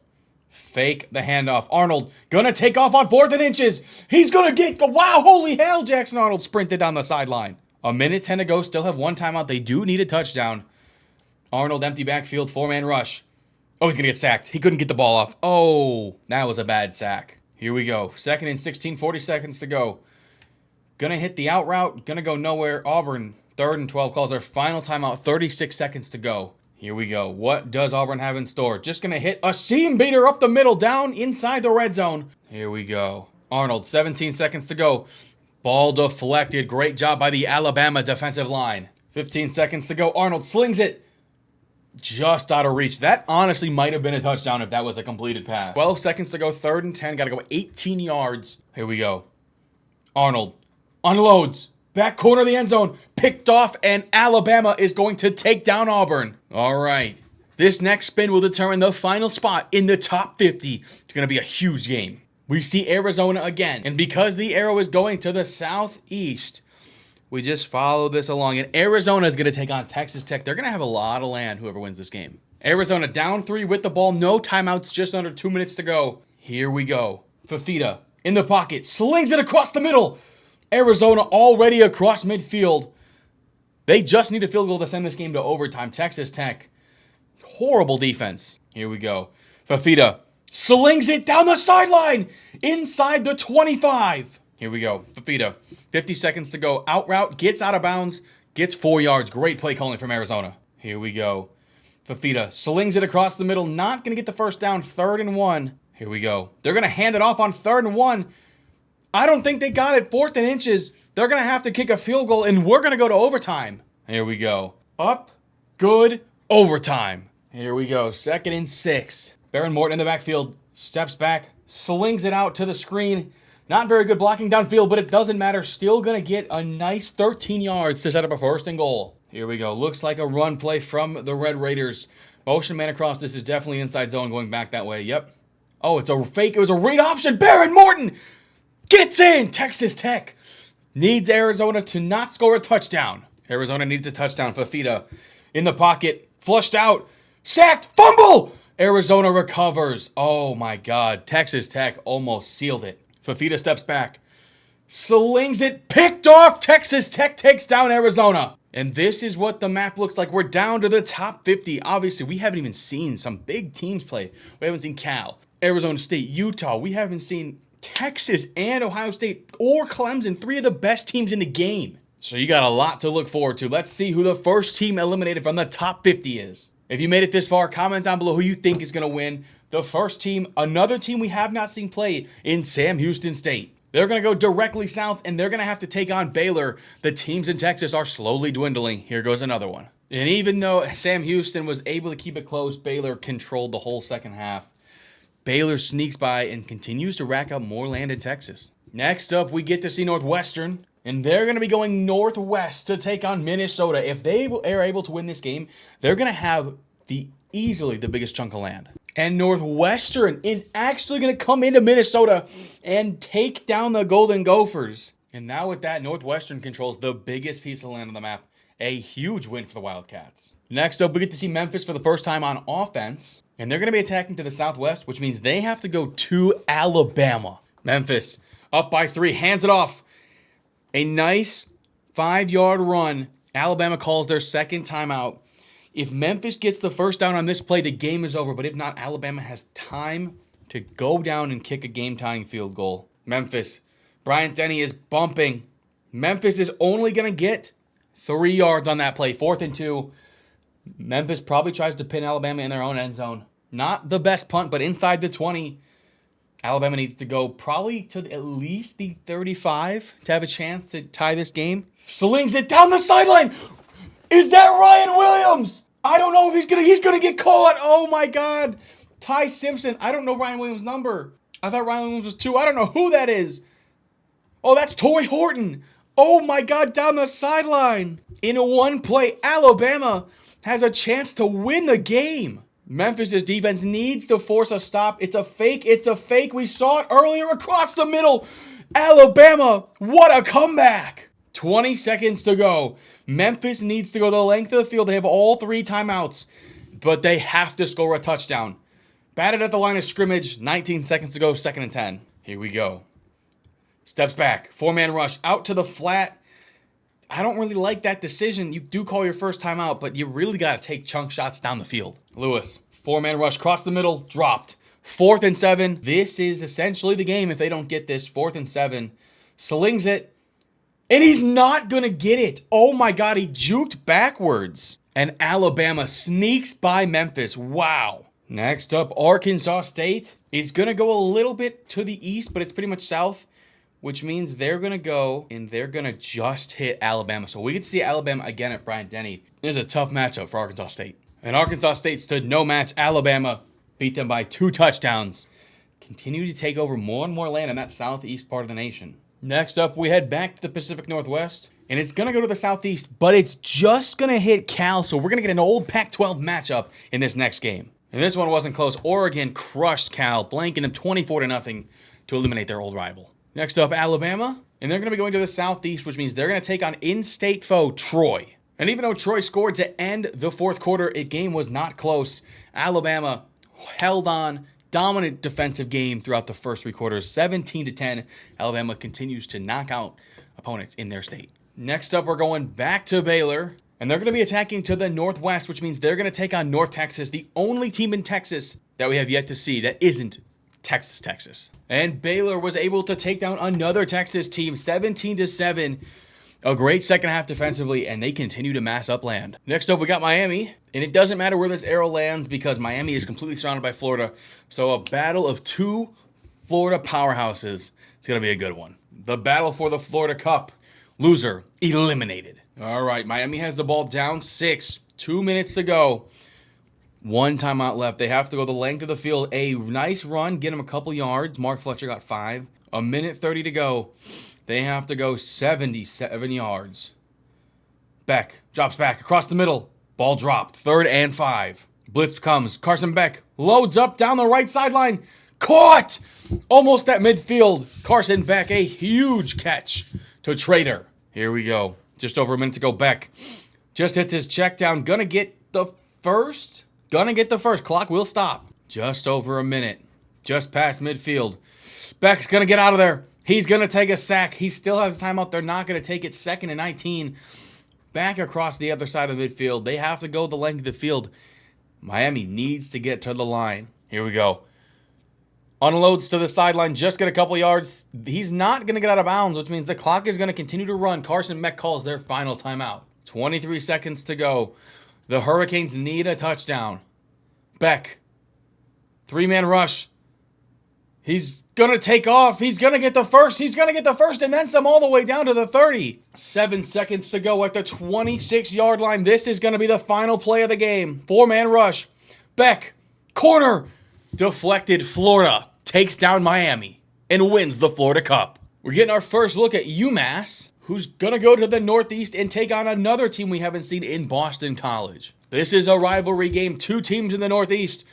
Fake the handoff. Arnold gonna take off on 4th and inches. He's gonna get, wow, holy hell. Jackson Arnold sprinted down the sideline. 1:10 to go. Still have 1 timeout. They do need a touchdown. Arnold, empty backfield. 4-man rush. Oh, he's gonna get sacked. He couldn't get the ball off. Oh, that was a bad sack. Here we go. 2nd and 16, 40 seconds to go. Gonna hit the out route. Gonna go nowhere. Auburn, 3rd and 12, calls their final timeout. 36 seconds to go. Here we go. What does Auburn have in store? Just gonna hit a seam beater up the middle, down inside the red zone. Here we go. Arnold, 17 seconds to go. Ball deflected. Great job by the Alabama defensive line. 15 seconds to go. Arnold slings it. Just out of reach. That honestly might have been a touchdown if that was a completed pass. 12 seconds to go. 3rd and 10. Got to go 18 yards. Here we go. Arnold unloads. Back corner of the end zone. Picked off, and Alabama is going to take down Auburn. All right. This next spin will determine the final spot in the top 50. It's going to be a huge game. We see Arizona again. And because the arrow is going to the southeast, we just follow this along. And Arizona is going to take on Texas Tech. They're going to have a lot of land, whoever wins this game. Arizona down 3 with the ball. No timeouts, just under 2 minutes to go. Here we go. Fafita in the pocket. Slings it across the middle. Arizona already across midfield. They just need a field goal to send this game to overtime. Texas Tech. Horrible defense. Here we go. Fafita slings it down the sideline. Inside the 25. Here we go. Fafita. 50 seconds to go. Out route. Gets out of bounds. Gets 4 yards. Great play calling from Arizona. Here we go. Fafita slings it across the middle. Not going to get the first down. 3rd and 1. Here we go. They're going to hand it off on 3rd and 1. I don't think they got it. 4th and inches. They're going to have to kick a field goal, and we're going to go to overtime. Here we go. Up. Good. overtime. Here we go. 2nd and 6. Baron Morton in the backfield. Steps back. Slings it out to the screen. Not very good blocking downfield, but it doesn't matter. Still going to get a nice 13 yards to set up a 1st and goal. Here we go. Looks like a run play from the Red Raiders. Motion man across. This is definitely inside zone going back that way. Yep. Oh, it's a fake. It was a read option. Baron Morton gets in. Texas Tech needs Arizona to not score a touchdown. Arizona needs a touchdown. Fafita in the pocket. Flushed out. Sacked. Fumble. Arizona recovers. Oh, my God. Texas Tech almost sealed it. Fafita steps back. Slings it. Picked off. Texas Tech takes down Arizona. And this is what the map looks like. We're down to the top 50. Obviously, we haven't even seen some big teams play. We haven't seen Cal, Arizona State, Utah. We haven't seen Texas and Ohio State or Clemson, 3 of the best teams in the game. So you got a lot to look forward to. Let's see who the first team eliminated from the top 50 is. If you made it this far, comment down below who you think is going to win. The first team, another team we have not seen play in Sam Houston State. They're going to go directly south, and they're going to have to take on Baylor. The teams in Texas are slowly dwindling. Here goes another one. And even though Sam Houston was able to keep it close, Baylor controlled the whole second half. Baylor sneaks by and continues to rack up more land in Texas. Next up, we get to see Northwestern, and they're going to be going northwest to take on Minnesota. If they are able to win this game, they're going to have easily the biggest chunk of land. And Northwestern is actually going to come into Minnesota and take down the Golden Gophers. And now with that, Northwestern controls the biggest piece of land on the map. A huge win for the Wildcats. Next up, we get to see Memphis for the first time on offense. And they're going to be attacking to the southwest, which means they have to go to Alabama. Memphis up by 3, hands it off. A nice 5-yard run. Alabama calls their second timeout. If Memphis gets the first down on this play, the game is over. But if not, Alabama has time to go down and kick a game-tying field goal. Memphis. Bryant Denny is bumping. Memphis is only going to get 3 yards on that play. 4th and 2. Memphis probably tries to pin Alabama in their own end zone. Not the best punt, but inside the 20. Alabama needs to go probably to at least the 35 to have a chance to tie this game. Slings it down the sideline. Is that Ryan Williams? I don't know if he's gonna get caught. Oh my God. Ty Simpson. I don't know Ryan Williams' number. I thought Ryan Williams was 2. I don't know who that is. Oh, that's Torrey Horton. Oh my God, down the sideline. In a one play, Alabama has a chance to win the game. Memphis' defense needs to force a stop. It's a fake. It's a fake. We saw it earlier across the middle. Alabama, what a comeback. 20 seconds to go. Memphis needs to go the length of the field. They have all 3 timeouts, but they have to score a touchdown. Batted at the line of scrimmage. 19 seconds to go. 2nd and 10. Here we go. Steps back. 4-man rush. Out to the flat. I don't really like that decision. You do call your first timeout, but you really got to take chunk shots down the field. Lewis. 4-man rush. Cross the middle. Dropped. 4th and 7. This is essentially the game if they don't get this. 4th and 7. Slings it. And he's not going to get it. Oh my God, he juked backwards. And Alabama sneaks by Memphis. Wow. Next up, Arkansas State is going to go a little bit to the east, but it's pretty much south, which means they're going to go and they're going to just hit Alabama. So we get to see Alabama again at Bryant Denny. This is a tough matchup for Arkansas State. And Arkansas State stood no match. Alabama beat them by 2 touchdowns. Continue to take over more and more land in that southeast part of the nation. Next up, we head back to the Pacific Northwest, and it's going to go to the southeast, but it's just going to hit Cal, so we're going to get an old Pac-12 matchup in this next game. And this one wasn't close. Oregon crushed Cal, blanking them 24-0 to eliminate their old rival. Next up, Alabama, and they're going to be going to the southeast, which means they're going to take on in-state foe Troy. And even though Troy scored to end the 4th quarter, the game was not close. Alabama held on. Dominant defensive game throughout the first 3 quarters. 17-10. Alabama continues to knock out opponents in their state. Next up, we're going back to Baylor. And they're going to be attacking to the northwest, which means they're going to take on North Texas, the only team in Texas that we have yet to see that isn't Texas. And Baylor was able to take down another Texas team, 17-7. A great second half defensively, and they continue to mass up land. Next up, we got Miami, and it doesn't matter where this arrow lands because Miami is completely surrounded by Florida. So a battle of 2 Florida powerhouses. It's going to be a good one. The battle for the Florida Cup. Loser eliminated. All right, Miami has the ball down 6. 2 minutes to go. 1 timeout left. They have to go the length of the field. A nice run, get him a couple yards. Mark Fletcher got 5. 1:30 to go. They have to go 77 yards. Beck drops back across the middle. Ball dropped. 3rd and 5. Blitz comes. Carson Beck loads up down the right sideline. Caught! Almost at midfield. Carson Beck, a huge catch to Trader. Here we go. Just over a minute to go. Beck just hits his check down. Gonna get the first. Clock will stop. Just over a minute. Just past midfield. Beck's gonna get out of there. He's gonna take a sack. He still has timeout. They're not gonna take it. 2nd and 19. Back across the other side of midfield. They have to go the length of the field. Miami needs to get to the line. Here we go. Unloads to the sideline. Just get a couple yards. He's not going to get out of bounds, which means the clock is going to continue to run. Carson Beck calls their final timeout. 23 seconds to go. The Hurricanes need a touchdown. Beck. 3-man rush. He's going to take off. He's going to get the first. And then some all the way down to the 30. 7 seconds to go at the 26-yard line. This is going to be the final play of the game. 4-man rush. Beck. Corner. Deflected. Florida takes down Miami and wins the Florida Cup. We're getting our first look at UMass, who's going to go to the Northeast and take on another team we haven't seen in Boston College. This is a rivalry game. 2 teams in the Northeast.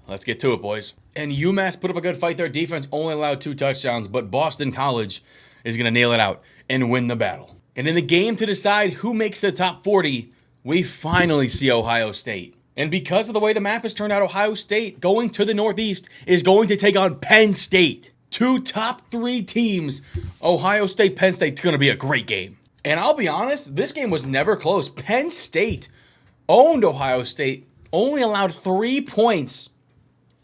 Let's get to it, boys. And UMass put up a good fight. Their defense only allowed 2 touchdowns, but Boston College is going to nail it out and win the battle. And in the game to decide who makes the top 40, we finally see Ohio State. And because of the way the map has turned out, Ohio State going to the Northeast is going to take on Penn State. 2 top 3 teams. Ohio State, Penn State's going to be a great game. And I'll be honest, this game was never close. Penn State owned Ohio State, only allowed 3 points.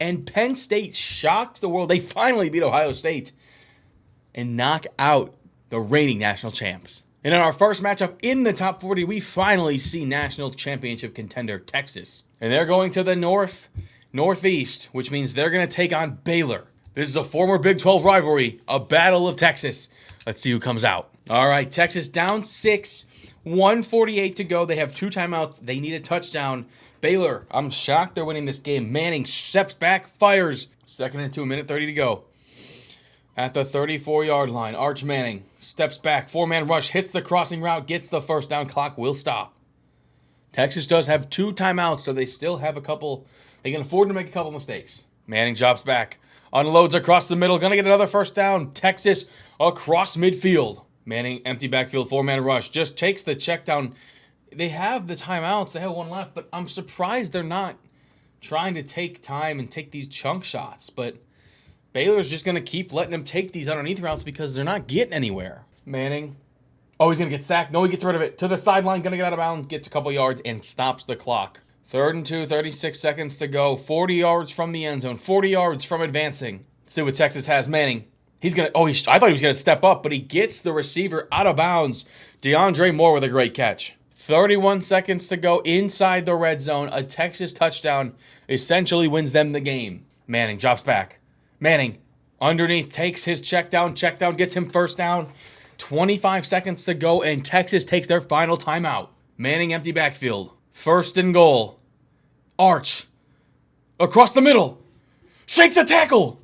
And Penn State shocked the world. They finally beat Ohio State and knock out the reigning national champs. And in our first matchup in the top 40, we finally see national championship contender Texas. And they're going to the northeast, which means they're going to take on Baylor. This is a former Big 12 rivalry, a battle of Texas. Let's see who comes out. All right, Texas down 6, 1:48 to go. They have 2 timeouts. They need a touchdown. Baylor, I'm shocked they're winning this game. Manning steps back, fires. 2nd and 2, 1:30 to go. At the 34-yard line, Arch Manning steps back, 4-man rush, hits the crossing route, gets the first down. Clock will stop. Texas does have 2 timeouts, so they still have a couple. They can afford to make a couple mistakes. Manning drops back, unloads across the middle, gonna get another first down. Texas across midfield. Manning, empty backfield, 4-man rush, just takes the check down. They have the timeouts, they have 1 left, but I'm surprised they're not trying to take time and take these chunk shots, but Baylor's just going to keep letting them take these underneath routes because they're not getting anywhere. Manning. Oh, he's going to get sacked. No, he gets rid of it. To the sideline, going to get out of bounds, gets a couple yards, and stops the clock. 3rd and 2, 36 seconds to go. 40 yards from the end zone. 40 yards from advancing. Let's see what Texas has. Manning. He's going to, I thought he was going to step up, but he gets the receiver out of bounds. DeAndre Moore with a great catch. 31 seconds to go inside the red zone. A Texas touchdown essentially wins them the game. Manning drops back. Manning, underneath, takes his check down, gets him first down. 25 seconds to go, and Texas takes their final timeout. Manning, empty backfield. 1st and goal. Arch. Across the middle. Shakes a tackle.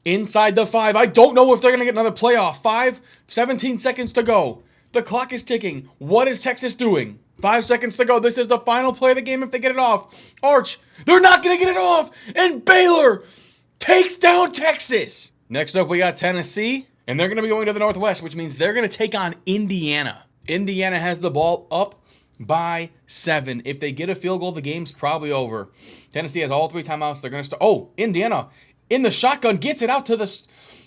Inside the 5. I don't know if they're going to get another playoff. 17 seconds to go. The clock is ticking. What is Texas doing? 5 seconds to go. This is the final play of the game if they get it off. Arch. They're not going to get it off. And Baylor takes down Texas. Next up, we got Tennessee, and they're going to be going to the Northwest, which means they're going to take on Indiana. Indiana has the ball up by 7. If they get a field goal, the game's probably over. Tennessee has all 3 timeouts. They're going to start. Oh, Indiana in the shotgun gets it out to the.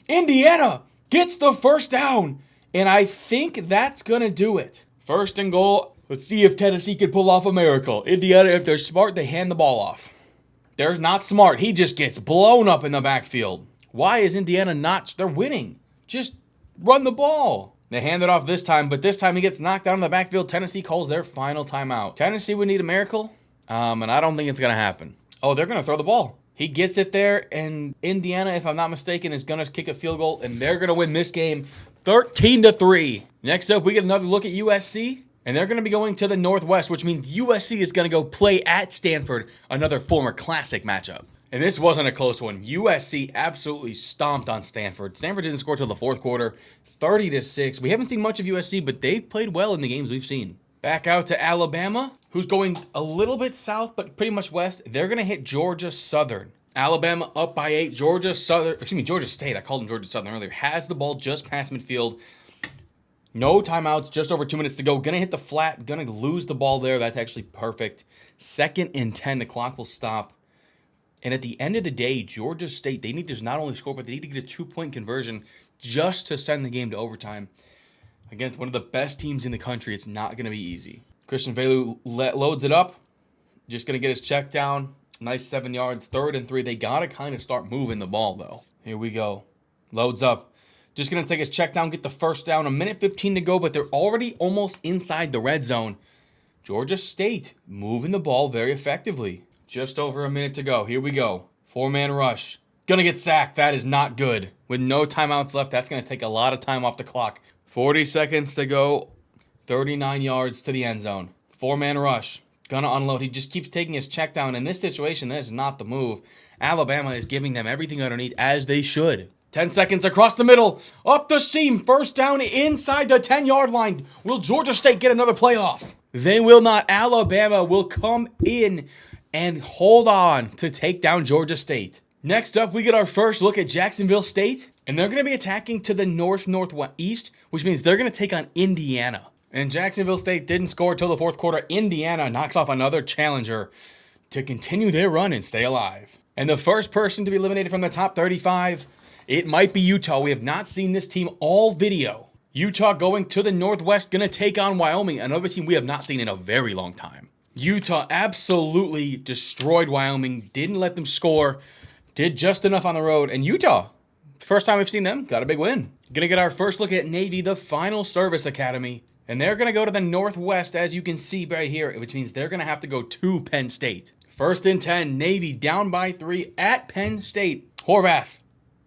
Indiana gets the first down, and I think that's going to do it. 1st and goal. Let's see if Tennessee can pull off a miracle. Indiana, if they're smart, they hand the ball off. They're not smart. He just gets blown up in the backfield. Why is Indiana not? They're winning. Just run the ball. They hand it off this time, but this time he gets knocked out in the backfield. Tennessee calls their final timeout. Tennessee would need a miracle, and I don't think it's going to happen. Oh, they're going to throw the ball. He gets it there, and Indiana, if I'm not mistaken, is going to kick a field goal, and they're going to win this game 13-3. Next up, we get another look at USC. And they're going to be going to the Northwest, which means USC is going to go play at Stanford, another former classic matchup. And this wasn't a close one. USC absolutely stomped on Stanford. Stanford didn't score till the fourth quarter, 30-6. We haven't seen much of USC, but they've played well in the games we've seen. Back out to Alabama, who's going a little bit south, but pretty much west. They're going to hit Georgia Southern. Alabama up by 8. Georgia State, I called them Georgia Southern earlier, has the ball just past midfield. No timeouts, just over 2 minutes to go. Gonna hit the flat, gonna lose the ball there. That's actually perfect. 2nd and 10, the clock will stop. And at the end of the day, Georgia State, they need to not only score, but they need to get a 2-point conversion just to send the game to overtime. Against one of the best teams in the country, it's not gonna be easy. Christian Velu loads it up. Just gonna get his check down. Nice 7 yards, 3rd and 3. They gotta kind of start moving the ball though. Here we go. Loads up. Just going to take his check down, get the first down. 1:15 to go, but they're already almost inside the red zone. Georgia State moving the ball very effectively. Just over a minute to go. Here we go. 4-man rush. Going to get sacked. That is not good. With no timeouts left, that's going to take a lot of time off the clock. 40 seconds to go. 39 yards to the end zone. 4-man rush. Going to unload. He just keeps taking his check down. In this situation, that is not the move. Alabama is giving them everything underneath, as they should. 10 seconds across the middle, up the seam, first down inside the 10-yard line. Will Georgia State get another playoff? They will not. Alabama will come in and hold on to take down Georgia State. Next up, we get our first look at Jacksonville State, and they're going to be attacking to the northeast, which means they're going to take on Indiana. And Jacksonville State didn't score till the fourth quarter. Indiana knocks off another challenger to continue their run and stay alive. And the first person to be eliminated from the top 35, it might be Utah. We have not seen this team all video. Utah going to the Northwest, going to take on Wyoming, another team we have not seen in a very long time. Utah absolutely destroyed Wyoming, didn't let them score, did just enough on the road. And Utah, first time we've seen them, got a big win. Going to get our first look at Navy, the final service academy. And they're going to go to the Northwest, as you can see right here, which means they're going to have to go to Penn State. 1st and 10, Navy down by 3 at Penn State. Horvath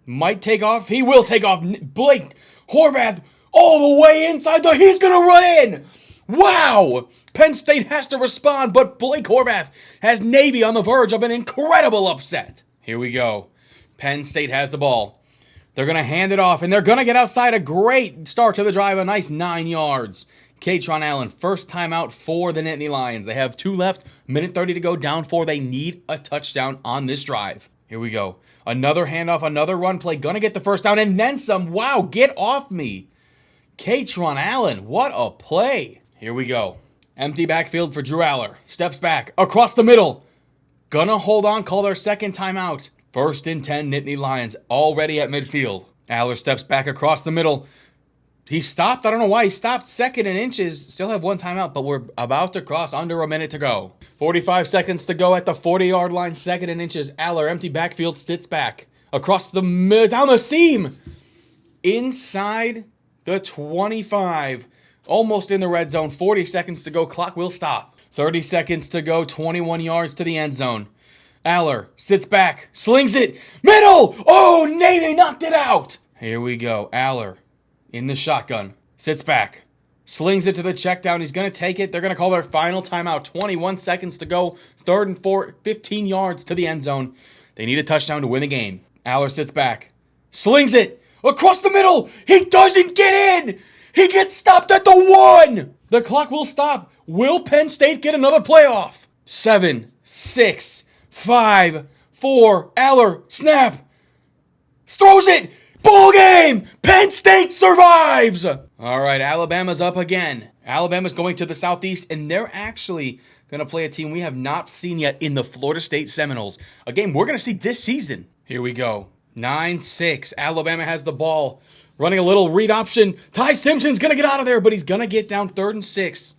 might take off. He will take off. Blake Horvath all the way inside the... He's going to run in. Wow. Penn State has to respond, but Blake Horvath has Navy on the verge of an incredible upset. Here we go. Penn State has the ball. They're going to hand it off, and they're going to get outside. A great start to the drive. A nice 9 yards. Katron Allen, first timeout for the Nittany Lions. They have 2 left. 1:30 to go. Down 4. They need a touchdown on this drive. Here we go. Another handoff, another run play. Gonna get the first down and then some. Wow, get off me. Katron Allen, what a play. Here we go. Empty backfield for Drew Aller. Steps back, across the middle. Gonna hold on, call their second timeout. 1st and 10, Nittany Lions already at midfield. Aller steps back across the middle. He stopped. I don't know why he stopped. 2nd and inches. Still have 1 timeout, but we're about to cross under a minute to go. 45 seconds to go at the 40-yard line. 2nd and inches. Aller, empty backfield, sits back. Across the middle, down the seam. Inside the 25. Almost in the red zone. 40 seconds to go. Clock will stop. 30 seconds to go. 21 yards to the end zone. Aller sits back. Slings it. Middle. Oh, Navy knocked it out. Here we go. Aller in the shotgun. Sits back. Slings it to the check down. He's going to take it. They're going to call their final timeout. 21 seconds to go. 3rd and 4. 15 yards to the end zone. They need a touchdown to win the game. Aller sits back. Slings it. Across the middle. He doesn't get in. He gets stopped at the 1. The clock will stop. Will Penn State get another playoff? 7, 6, 5, 4. Aller. Snap. Throws it. Ball game! Penn State survives! All right, Alabama's up again. Alabama's going to the Southeast, and they're actually going to play a team we have not seen yet in the Florida State Seminoles. A game we're going to see this season. Here we go. 9-6. Alabama has the ball. Running a little read option. Ty Simpson's going to get out of there, but he's going to get down 3rd and 6.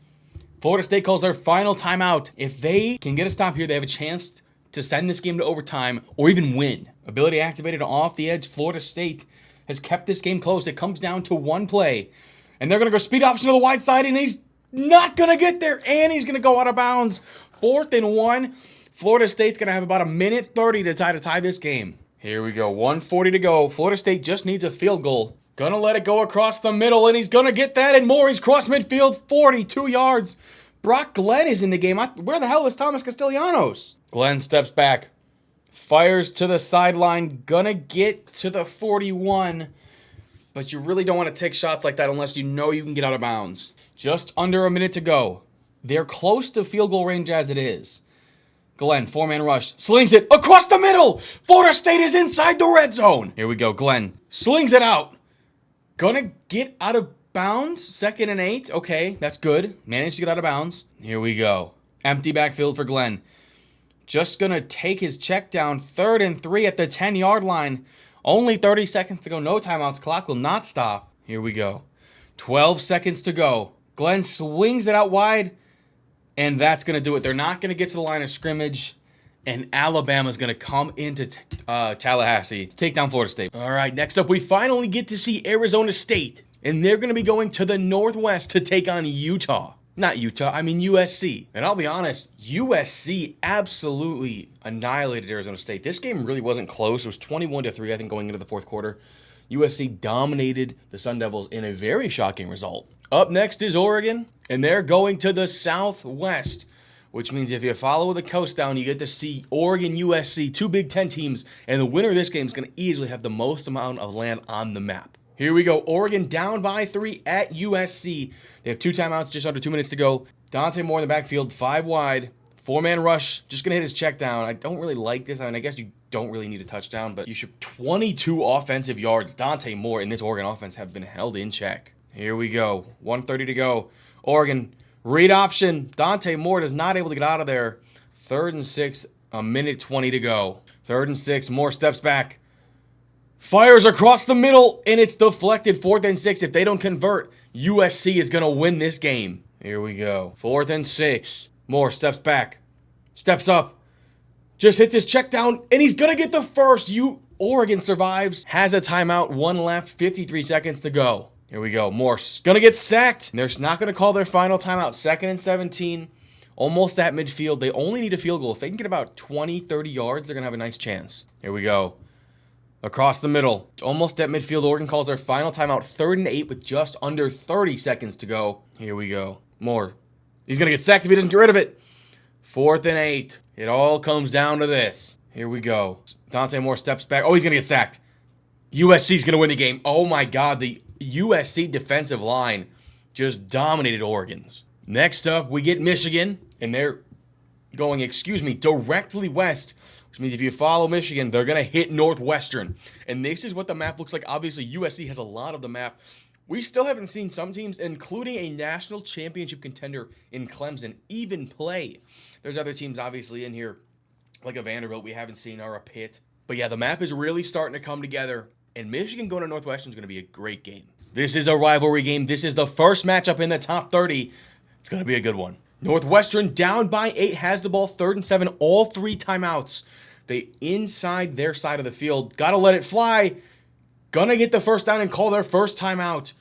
Florida State calls their final timeout. If they can get a stop here, they have a chance to send this game to overtime or even win. Ability activated off the edge. Florida State has kept this game close. It comes down to 1 play. And they're going to go speed option to the wide side, and he's not going to get there. And he's going to go out of bounds. 4th and 1. Florida State's going to have about 1:30 to tie this game. Here we go. 1:40 to go. Florida State just needs a field goal. Gonna let it go across the middle, and he's gonna get that and more. He's crossed midfield, 42 yards. Brock Glenn is in the game. Where the hell is Thomas Castellanos? Glenn steps back, fires to the sideline, gonna get to the 41, but you really don't want to take shots like that unless you know you can get out of bounds. Just under a minute to go. They're close to field goal range as it is. Glenn, 4-man rush, slings it across the middle. Florida State is inside the red zone. Here we go, Glenn slings it out. Gonna get out of bounds, 2nd and 8. Okay, that's good. Managed to get out of bounds. Here we go. Empty backfield for Glenn. Just gonna take his check down, 3rd and 3 at the 10-yard line. Only 30 seconds to go, no timeouts. Clock will not stop. Here we go. 12 seconds to go. Glenn swings it out wide, and that's gonna do it. They're not gonna get to the line of scrimmage, and Alabama's going to come into Tallahassee to take down Florida State. All right, next up, we finally get to see Arizona State, and they're going to be going to the Northwest to take on Utah. Not Utah, I mean USC. And I'll be honest, USC absolutely annihilated Arizona State. This game really wasn't close. It was 21-3, I think, going into the fourth quarter. USC dominated the Sun Devils in a very shocking result. Up next is Oregon, and they're going to the Southwest, which means if you follow the coast down, you get to see Oregon, USC, 2 Big Ten teams, and the winner of this game is going to easily have the most amount of land on the map. Here we go. Oregon down by 3 at USC. They have 2 timeouts, just under 2 minutes to go. Dante Moore in the backfield, 5 wide, 4-man rush, just going to hit his check down. I don't really like this. I mean, I guess you don't really need a touchdown, but you should 22 offensive yards. Dante Moore and this Oregon offense have been held in check. Here we go. 1:30 to go. Oregon. Read option. Dante Moore is not able to get out of there. 3rd and 6, a minute 20 to go. 3rd and 6, Moore steps back. Fires across the middle, and it's deflected. 4th and 6. If they don't convert, USC is going to win this game. Here we go. 4th and 6. Moore steps back. Steps up. Just hits his check down, and he's going to get the first. Oregon survives. Has a timeout. 1 left. 53 seconds to go. Here we go. Morse going to get sacked. They're not going to call their final timeout. 2nd and 17. Almost at midfield. They only need a field goal. If they can get about 20, 30 yards, they're going to have a nice chance. Here we go. Across the middle. Almost at midfield. Oregon calls their final timeout. 3rd and 8 with just under 30 seconds to go. Here we go. Moore. He's going to get sacked if he doesn't get rid of it. 4th and 8. It all comes down to this. Here we go. Dante Moore steps back. Oh, he's going to get sacked. USC's going to win the game. Oh, my God. The USC defensive line just dominated Oregon's. Next up, we get Michigan, and they're going, directly west, which means if you follow Michigan, they're going to hit Northwestern. And this is what the map looks like. Obviously, USC has a lot of the map. We still haven't seen some teams, including a national championship contender in Clemson, even play. There's other teams, obviously, in here, like a Vanderbilt we haven't seen, or a Pitt. But yeah, the map is really starting to come together. And Michigan going to Northwestern is going to be a great game. This is a rivalry game. This is the first matchup in the top 30. It's going to be a good one. Northwestern down by 8, has the ball, 3rd and 7, all 3 timeouts. They inside their side of the field. Got to let it fly. Gonna get the first down and call their first timeout.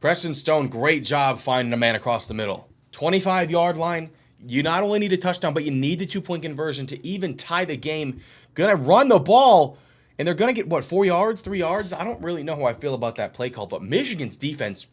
Preston Stone, great job finding a man across the middle. 25-yard line. You not only need a touchdown, but you need the 2-point conversion to even tie the game. Gonna run the ball. And they're going to get, 4 yards, 3 yards? I don't really know how I feel about that play call, but Michigan's defense,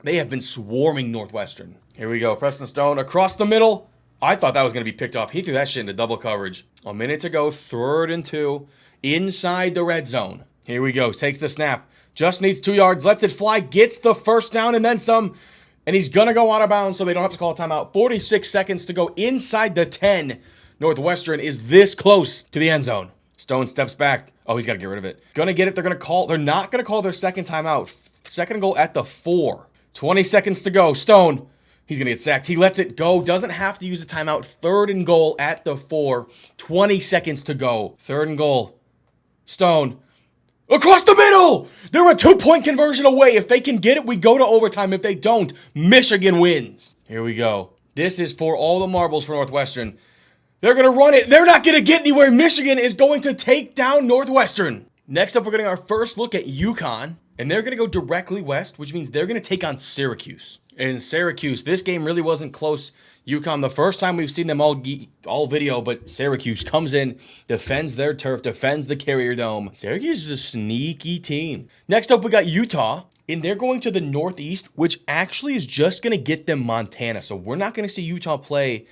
they have been swarming Northwestern. Here we go. Preston Stone across the middle. I thought that was going to be picked off. He threw that shit into double coverage. A minute to go, 3rd and 2, inside the red zone. Here we go. Takes the snap. Just needs 2 yards. Lets it fly. Gets the first down and then some. And he's going to go out of bounds so they don't have to call a timeout. 46 seconds to go inside the 10. Northwestern is this close to the end zone. Stone steps back. Oh, he's got to get rid of it. Gonna get it. They're not going to call their second timeout. 2nd goal at the 4. 20 seconds to go. Stone. He's going to get sacked. He lets it go. Doesn't have to use a timeout. 3rd and goal at the 4. 20 seconds to go. 3rd and goal. Stone. Across the middle! They're a 2-point conversion away. If they can get it, we go to overtime. If they don't, Michigan wins. Here we go. This is for all the marbles for Northwestern. They're going to run it. They're not going to get anywhere. Michigan is going to take down Northwestern. Next up, we're getting our first look at UConn. And they're going to go directly west, which means they're going to take on Syracuse. And Syracuse, this game really wasn't close. UConn, the first time we've seen them all video, but Syracuse comes in, defends their turf, defends the Carrier Dome. Syracuse is a sneaky team. Next up, we got Utah, and they're going to the Northeast, which actually is just going to get them Montana. So we're not going to see Utah play.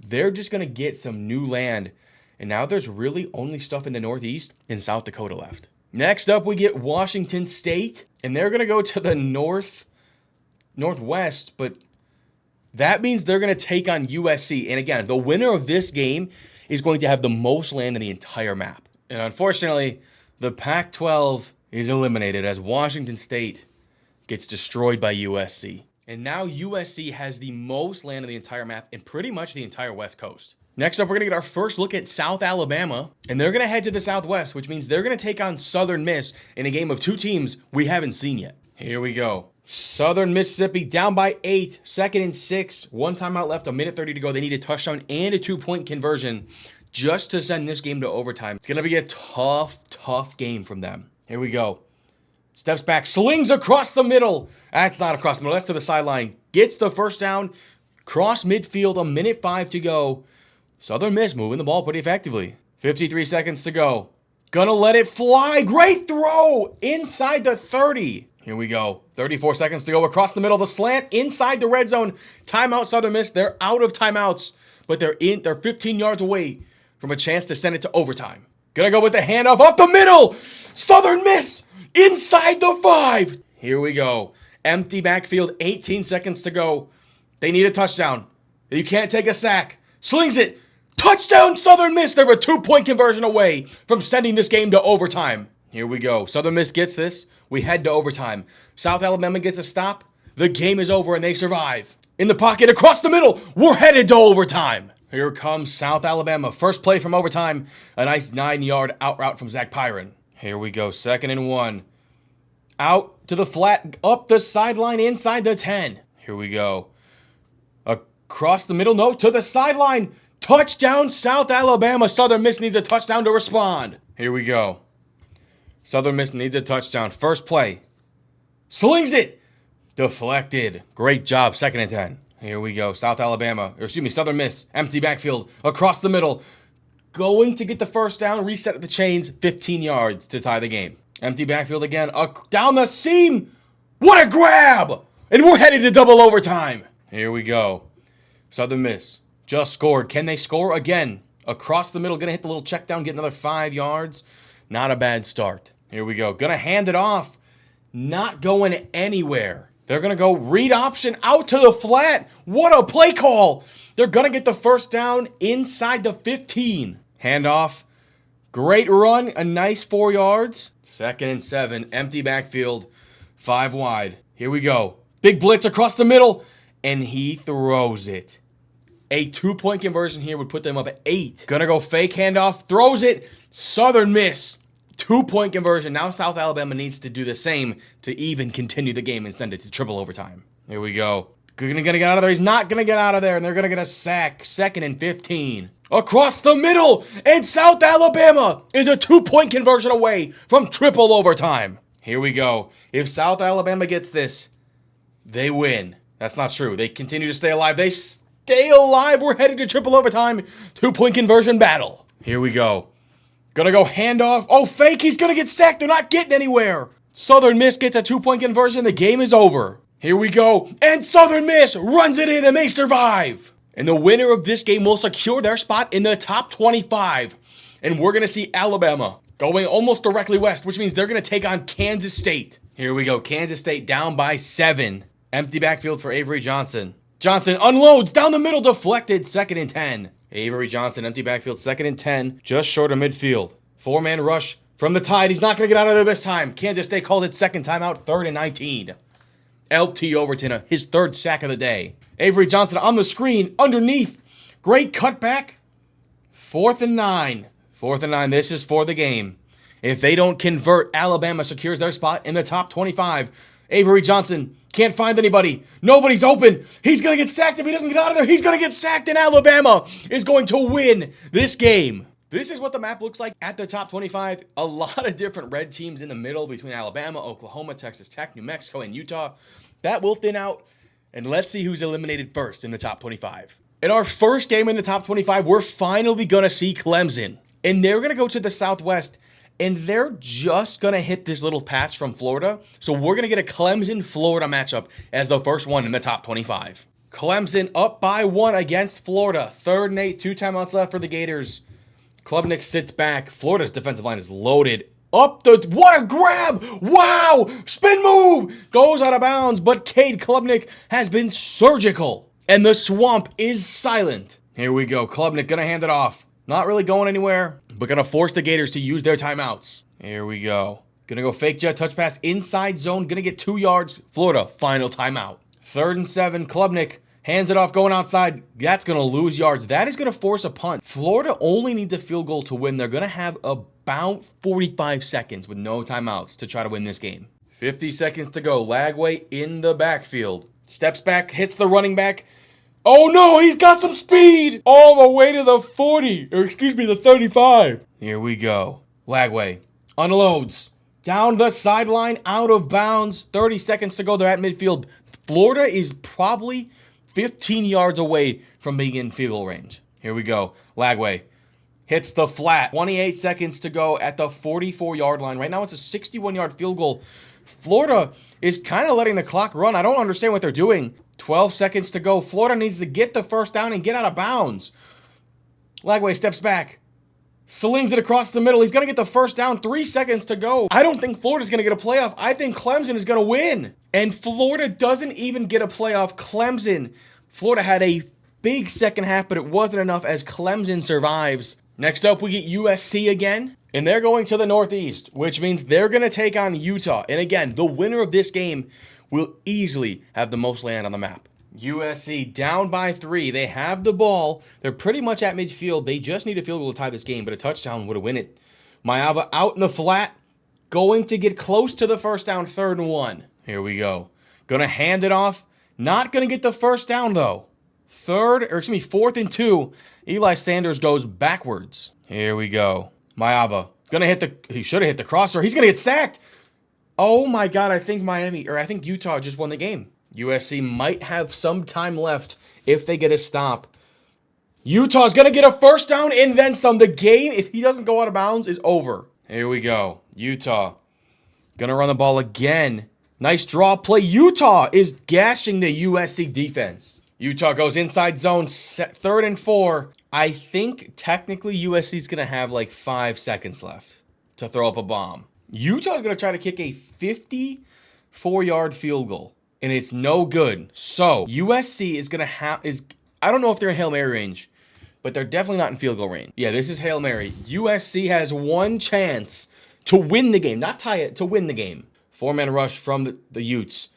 They're just going to get some new land. And now there's really only stuff in the Northeast and South Dakota left. Next up, we get Washington State, and they're going to go to the Northwest, but that means they're going to take on USC. And again, the winner of this game is going to have the most land in the entire map. And unfortunately, the Pac-12 is eliminated as Washington State gets destroyed by USC. And now USC has the most land in the entire map and pretty much the entire West Coast. Next up, we're going to get our first look at South Alabama, and they're going to head to the Southwest, which means they're going to take on Southern Miss in a game of two teams we haven't seen yet. Here we go. Southern Mississippi down by 8, 2nd and 6. One timeout left, a minute 30 to go. They need a touchdown and a 2-point conversion just to send this game to overtime. It's going to be a tough game from them. Here we go. Steps back, slings across the middle. That's not across the middle, that's to the sideline. Gets the first down, cross midfield, a minute 5 to go. Southern Miss moving the ball pretty effectively. 53 seconds to go. Gonna let it fly. Great throw inside the 30. Here we go. 34 seconds to go. Across the middle of the slant inside the red zone. Timeout Southern Miss. They're out of timeouts, but they're 15 yards away from a chance to send it to overtime. Gonna go with the handoff up the middle. Southern Miss inside the 5. Here we go. Empty backfield. 18 seconds to go. They need a touchdown. You can't take a sack. Slings it. Touchdown, Southern Miss. They're a 2-point conversion away from sending this game to overtime. Here we go. Southern Miss gets this. We head to overtime. South Alabama gets a stop. The game is over and they survive. In the pocket, across the middle. We're headed to overtime. Here comes South Alabama. First play from overtime. A nice 9-yard out route from Zach Pyron. Here we go. 2nd and 1. Out to the flat. Up the sideline inside the 10. Here we go. Across the middle. No, to the sideline. Touchdown, South Alabama. Southern Miss needs a touchdown to respond. Here we go. Southern Miss needs a touchdown. First play. Slings it. Deflected. Great job. 2nd and 10. Here we go. Southern Miss. Empty backfield. Across the middle. Going to get the first down. Reset at the chains. 15 yards to tie the game. Empty backfield again. Down the seam. What a grab. And we're headed to double overtime. Here we go. Southern Miss just scored. Can they score again? Across the middle. Going to hit the little check down. Get another 5 yards. Not a bad start. Here we go. Going to hand it off. Not going anywhere. They're going to go read option out to the flat. What a play call. They're going to get the first down inside the 15. Handoff. Great run. A nice 4 yards. 2nd and 7. Empty backfield. 5 wide. Here we go. Big blitz across the middle. And he throws it. A 2-point conversion here would put them up at 8. Gonna go fake handoff. Throws it. Southern Miss. 2-point conversion. Now South Alabama needs to do the same to even continue the game and send it to triple overtime. Here we go. Gonna get out of there. He's not gonna get out of there. And they're gonna get a sack. 2nd and 15. Across the middle. And South Alabama is a 2-point conversion away from triple overtime. Here we go. If South Alabama gets this, they win. That's not true. They continue to stay alive. They stay alive. We're headed to triple overtime. 2-point conversion battle. Here we go. Gonna go handoff. Oh, fake. He's gonna get sacked. They're not getting anywhere. Southern Miss gets a 2-point conversion. The game is over. Here we go. And Southern Miss runs it in and they survive. And the winner of this game will secure their spot in the top 25. And we're gonna see Alabama going almost directly west, which means they're gonna take on Kansas State. Here we go. Kansas State down by 7. Empty backfield for Avery Johnson. Johnson unloads down the middle, deflected. 2nd and 10. Avery Johnson, empty backfield, 2nd and 10, just short of midfield. 4-man rush from the Tide. He's not going to get out of there this time. Kansas State called it second timeout, 3rd and 19. LT Overton, his 3rd sack of the day. Avery Johnson on the screen, underneath. Great cutback. 4th and 9. 4th and 9. This is for the game. If they don't convert, Alabama secures their spot in the top 25. Avery Johnson can't find anybody. Nobody's open. He's going to get sacked. If he doesn't get out of there, he's going to get sacked, and Alabama is going to win this game. This is what the map looks like at the top 25. A lot of different red teams in the middle between Alabama, Oklahoma, Texas Tech, New Mexico, and Utah. That will thin out, and let's see who's eliminated first in the top 25. In our first game in the top 25, we're finally going to see Clemson. And they're going to go to the Southwest, and they're just going to hit this little patch from Florida. So we're going to get a Clemson-Florida matchup as the first one in the top 25. Clemson up by 1 against Florida. 3rd and 8, 2 timeouts left for the Gators. Klubnik sits back. Florida's defensive line is loaded. What a grab! Wow! Spin move! Goes out of bounds, but Cade Klubnik has been surgical. And the swamp is silent. Here we go. Klubnik gonna hand it off. Not really going anywhere, but gonna force the Gators to use their timeouts. Here we go. Gonna go fake jet touch pass inside zone. Gonna get 2 yards. Florida, final timeout. 3rd and 7. Klubnik hands it off going outside. That's gonna lose yards. That is gonna force a punt. Florida only needs a field goal to win. They're gonna have about 45 seconds with no timeouts to try to win this game. 50 seconds to go. Lagway in the backfield. Steps back, hits the running back. Oh no, he's got some speed! All the way to the 40, or excuse me, the 35. Here we go. Lagway unloads. Down the sideline, out of bounds. 30 seconds to go, they're at midfield. Florida is probably 15 yards away from being in field goal range. Here we go. Lagway hits the flat. 28 seconds to go at the 44-yard line. Right now it's a 61-yard field goal. Florida is kind of letting the clock run. I don't understand what they're doing. 12 seconds to go. Florida needs to get the first down and get out of bounds. Lagway steps back. Slings it across the middle. He's going to get the first down. 3 seconds to go. I don't think Florida's going to get a playoff. I think Clemson is going to win. And Florida doesn't even get a playoff. Florida had a big second half, but it wasn't enough as Clemson survives. Next up, we get USC again. And they're going to the Northeast, which means they're going to take on Utah. And again, the winner of this game will easily have the most land on the map. USC down by 3. They have the ball. They're pretty much at midfield. They just need a field goal to tie this game, but a touchdown would have win it. Mayava out in the flat. Going to get close to the first down, 3rd and 1. Here we go. Going to hand it off. Not going to get the first down, though. 4th and 2. Eli Sanders goes backwards. Here we go. Mayava. He should have hit the crosser. He's going to get sacked. Oh my God, I think Utah just won the game. USC might have some time left if they get a stop. Utah's going to get a first down and then some. The game, if he doesn't go out of bounds, is over. Here we go. Utah going to run the ball again. Nice draw play. Utah is gashing the USC defense. Utah goes inside zone, 3rd and 4. I think technically USC is going to have like 5 seconds left to throw up a bomb. Utah's going to try to kick a 54-yard field goal, and it's no good. So USC is going to I don't know if they're in Hail Mary range, but they're definitely not in field goal range. Yeah, this is Hail Mary. USC has one chance to win the game, not tie it, to win the game. 4-man rush from the Utes.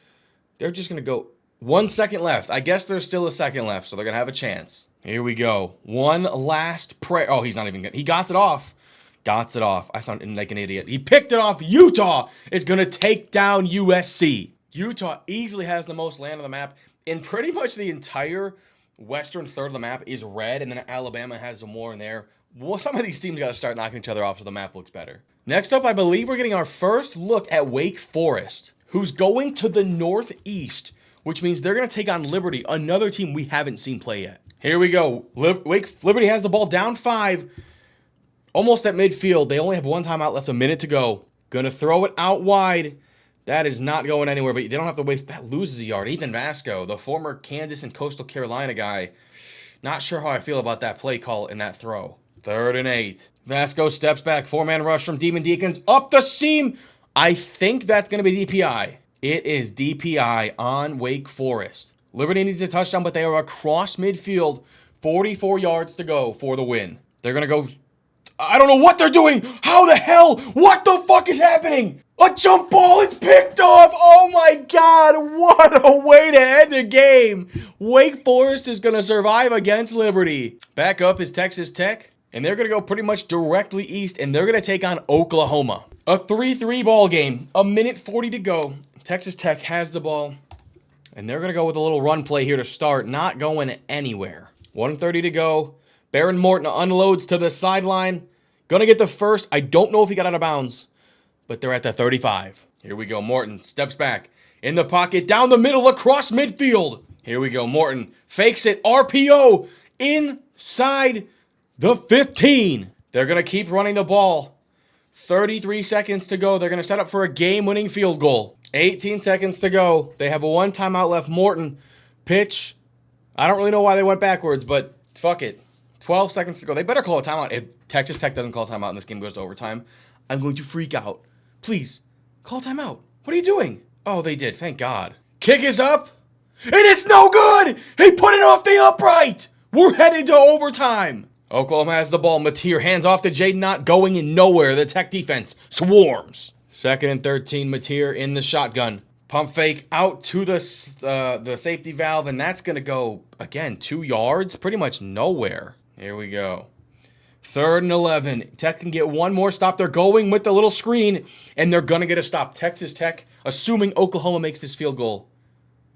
They're just going to go 1 second left. I guess there's still a second left, so they're going to have a chance. Here we go. One last prayer. Oh, he's not even good. He got it off. Got it off. I sound like an idiot. He picked it off. Utah is going to take down USC. Utah easily has the most land on the map, and pretty much the entire western third of the map is red, and then Alabama has some more in there. Well, some of these teams got to start knocking each other off so the map looks better. Next up, I believe we're getting our first look at Wake Forest, who's going to the Northeast, which means they're going to take on Liberty, another team we haven't seen play yet. Here we go. Liberty has the ball down 5, almost at midfield. They only have one timeout left, a minute to go. Going to throw it out wide. That is not going anywhere, but they don't have to waste. That loses a yard. Ethan Vasco, the former Kansas and Coastal Carolina guy. Not sure how I feel about that play call in that throw. 3rd and 8. Vasco steps back. 4-man rush from Demon Deacons. Up the seam. I think that's going to be DPI. It is DPI on Wake Forest. Liberty needs a touchdown, but they are across midfield. 44 yards to go for the win. They're going to go. I don't know what they're doing. How the hell? What the fuck is happening? A jump ball. It's picked off. Oh my God. What a way to end a game. Wake Forest is going to survive against Liberty. Back up is Texas Tech. And they're going to go pretty much directly east. And they're going to take on Oklahoma. A 3-3 ball game. A minute 40 to go. Texas Tech has the ball. And they're going to go with a little run play here to start. Not going anywhere. 1:30 to go. Baron Morton unloads to the sideline. Going to get the first. I don't know if he got out of bounds, but they're at the 35. Here we go. Morton steps back in the pocket, down the middle, across midfield. Here we go. Morton fakes it. RPO inside the 15. They're going to keep running the ball. 33 seconds to go. They're going to set up for a game-winning field goal. 18 seconds to go. They have a one timeout left. Morton, pitch. I don't really know why they went backwards, but fuck it. 12 seconds to go. They better call a timeout. If Texas Tech doesn't call a timeout and this game goes to overtime, I'm going to freak out. Please, call a timeout. What are you doing? Oh, they did. Thank God. Kick is up. And it's no good. He put it off the upright. We're headed to overtime. Oklahoma has the ball. Mateer hands off to Jaden Knott, going in nowhere. The Tech defense swarms. 2nd and 13, Mateer in the shotgun. Pump fake out to the safety valve, and that's going to go, again, 2 yards, pretty much nowhere. Here we go. 3rd and 11. Tech can get one more stop. They're going with the little screen, and they're going to get a stop. Texas Tech, assuming Oklahoma makes this field goal,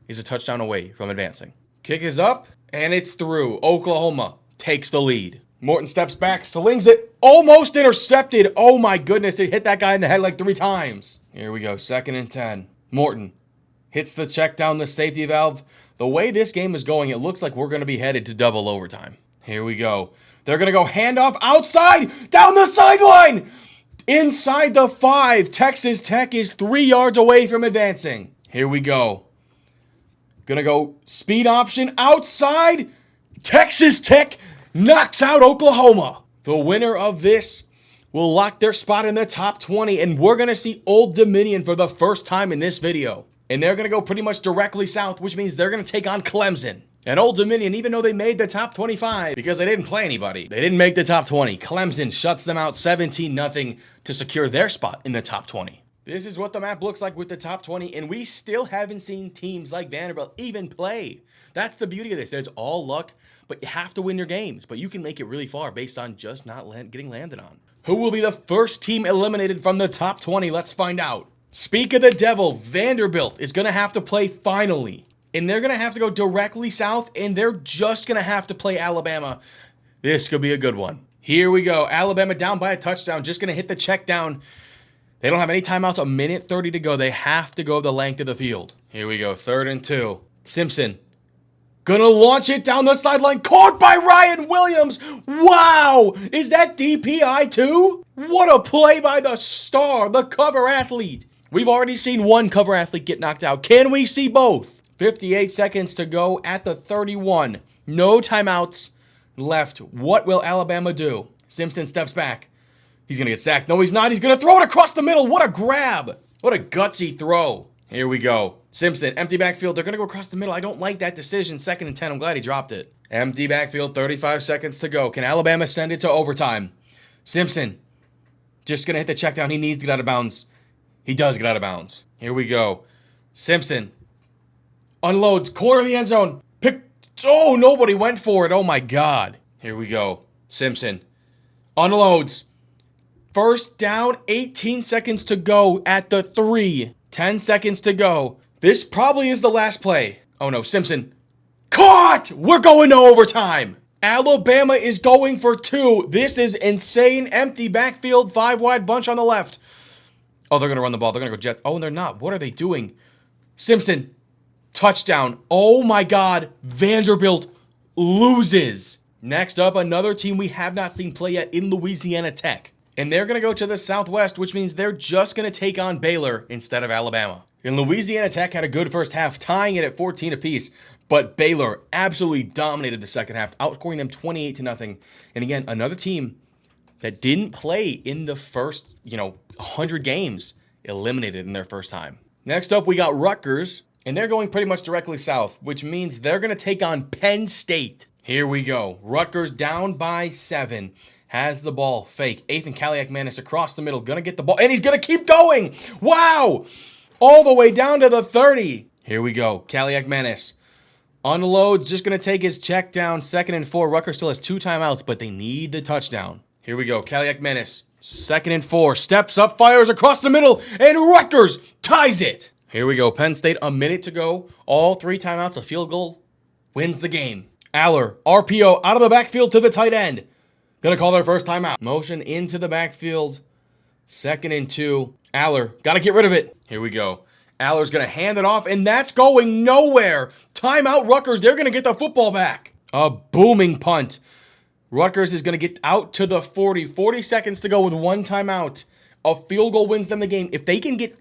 is a touchdown away from advancing. Kick is up, and it's through. Oklahoma takes the lead. Morton steps back, slings it, almost intercepted. Oh my goodness, it hit that guy in the head like 3 times. Here we go, 2nd and 10. Morton hits the check down the safety valve. The way this game is going, it looks like we're going to be headed to double overtime. Here we go. They're going to go handoff outside, down the sideline. Inside the 5, Texas Tech is 3 yards away from advancing. Here we go. Going to go speed option outside. Texas Tech knocks out Oklahoma. The winner of this will lock their spot in the top 20, and we're going to see Old Dominion for the first time in this video. And they're going to go pretty much directly south, which means they're going to take on Clemson. And Old Dominion, even though they made the top 25, because they didn't play anybody, they didn't make the top 20. Clemson shuts them out 17-0 to secure their spot in the top 20. This is what the map looks like with the top 20, and we still haven't seen teams like Vanderbilt even play. That's the beauty of this. It's all luck, but you have to win your games. But you can make it really far based on just not getting landed on. Who will be the first team eliminated from the top 20? Let's find out. Speak of the devil, Vanderbilt is going to have to play finally. And they're going to have to go directly south, and they're just going to have to play Alabama. This could be a good one. Here we go. Alabama down by a touchdown. Just going to hit the check down. They don't have any timeouts. 1:30 to go. They have to go the length of the field. Here we go. 3rd and 2. Simpson. Gonna launch it down the sideline. Caught by Ryan Williams. Wow. Is that DPI too? What a play by the star, the cover athlete. We've already seen one cover athlete get knocked out. Can we see both? 58 seconds to go at the 31. No timeouts left. What will Alabama do? Simpson steps back. He's going to get sacked. No, he's not. He's going to throw it across the middle. What a grab. What a gutsy throw. Here we go. Simpson, empty backfield. They're going to go across the middle. I don't like that decision. 2nd and 10. I'm glad he dropped it. Empty backfield. 35 seconds to go. Can Alabama send it to overtime? Simpson just going to hit the check down. He needs to get out of bounds. He does get out of bounds. Here we go. Simpson unloads. Corner of the end zone. Oh, nobody went for it. Oh, my God. Here we go. Simpson unloads. 1st down, 18 seconds to go at the 3. 10 seconds to go. This probably is the last play. Oh no, Simpson. Caught! We're going to overtime. Alabama is going for 2. This is insane. Empty backfield, 5 wide bunch on the left. Oh, they're going to run the ball. They're going to go Jets. Oh, and they're not. What are they doing? Simpson. Touchdown. Oh my God. Vanderbilt loses. Next up, another team we have not seen play yet in Louisiana Tech. And they're going to go to the Southwest, which means they're just going to take on Baylor instead of Alabama. And Louisiana Tech had a good first half, tying it at 14 apiece. But Baylor absolutely dominated the second half, outscoring them 28-0. And again, another team that didn't play in the first, 100 games, eliminated in their first time. Next up, we got Rutgers, and they're going pretty much directly south, which means they're going to take on Penn State. Here we go. Rutgers down by 7. Has the ball. Fake. Ethan Kaliak-Manis across the middle. Gonna get the ball. And he's gonna keep going. Wow. All the way down to the 30. Here we go. Kaliak-Manis unloads. Just gonna take his check down. 2nd and 4. Rutgers still has 2 timeouts, but they need the touchdown. Here we go. Kaliak-Manis. 2nd and 4. Steps up. Fires across the middle. And Rutgers ties it. Here we go. Penn State. 1 minute to go. All 3 timeouts. A field goal wins the game. Aller. RPO out of the backfield to the tight end. Gonna call their first timeout. Motion into the backfield. 2nd and 2. Aller, gotta get rid of it. Here we go. Aller's gonna hand it off, and that's going nowhere. Timeout Rutgers, they're gonna get the football back. A booming punt. Rutgers is going to get out to the 40. 40 seconds to go with one timeout. A field goal wins them the game. If they can get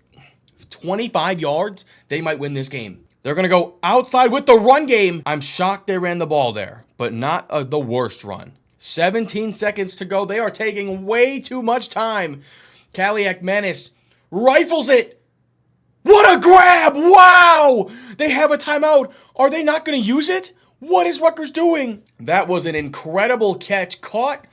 25 yards, they might win this game. They're going to go outside with the run game. I'm shocked they ran the ball there, but not the worst run. 17 seconds to go. They are taking way too much time. Kaliak Menace rifles it. What a grab! Wow! They have a timeout. Are they not going to use it? What is Rutgers doing? That was an incredible catch. Caught,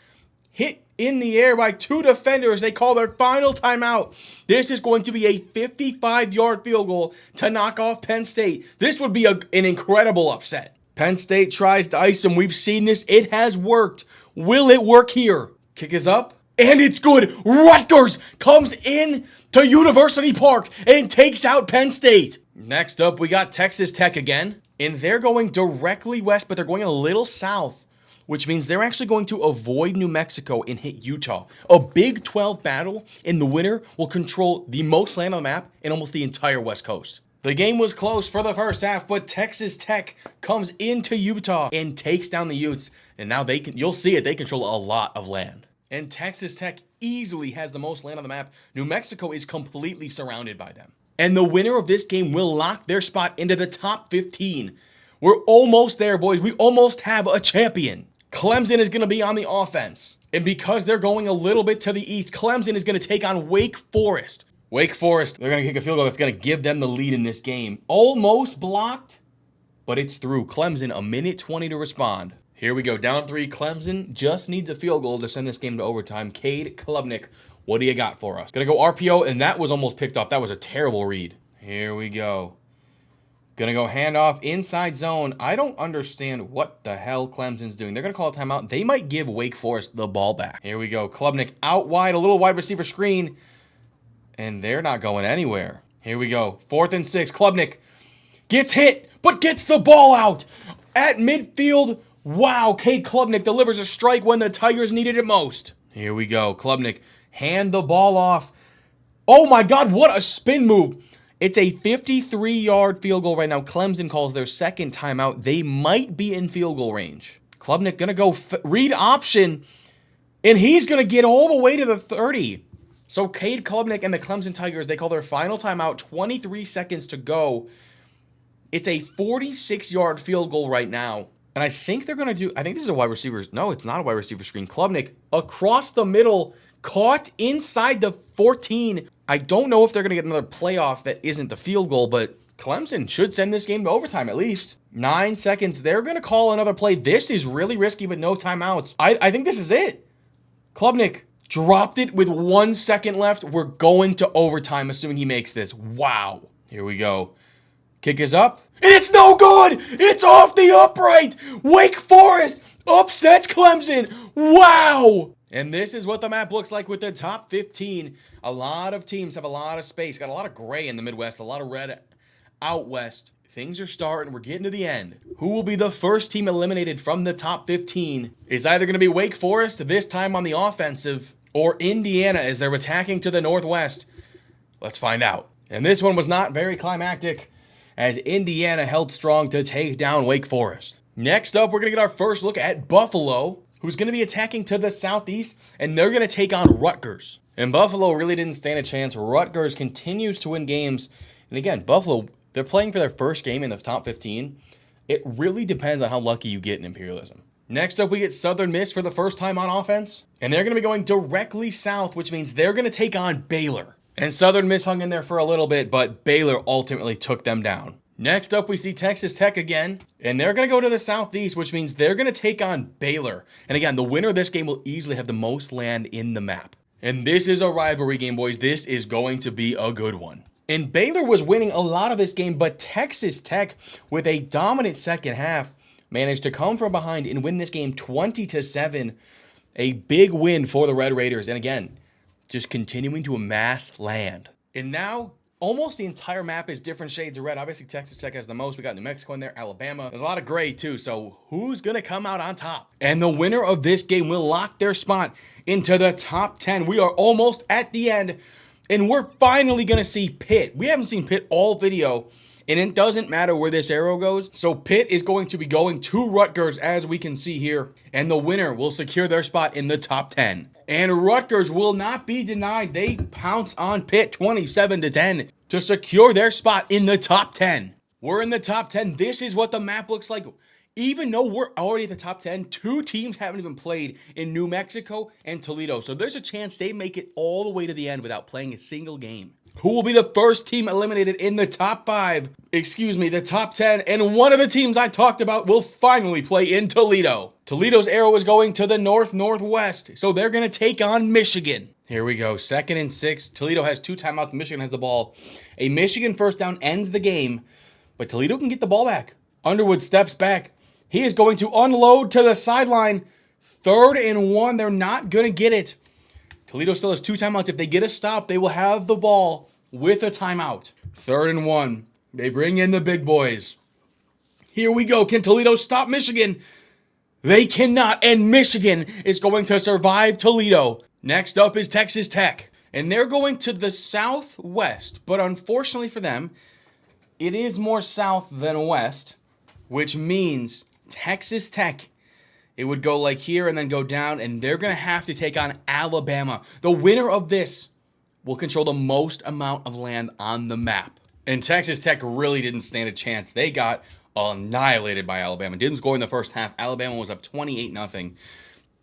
hit in the air by two defenders. They call their final timeout. This is going to be a 55-yard field goal to knock off Penn State. This would be an incredible upset. Penn State tries to ice them. We've seen this. It has worked. Will it work here? Kick is up, and it's good. Rutgers comes in to University Park and takes out Penn State. Next up, we got Texas Tech again, and they're going directly west, but they're going a little south, which means they're actually going to avoid New Mexico and hit Utah. A Big 12 battle, and the winner will control the most land on the map in almost the entire West Coast. The game was close for the first half, but Texas Tech comes into Utah and takes down the Utes. And now you'll see it, they control a lot of land. And Texas Tech easily has the most land on the map. New Mexico is completely surrounded by them. And the winner of this game will lock their spot into the top 15. We're almost there, boys. We almost have a champion. Clemson is going to be on the offense. And because they're going a little bit to the east, Clemson is going to take on Wake Forest. Wake Forest, they're going to kick a field goal that's going to give them the lead in this game. Almost blocked, but it's through. Clemson, a minute 20 to respond. Here we go, down 3. Clemson just needs a field goal to send this game to overtime. Cade Klubnik, what do you got for us? Going to go RPO, and that was almost picked off. That was a terrible read. Here we go. Going to go handoff inside zone. I don't understand what the hell Clemson's doing. They're going to call a timeout. They might give Wake Forest the ball back. Here we go. Klubnik out wide, a little wide receiver screen. And they're not going anywhere. Here we go. 4th and 6. Klubnik gets hit, but gets the ball out at midfield. Wow, Cade Klubnik delivers a strike when the Tigers needed it most. Here we go. Klubnik hand the ball off. Oh my God, what a spin move. It's a 53-yard field goal right now. Clemson calls their second timeout. They might be in field goal range. Klubnik going to go read option, and he's going to get all the way to the 30. So Cade Klubnik and the Clemson Tigers, they call their final timeout, 23 seconds to go. It's a 46-yard field goal right now. And I think they're going to do, I think this is a wide receiver. No, it's not a wide receiver screen. Klubnik across the middle, caught inside the 14. I don't know if they're going to get another playoff that isn't the field goal, but Clemson should send this game to overtime at least. 9 seconds. They're going to call another play. This is really risky with no timeouts. I think this is it. Klubnik dropped it with 1 second left. We're going to overtime, assuming he makes this. Wow. Here we go. Kick is up. And it's no good! It's off the upright! Wake Forest upsets Clemson! Wow! And this is what the map looks like with the top 15. A lot of teams have a lot of space. Got a lot of gray in the Midwest, a lot of red out west. Things are starting. We're getting to the end. Who will be the first team eliminated from the top 15? It's either going to be Wake Forest, this time on the offensive, or Indiana as they're attacking to the northwest. Let's find out. And this one was not very climactic, as Indiana held strong to take down Wake Forest. Next up, we're going to get our first look at Buffalo, who's going to be attacking to the southeast, and they're going to take on Rutgers. And Buffalo really didn't stand a chance. Rutgers continues to win games. And again, Buffalo, they're playing for their first game in the top 15. It really depends on how lucky you get in Imperialism. Next up, we get Southern Miss for the first time on offense. And they're going to be going directly south, which means they're going to take on Baylor. And Southern Miss hung in there for a little bit, but Baylor ultimately took them down. Next up, we see Texas Tech again, and they're going to go to the southeast, which means they're going to take on Baylor. And again, the winner of this game will easily have the most land in the map. And this is a rivalry game, boys. This is going to be a good one. And Baylor was winning a lot of this game, but Texas Tech, with a dominant second half, managed to come from behind and win this game 20-7. A big win for the Red Raiders. And again, just continuing to amass land. And now, almost the entire map is different shades of red. Obviously, Texas Tech has the most. We got New Mexico in there, Alabama. There's a lot of gray, too. So who's going to come out on top? And the winner of this game will lock their spot into the top 10. We are almost at the end. And we're finally going to see Pitt. We haven't seen Pitt all video. And it doesn't matter where this arrow goes. So Pitt is going to be going to Rutgers, as we can see here. And the winner will secure their spot in the top 10. And Rutgers will not be denied. They pounce on Pitt 27-10 to secure their spot in the top 10. We're in the top 10. This is what the map looks like. Even though we're already at the top 10, 2 teams haven't even played in New Mexico and Toledo. So there's a chance they make it all the way to the end without playing a single game. Who will be the first team eliminated in the top 5? The top 10. And one of the teams I talked about will finally play in Toledo. Toledo's arrow is going to the northwest. So they're going to take on Michigan. Here we go. 2nd and 6. Toledo has 2 timeouts. Michigan has the ball. A Michigan first down ends the game. But Toledo can get the ball back. Underwood steps back. He is going to unload to the sideline. 3rd and 1. They're not going to get it. Toledo still has 2 timeouts. If they get a stop, they will have the ball with a timeout. 3rd and 1. They bring in the big boys. Here we go. Can Toledo stop Michigan? They cannot. And Michigan is going to survive Toledo. Next up is Texas Tech. And they're going to the southwest. But unfortunately for them, it is more south than west, which means Texas Tech, it would go like here and then go down, and they're going to have to take on Alabama. The winner of this will control the most amount of land on the map. And Texas Tech really didn't stand a chance. They got annihilated by Alabama. Didn't score in the first half. Alabama was up 28-0.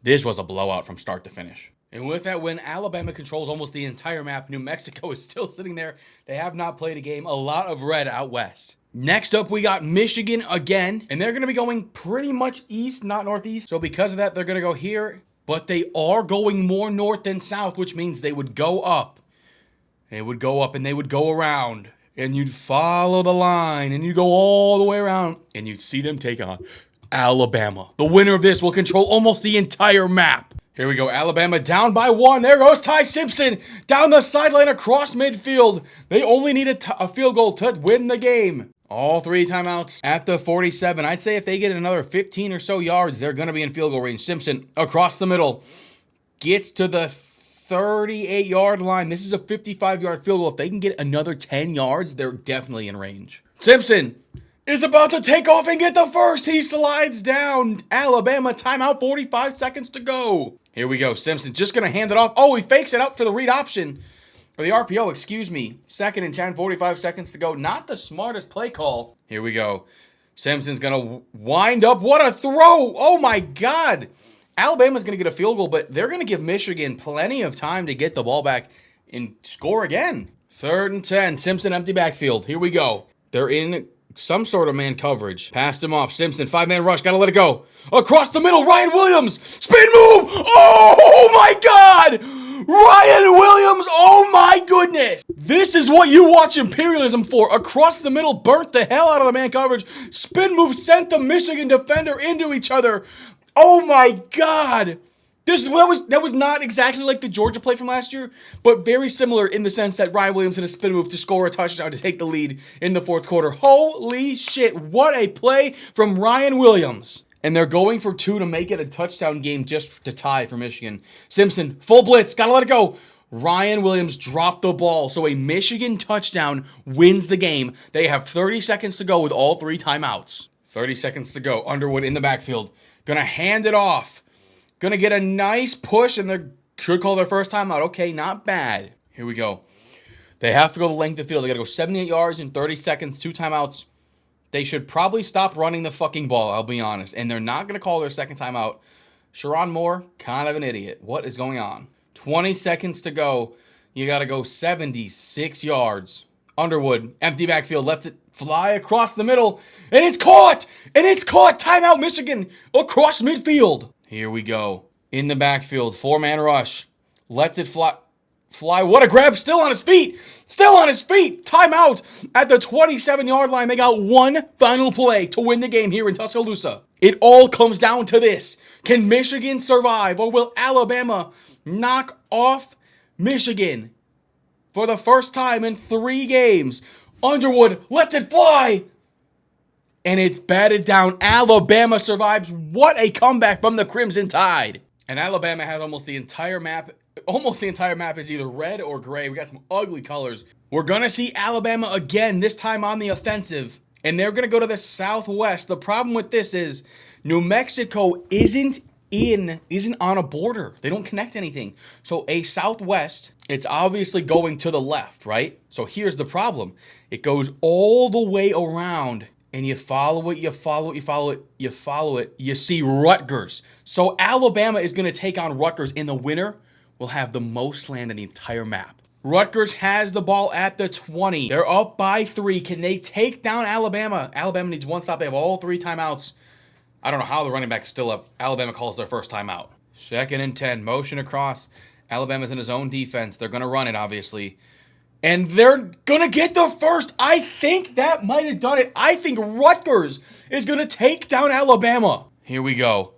This was a blowout from start to finish. And with that win, Alabama controls almost the entire map. New Mexico is still sitting there. They have not played a game. A lot of red out west. Next up, we got Michigan again. And they're going to be going pretty much east, not northeast. So because of that, they're going to go here. But they are going more north than south, which means they would go up. They would go up and they would go around. And you'd follow the line. And you'd go all the way around. And you'd see them take on Alabama. The winner of this will control almost the entire map. Here we go. Alabama down by 1. There goes Ty Simpson down the sideline across midfield. They only need a field goal to win the game. All 3 timeouts at the 47. I'd say if they get another 15 or so yards, they're going to be in field goal range. Simpson across the middle gets to the 38-yard line. This is a 55-yard field goal. If they can get another 10 yards, they're definitely in range. Simpson is about to take off and get the first. He slides down. Alabama timeout, 45 seconds to go. Here we go. Simpson just going to hand it off. Oh, he fakes it out for the read option. Or the RPO, excuse me. 2nd and 10, 45 seconds to go. Not the smartest play call. Here we go. Simpson's going to wind up. What a throw. Oh, my God. Alabama's going to get a field goal, but they're going to give Michigan plenty of time to get the ball back and score again. 3rd and 10. Simpson empty backfield. Here we go. They're in some sort of man coverage. Passed him off. Simpson, 5-man rush. Got to let it go. Across the middle, Ryan Williams. Spin move. Oh, my God. Ryan Williams. Oh, my goodness. This is what you watch Imperialism for. Across the middle, burnt the hell out of the man coverage. Spin move sent the Michigan defender into each other. Oh, my God. That was not exactly like the Georgia play from last year, but very similar in the sense that Ryan Williams hit a spin move to score a touchdown to take the lead in the 4th quarter. Holy shit, what a play from Ryan Williams. And they're going for 2 to make it a touchdown game just to tie for Michigan. Simpson, full blitz, gotta let it go. Ryan Williams dropped the ball, so a Michigan touchdown wins the game. They have 30 seconds to go with all 3 timeouts. 30 seconds to go. Underwood in the backfield. Gonna hand it off. Gonna get a nice push, and they should call their first timeout. Okay, not bad. Here we go. They have to go the length of the field. They gotta go 78 yards in 30 seconds, 2 timeouts. They should probably stop running the fucking ball, I'll be honest. And they're not gonna call their second timeout. Sharon Moore, kind of an idiot. What is going on? 20 seconds to go. You gotta go 76 yards. Underwood, empty backfield, lets it fly across the middle. And it's caught! And it's caught! Timeout, Michigan! Across midfield. Here we go. In the backfield, 4-man rush. Lets it fly. What a grab. Still on his feet. Still on his feet. Timeout at the 27-yard line. They got one final play to win the game here in Tuscaloosa. It all comes down to this. Can Michigan survive, or will Alabama knock off Michigan for the first time in 3 games? Underwood lets it fly. And it's batted down. Alabama survives. What a comeback from the Crimson Tide. And Alabama has almost the entire map Almost the entire map is either red or gray. We got some ugly colors. We're going to see Alabama again, this time on the offensive. And they're going to go to the southwest. The problem with this is New Mexico isn't on a border. They don't connect anything. So a southwest, it's obviously going to the left, right? So here's the problem. It goes all the way around, and you follow it, you follow it, you follow it, you follow it. You see Rutgers. So Alabama is going to take on Rutgers, and the winner will have the most land in the entire map. Rutgers has the ball at the 20. They're up by 3. Can they take down Alabama? Alabama needs one stop. They have all 3 timeouts. I don't know how the running back is still up. Alabama calls their first timeout. 2nd and 10. Motion across. Alabama's in his own defense. They're going to run it, obviously. And they're going to get the first. I think that might have done it. I think Rutgers is going to take down Alabama. Here we go.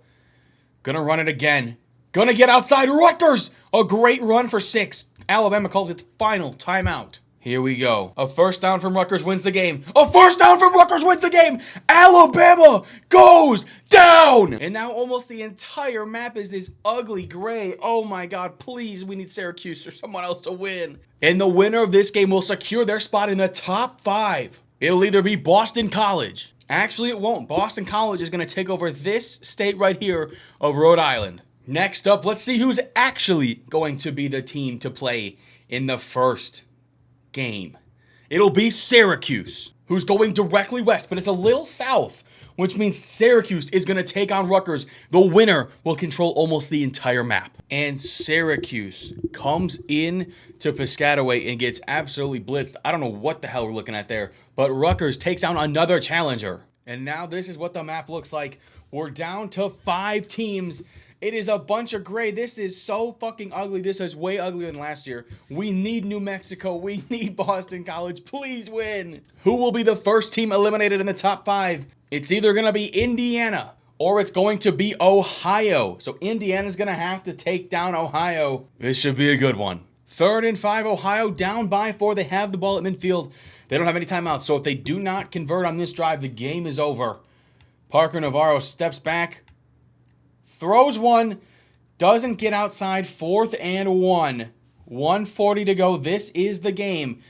Going to run it again. Going to get outside Rutgers. A great run for 6. Alabama calls its final timeout. Here we go. A first down from Rutgers wins the game. A first down from Rutgers wins the game. Alabama goes down. And now almost the entire map is this ugly gray. Oh my God, please, we need Syracuse or someone else to win. And the winner of this game will secure their spot in the top 5. It'll either be Boston College. Actually, it won't. Boston College is going to take over this state right here of Rhode Island. Next up, let's see who's actually going to be the team to play in the first game. It'll be Syracuse, who's going directly west, but it's a little south, which means Syracuse is going to take on Rutgers. The winner will control almost the entire map. And Syracuse comes in to Piscataway and gets absolutely blitzed. I don't know what the hell we're looking at there, but Rutgers takes down another challenger. And now this is what the map looks like. We're down to 5 teams. It is a bunch of gray. This is so fucking ugly. This is way uglier than last year. We need New Mexico. We need Boston College. Please win. Who will be the first team eliminated in the top 5? It's either going to be Indiana or it's going to be Ohio. So Indiana's going to have to take down Ohio. This should be a good one. 3rd and 5, Ohio down by 4. They have the ball at midfield. They don't have any timeouts. So if they do not convert on this drive, the game is over. Parker Navarro steps back. Throws one, doesn't get outside, 4th and 1. 1:40 to go. This is the game.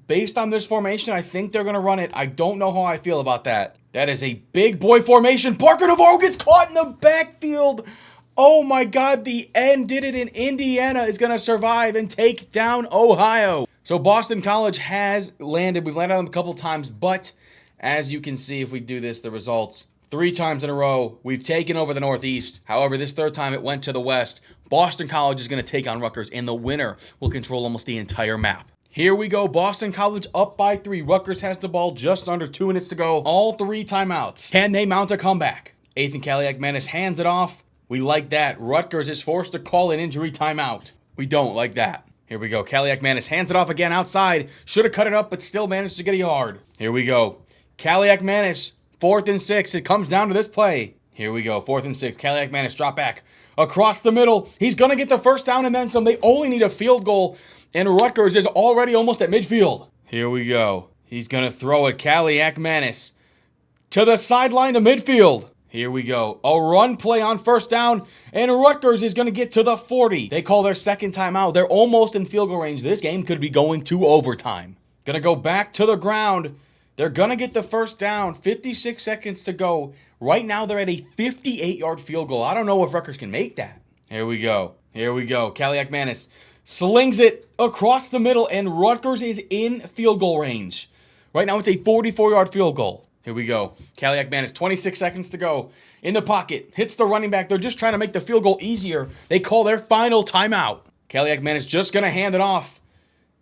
Based on this formation, I think they're going to run it. I don't know how I feel about that. That is a big boy formation. Parker Navarro gets caught in the backfield. Oh my God, the end did it, and Indiana is going to survive and take down Ohio. So Boston College has landed. We've landed on them a couple times, but as you can see, if we do this, the results 3 times in a row, we've taken over the Northeast. However, this 3rd time it went to the West. Boston College is going to take on Rutgers, and the winner will control almost the entire map. Here we go. Boston College up by 3. Rutgers has the ball just under 2 minutes to go. All 3 timeouts. Can they mount a comeback? Ethan Kaliak-Manis hands it off. We like that. Rutgers is forced to call an injury timeout. We don't like that. Here we go. Kaliak-Manis hands it off again outside. Should have cut it up, but still managed to get a yard. Here we go. Kaliak-Manis. 4th and 6. It comes down to this play. Here we go. 4th and 6. Kaliak-Manis drop back across the middle. He's going to get the first down and then some. They only need a field goal, and Rutgers is already almost at midfield. Here we go. He's going to throw it. Kaliak-Manis to the sideline to midfield. Here we go. A run play on first down, and Rutgers is going to get to the 40. They call their 2nd timeout. They're almost in field goal range. This game could be going to overtime. Going to go back to the ground. They're going to get the first down. 56 seconds to go. Right now, they're at a 58-yard field goal. I don't know if Rutgers can make that. Here we go. Here we go. Kaliak-Manis slings it across the middle, and Rutgers is in field goal range. Right now, it's a 44-yard field goal. Here we go. Kaliak-Manis, 26 seconds to go. In the pocket. Hits the running back. They're just trying to make the field goal easier. They call their final timeout. Kaliak-Manis just going to hand it off.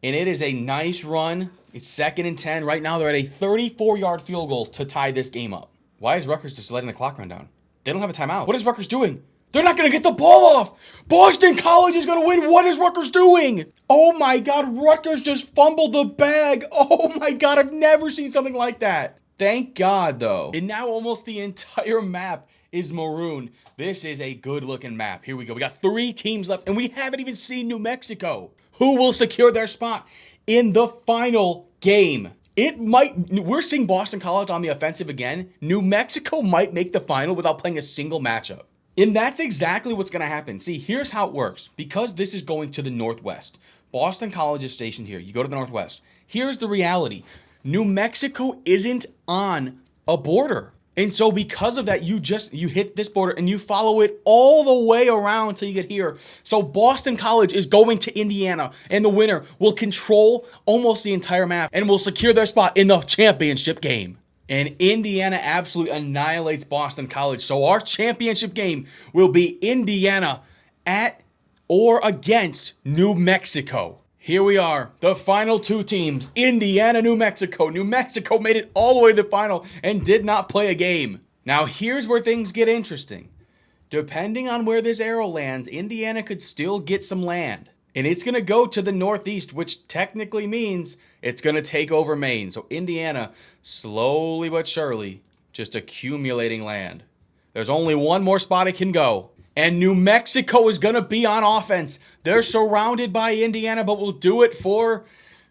And it is a nice run. It's 2nd and 10. Right now, they're at a 34-yard field goal to tie this game up. Why is Rutgers just letting the clock run down? They don't have a timeout. What is Rutgers doing? They're not going to get the ball off. Boston College is going to win. What is Rutgers doing? Oh, my God. Rutgers just fumbled the bag. Oh, my God. I've never seen something like that. Thank God, though. And now almost the entire map is maroon. This is a good-looking map. Here we go. We got 3 teams left, and we haven't even seen New Mexico. Who will secure their spot in the final game? We're seeing Boston College on the offensive again. New Mexico might make the final without playing a single matchup. And that's exactly what's going to happen. See, here's how it works. Because this is going to the Northwest, Boston College is stationed here. You go to the Northwest. Here's the reality. New Mexico isn't on a border. And so because of that, you hit this border and you follow it all the way around until you get here. So Boston College is going to Indiana, and the winner will control almost the entire map and will secure their spot in the championship game. And Indiana absolutely annihilates Boston College. So our championship game will be Indiana at or against New Mexico. Here we are, the final two teams, Indiana, New Mexico. New Mexico made it all the way to the final and did not play a game. Now here's where things get interesting. Depending on where this arrow lands, Indiana could still get some land. And it's going to go to the northeast, which technically means it's going to take over Maine. So Indiana, slowly but surely, just accumulating land. There's only one more spot it can go. And New Mexico is going to be on offense. They're surrounded by Indiana, but will do it for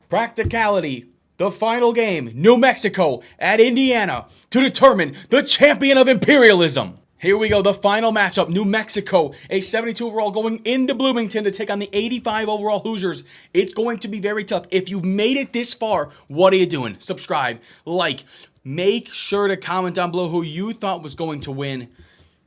practicality. The final game, New Mexico at Indiana to determine the champion of Imperialism. Here we go, the final matchup, New Mexico, a 72 overall going into Bloomington to take on the 85 overall Hoosiers. It's going to be very tough. If you've made it this far, what are you doing? Subscribe, like, make sure to comment down below who you thought was going to win.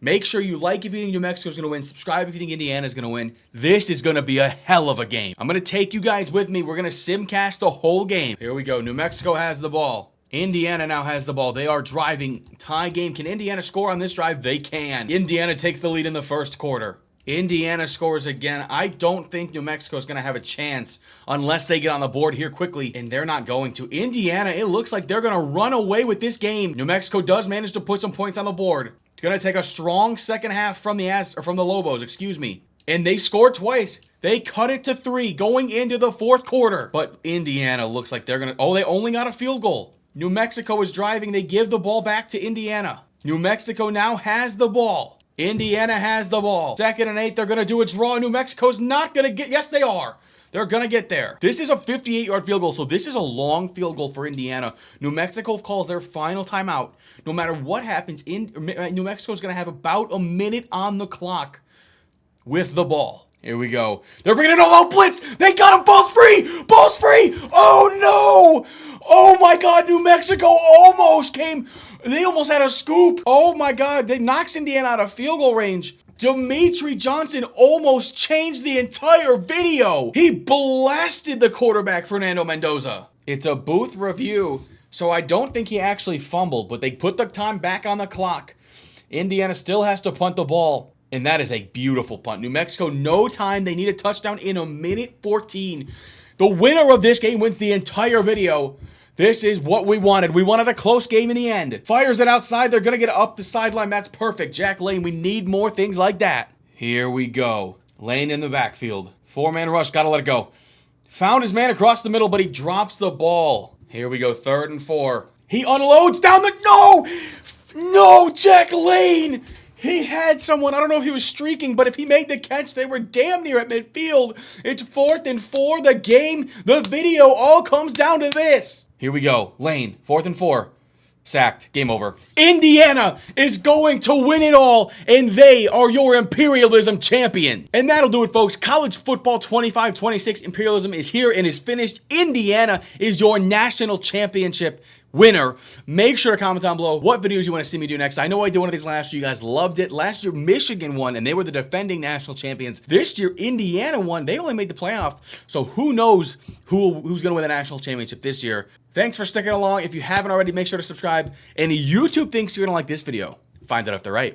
Make sure you like if you think New Mexico's going to win. Subscribe if you think Indiana's going to win. This is going to be a hell of a game. I'm going to take you guys with me. We're going to simcast the whole game. Here we go. New Mexico has the ball. Indiana now has the ball. They are driving. Tie game. Can Indiana score on this drive? They can. Indiana takes the lead in the first quarter. Indiana scores again. I don't think New Mexico is going to have a chance unless they get on the board here quickly, and they're not going to. Indiana, it looks like they're going to run away with this game. New Mexico does manage to put some points on the board. It's going to take a strong second half from the Lobos, And they scored twice. They cut it to 3 going into the fourth quarter. But Indiana looks like they're going to... Oh, they only got a field goal. New Mexico is driving. They give the ball back to Indiana. New Mexico now has the ball. Indiana has the ball. 2nd and 8, they're going to do a draw. New Mexico's not going to get... Yes, they are. They're going to get there. This is a 58-yard field goal, so this is a long field goal for Indiana. New Mexico calls their final timeout. No matter what happens, New Mexico's going to have about a minute on the clock with the ball. Here we go. They're bringing it all out. Blitz. They got him. Ball's free. Ball's free. Oh, no. Oh, my God. New Mexico almost came. They almost had a scoop. Oh, my God. They knocks Indiana out of field goal range. Dimitri Johnson almost changed the entire video. He blasted the quarterback, Fernando Mendoza. It's a booth review, so I don't think he actually fumbled, but they put the time back on the clock. Indiana still has to punt the ball, and that is a beautiful punt. New Mexico, no time. They need a touchdown in a minute 14. The winner of this game wins the entire video. This is what we wanted. We wanted a close game in the end. Fires it outside. They're going to get up the sideline. That's perfect. Jack Lane, we need more things like that. Here we go. Lane in the backfield. 4-man rush. Got to let it go. Found his man across the middle, but he drops the ball. Here we go. 3rd and 4. He unloads down the... No! No, Jack Lane! He had someone, I don't know if he was streaking, but if he made the catch, they were damn near at midfield. It's 4th and 4. The game, the video all comes down to this. Here we go. Lane, 4th and 4. Sacked. Game over. Indiana is going to win it all, and they are your Imperialism champion. And that'll do it, folks. College football 25-26 Imperialism is here and is finished. Indiana is your national championship winner. Make sure to comment down below what videos you want to see me do next. I know I did one of these last year. You guys loved it. Last year, Michigan won, and they were the defending national champions. This year, Indiana won. They only made the playoff, so who knows who's going to win the national championship this year. Thanks for sticking along. If you haven't already, make sure to subscribe. And YouTube thinks you're going to like this video. Find out if they're right.